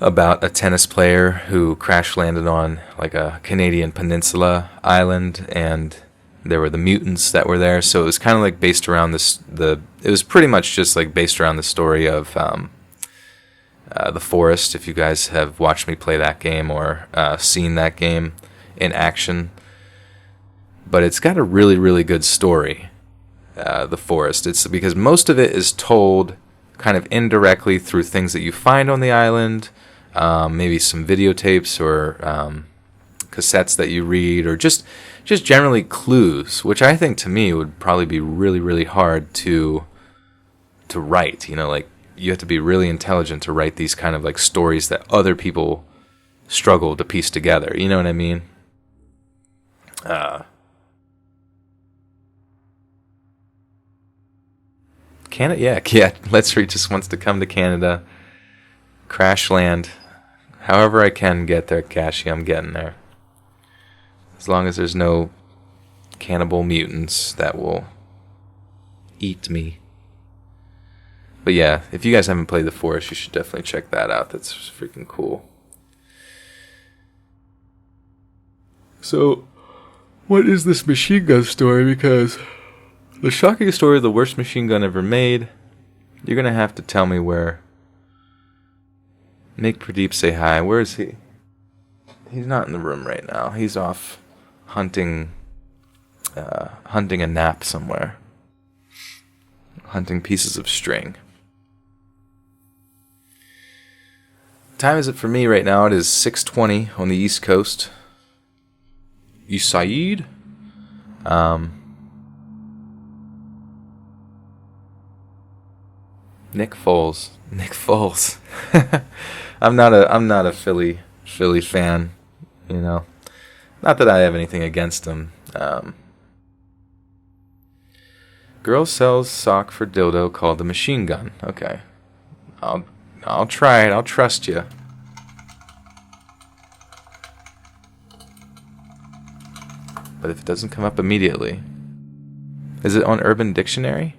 S1: about a tennis player who crash landed on like a Canadian peninsula island, and there were the mutants that were there. So it was kind of like based around this. It was pretty much just like based around the story of The Forest. If you guys have watched me play that game or seen that game in action. But it's got a really, really good story, The Forest. It's because most of it is told kind of indirectly through things that you find on the island, maybe some videotapes or cassettes that you read, or just generally clues, which I think to me would probably be really, really hard to write. You know, like you have to be really intelligent to write these kind of like stories that other people struggle to piece together. You know what I mean? Canada, yeah. Let's Read just wants to come to Canada, crash land. However I can get there, Cashy, I'm getting there. As long as there's no cannibal mutants that will eat me. But yeah, if you guys haven't played The Forest, you should definitely check that out. That's freaking cool. So, what is this machine gun story? Because the shocking story of the worst machine gun ever made, you're going to have to tell me where. Make Pradeep say hi. Where is he? He's not in the room right now. He's off hunting a nap somewhere. Hunting pieces of string. Time is it for me right now? It is 6:20 on the East Coast. East Side. Nick Foles. I'm not a Philly fan, you know. Not that I have anything against him. Girl sells sock for dildo called the machine gun. Okay. I'll try it. I'll trust you. But if it doesn't come up immediately. Is it on Urban Dictionary?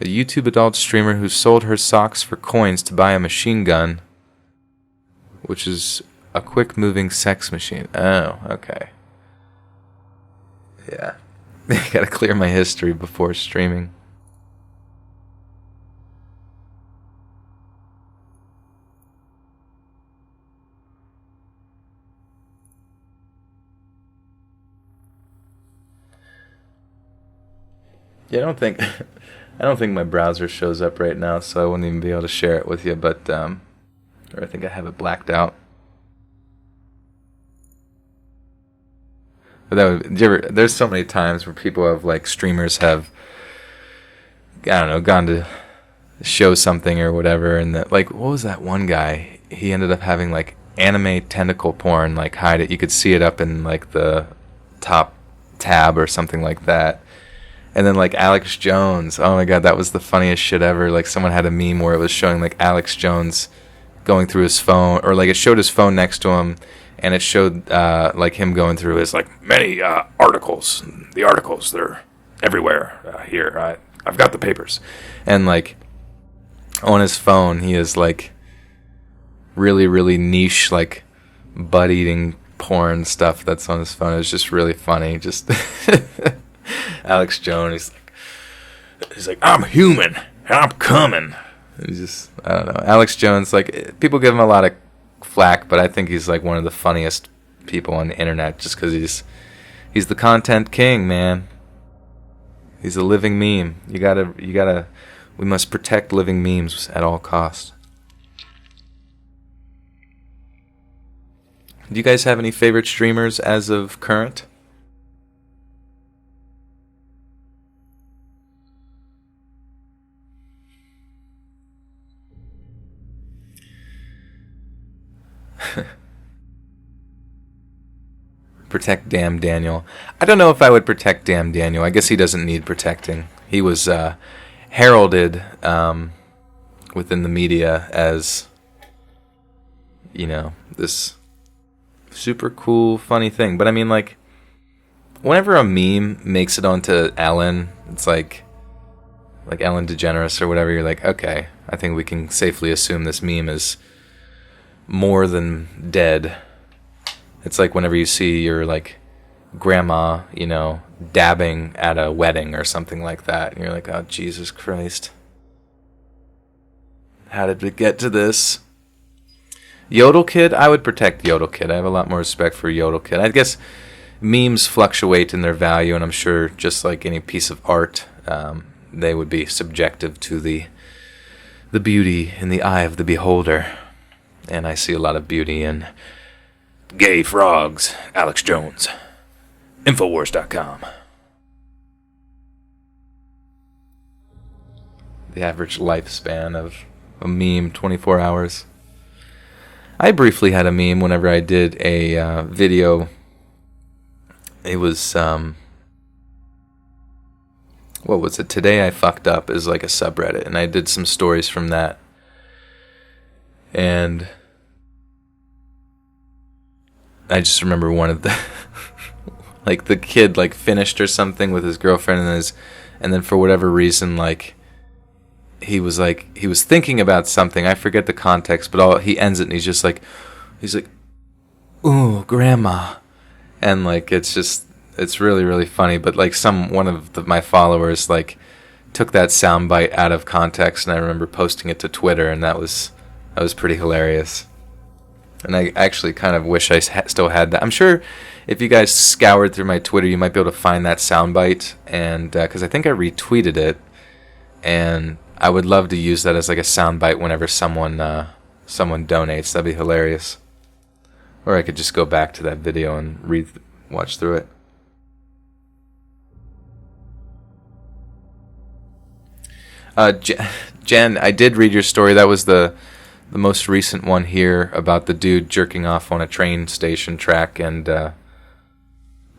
S1: A YouTube adult streamer who sold her socks for coins to buy a machine gun, which is a quick-moving sex machine. Oh, okay. Yeah. Gotta clear my history before streaming. Yeah, I don't think my browser shows up right now, so I wouldn't even be able to share it with you, but or I think I have it blacked out. But there's so many times where people have, like, streamers have, I don't know, gone to show something or whatever, and that, like, what was that one guy? He ended up having, like, anime tentacle porn, like, hide it. You could see it up in, like, the top tab or something like that. And then, like, Alex Jones, oh my god, that was the funniest shit ever. Like, someone had a meme where it was showing, like, Alex Jones going through his phone, or, like, it showed his phone next to him, and it showed, like, him going through his, like, many articles. The articles, they're everywhere here. I've got the papers. And, like, on his phone, he is, like, really, really niche, like, butt-eating porn stuff that's on his phone. It's just really funny. Just Alex Jones, he's like, I'm human, and I'm coming. He's just, I don't know. Alex Jones, like, people give him a lot of flack, but I think he's, like, one of the funniest people on the internet, just because he's the content king, man. He's a living meme. We must protect living memes at all costs. Do you guys have any favorite streamers as of current? Protect Damn Daniel. I don't know if I would protect Damn Daniel. I guess he doesn't need protecting. He was heralded within the media as, you know, this super cool, funny thing. But I mean, like, whenever a meme makes it onto Ellen, it's like Ellen DeGeneres or whatever, you're like, okay, I think we can safely assume this meme is more than dead. It's like whenever you see your, like, grandma, you know, dabbing at a wedding or something like that, and you're like, oh, Jesus Christ. How did we get to this? Yodel Kid? I would protect Yodel Kid. I have a lot more respect for Yodel Kid. I guess memes fluctuate in their value, and I'm sure just like any piece of art, they would be subjective to the beauty in the eye of the beholder. And I see a lot of beauty in gay frogs, Alex Jones, Infowars.com. The average lifespan of a meme, 24 hours. I briefly had a meme whenever I did a video. It was, what was it? Today I Fucked Up is like a subreddit, and I did some stories from that. And I just remember one of the like the kid like finished or something with his girlfriend, and then for whatever reason, like he was thinking about something. I forget the context, but he ends it and he's like, ooh, grandma. And like it's really, really funny. But like one of my followers like took that soundbite out of context, and I remember posting it to Twitter, and that was pretty hilarious. And I actually kind of wish I still had that. I'm sure if you guys scoured through my Twitter, you might be able to find that soundbite, and because I think I retweeted it, and I would love to use that as like a soundbite whenever someone donates. That'd be hilarious. Or I could just go back to that video and watch through it. Jen, I did read your story. That was the most recent one here about the dude jerking off on a train station track and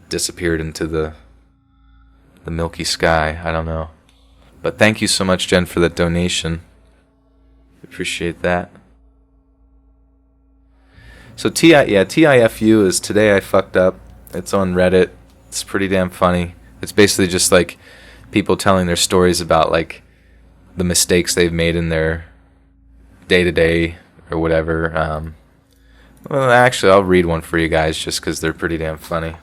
S1: disappeared into the milky sky. I don't know. But thank you so much, Jen, for that donation. Appreciate that. So TIFU is Today I Fucked Up. It's on Reddit. It's pretty damn funny. It's basically just like people telling their stories about like the mistakes they've made in their day-to-day or whatever. Well, actually, I'll read one for you guys just because they're pretty damn funny.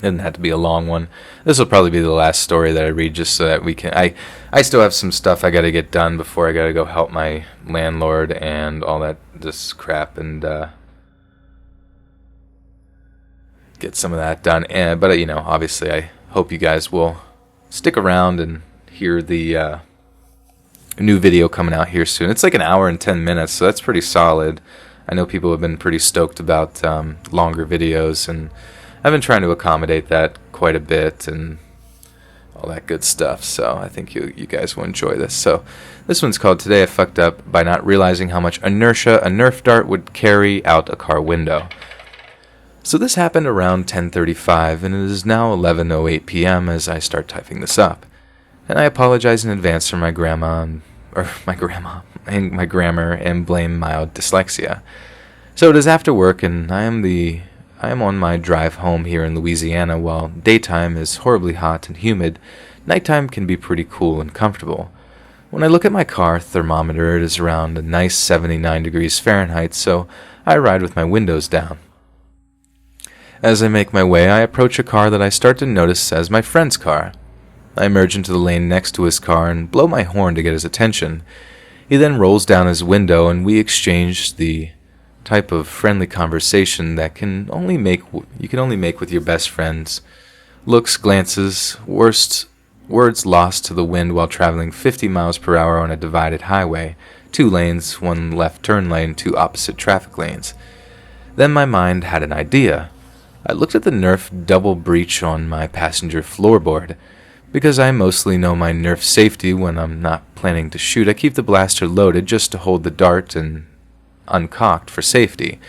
S1: It didn't have to be a long one. This will probably be the last story that I read, just so that we can. I still have some stuff I got to get done before I got to go help my landlord and all that this crap, and get some of that done. But obviously, I hope you guys will stick around and hear the new video coming out here soon. It's like an hour and 10 minutes, so that's pretty solid. I know people have been pretty stoked about longer videos, and I've been trying to accommodate that quite a bit and all that good stuff, so I think you guys will enjoy this. So this one's called Today I Fucked Up by Not Realizing How Much Inertia a Nerf Dart Would Carry Out a Car Window. So this happened around 10:35, and it is now 11:08 p.m. as I start typing this up. And I apologize in advance for my grammar and blame mild dyslexia. So it is after work, and I am on my drive home here in Louisiana. While daytime is horribly hot and humid, nighttime can be pretty cool and comfortable. When I look at my car thermometer, it is around a nice 79 degrees Fahrenheit, so I ride with my windows down. As I make my way, I approach a car that I start to notice as my friend's car. I emerge into the lane next to his car and blow my horn to get his attention. He then rolls down his window, and we exchange the type of friendly conversation that you can only make with your best friends. Looks, glances, words lost to the wind while traveling 50 miles per hour on a divided highway, 2 lanes, 1 left turn lane, 2 opposite traffic lanes. Then my mind had an idea. I looked at the Nerf double breech on my passenger floorboard. Because I mostly know my Nerf safety when I'm not planning to shoot, I keep the blaster loaded just to hold the dart and uncocked for safety.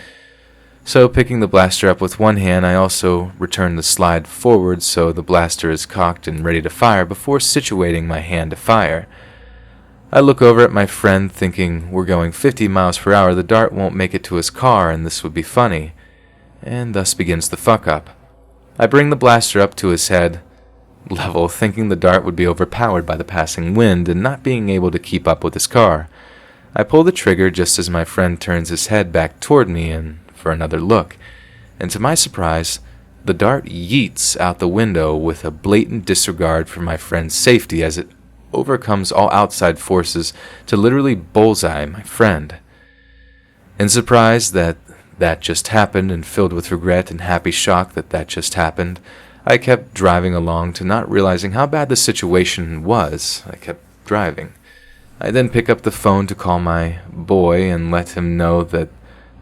S1: So picking the blaster up with one hand, I also return the slide forward so the blaster is cocked and ready to fire before situating my hand to fire. I look over at my friend thinking we're going 50 miles per hour, the dart won't make it to his car and this would be funny. And thus begins the fuck up. I bring the blaster up to his head level, thinking the dart would be overpowered by the passing wind and not being able to keep up with his car. I pull the trigger just as my friend turns his head back toward me and for another look, and to my surprise, the dart yeets out the window with a blatant disregard for my friend's safety as it overcomes all outside forces to literally bullseye my friend. In surprise that just happened, and filled with regret and happy shock that just happened, I kept driving along to not realizing how bad the situation was. I kept driving. I then pick up the phone to call my boy and let him know that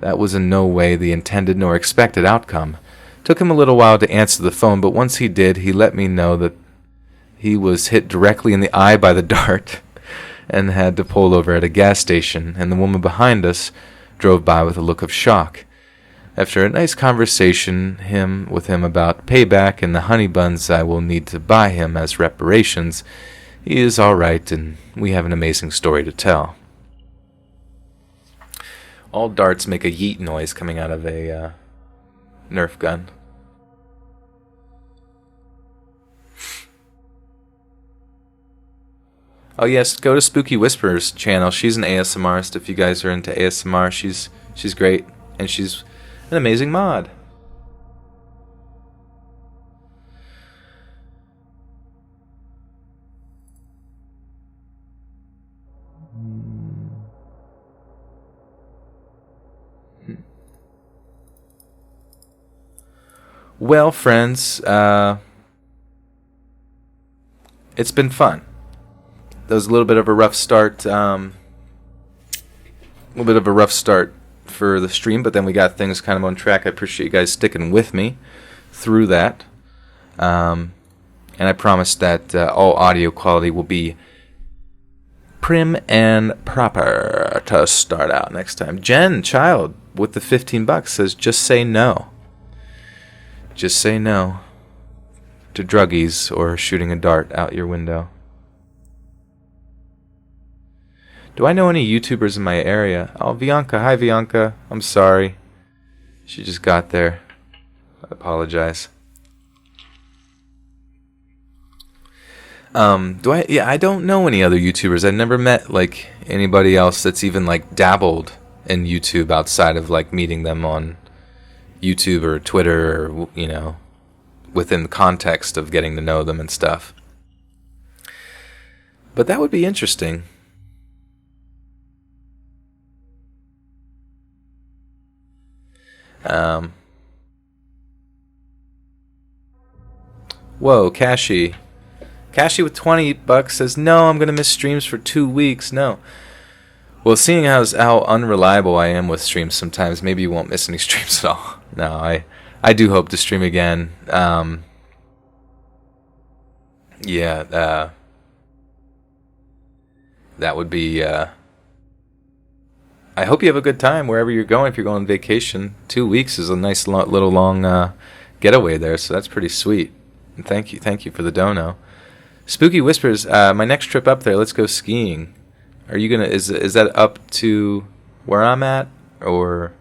S1: was in no way the intended nor expected outcome. Took him a little while to answer the phone, but once he did, he let me know that he was hit directly in the eye by the dart and had to pull over at a gas station, and the woman behind us drove by with a look of shock. After a nice conversation with him about payback and the honey buns I will need to buy him as reparations, he is all right, and we have an amazing story to tell. All darts make a yeet noise coming out of a Nerf gun. Oh yes, go to Spooky Whispers channel. She's an ASMRist. If you guys are into ASMR, she's great, and she's an amazing mod. Well, friends, it's been fun. That was a little bit of a rough start. For the stream, but then we got things kind of on track. I appreciate you guys sticking with me through that. And I promise that all audio quality will be prim and proper to start out next time. Jen Child with the $15 says, just say no. Just say no to druggies or shooting a dart out your window. Do I know any YouTubers in my area? Oh, Bianca. Hi, Bianca. I'm sorry. She just got there. I apologize. I don't know any other YouTubers. I've never met, anybody else that's even, dabbled in YouTube outside of, meeting them on YouTube or Twitter or, within the context of getting to know them and stuff. But that would be interesting. Whoa, Kashi with $20 says, no, I'm going to miss streams for 2 weeks. No. Well, seeing how unreliable I am with streams sometimes, maybe you won't miss any streams at all. No, I do hope to stream again. That would be... I hope you have a good time wherever you're going. If you're going on vacation, 2 weeks is a nice little long getaway there, so that's pretty sweet. And thank you for the dono. Spooky Whispers, my next trip up there, let's go skiing. Are you gonna? Is that up to where I'm at, or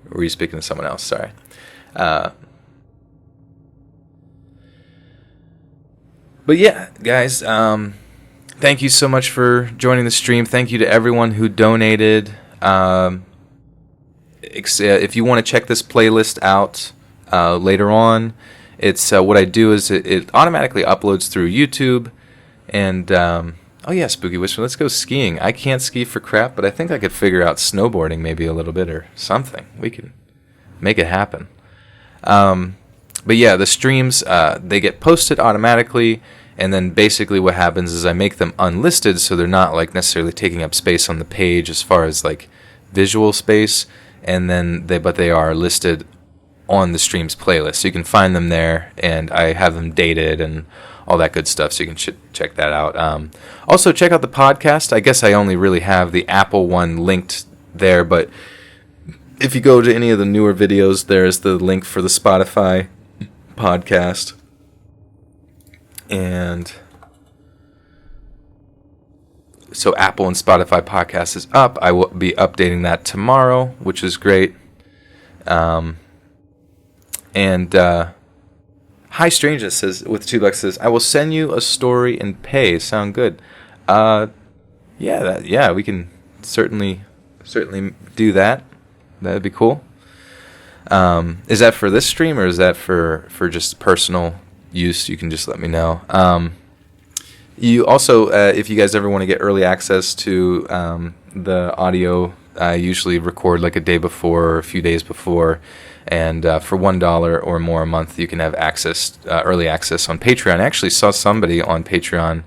S1: were you speaking to someone else? Sorry. But yeah, guys, thank you so much for joining the stream. Thank you to everyone who donated. If you want to check this playlist out later on, it's what I do is it automatically uploads through YouTube. And oh yeah, Spooky Whisper, let's go skiing. I can't ski for crap, but I think I could figure out snowboarding maybe a little bit or something. We can make it happen. But yeah, the streams, they get posted automatically, and then basically what happens is I make them unlisted, so they're not like necessarily taking up space on the page as far as like visual space, and then they are listed on the stream's playlist, so you can find them there, and I have them dated and all that good stuff, so you can check that out. Also, check out the podcast. I guess I only really have the Apple one linked there, but if you go to any of the newer videos, there's the link for the Spotify podcast. And so Apple and Spotify podcast is up. I will be updating that tomorrow, which is great. Hi Strangeness says with $2 says, I will send you a story and pay. Sound good? Yeah, we can certainly do that. That'd be cool. Is that for this stream or is that for just personal use? You can just let me know. You also, if you guys ever want to get early access to the audio, I usually record like a day before or a few days before. And for $1 or more a month, you can have access, early access on Patreon. I actually saw somebody on Patreon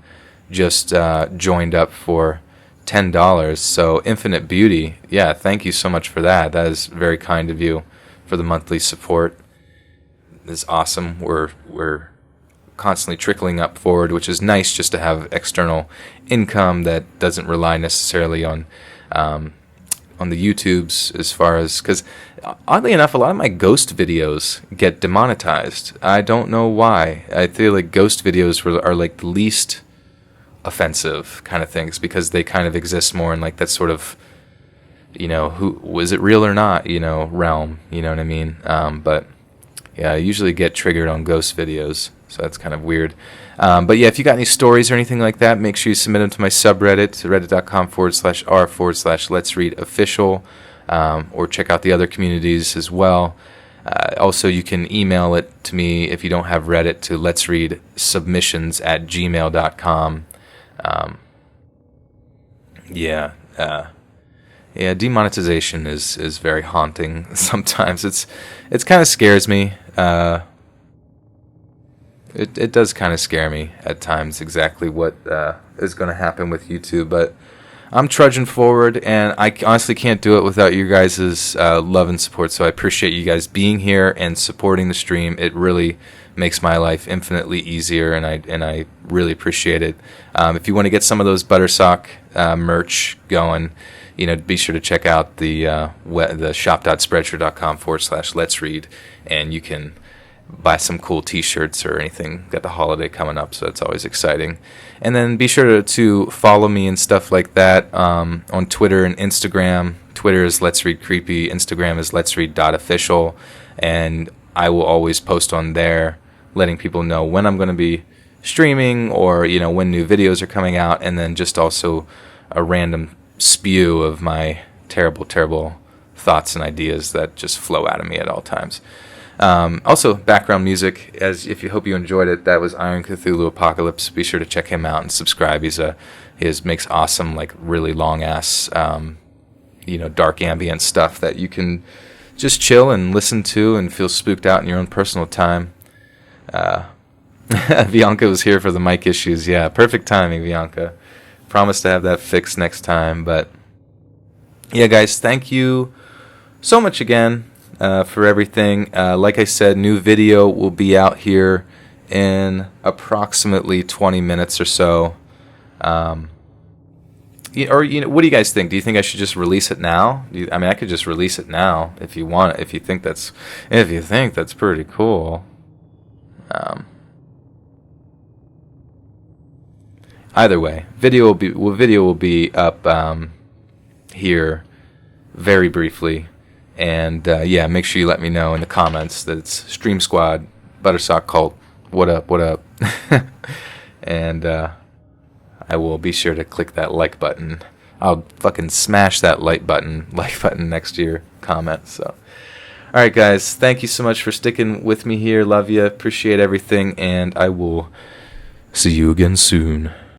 S1: just joined up for $10. So Infinite Beauty, yeah, thank you so much for that. That is very kind of you for the monthly support. It's awesome. We're constantly trickling up forward, which is nice just to have external income that doesn't rely necessarily on the YouTubes, as far as, because oddly enough, a lot of my ghost videos get demonetized. I don't know why. I feel like ghost videos are like the least offensive kind of things, because they kind of exist more in like that sort of, who was it real or not, realm, you know what I mean? But yeah, I usually get triggered on ghost videos, so that's kind of weird. But yeah, if you got any stories or anything like that, make sure you submit them to my subreddit, reddit.com/r/Let's Read Official, or check out the other communities as well. Also, you can email it to me if you don't have Reddit to letsreadsubmissions@gmail.com. Yeah, demonetization is very haunting sometimes. It's kind of scares me. It does kind of scare me at times exactly what is going to happen with YouTube, but I'm trudging forward, and I honestly can't do it without you guys' love and support, so I appreciate you guys being here and supporting the stream. It really makes my life infinitely easier, and I really appreciate it. If you want to get some of those Buttersock merch going, be sure to check out the shop.spreadshirt.com/Let's Read, and you can buy some cool t-shirts or anything. Got the holiday coming up, so it's always exciting. And then be sure to follow me and stuff like that on Twitter and Instagram. Twitter is Let's Read Creepy, Instagram is Let's Read.official, and I will always post on there letting people know when I'm going to be streaming, or when new videos are coming out, and then just also a random spew of my terrible thoughts and ideas that just flow out of me at all times. Also, background music. As if you hope you enjoyed it, that was Iron Cthulhu Apocalypse. Be sure to check him out and subscribe. He makes awesome, like really long ass, dark ambient stuff that you can just chill and listen to and feel spooked out in your own personal time. Bianca was here for the mic issues. Yeah, perfect timing, Bianca. Promise to have that fixed next time. But yeah, guys, thank you so much again for everything. Like I said, new video will be out here in approximately 20 minutes or so. What do you guys think? Do you think I should just release it now? I could just release it now if you want. If you think that's pretty cool. Either way, video will be up here very briefly, and make sure you let me know in the comments that it's Stream Squad, Buttersock Cult. What up? And I will be sure to click that like button. I'll fucking smash that like button next to your comments. So, all right, guys, thank you so much for sticking with me here. Love you, appreciate everything, and I will see you again soon.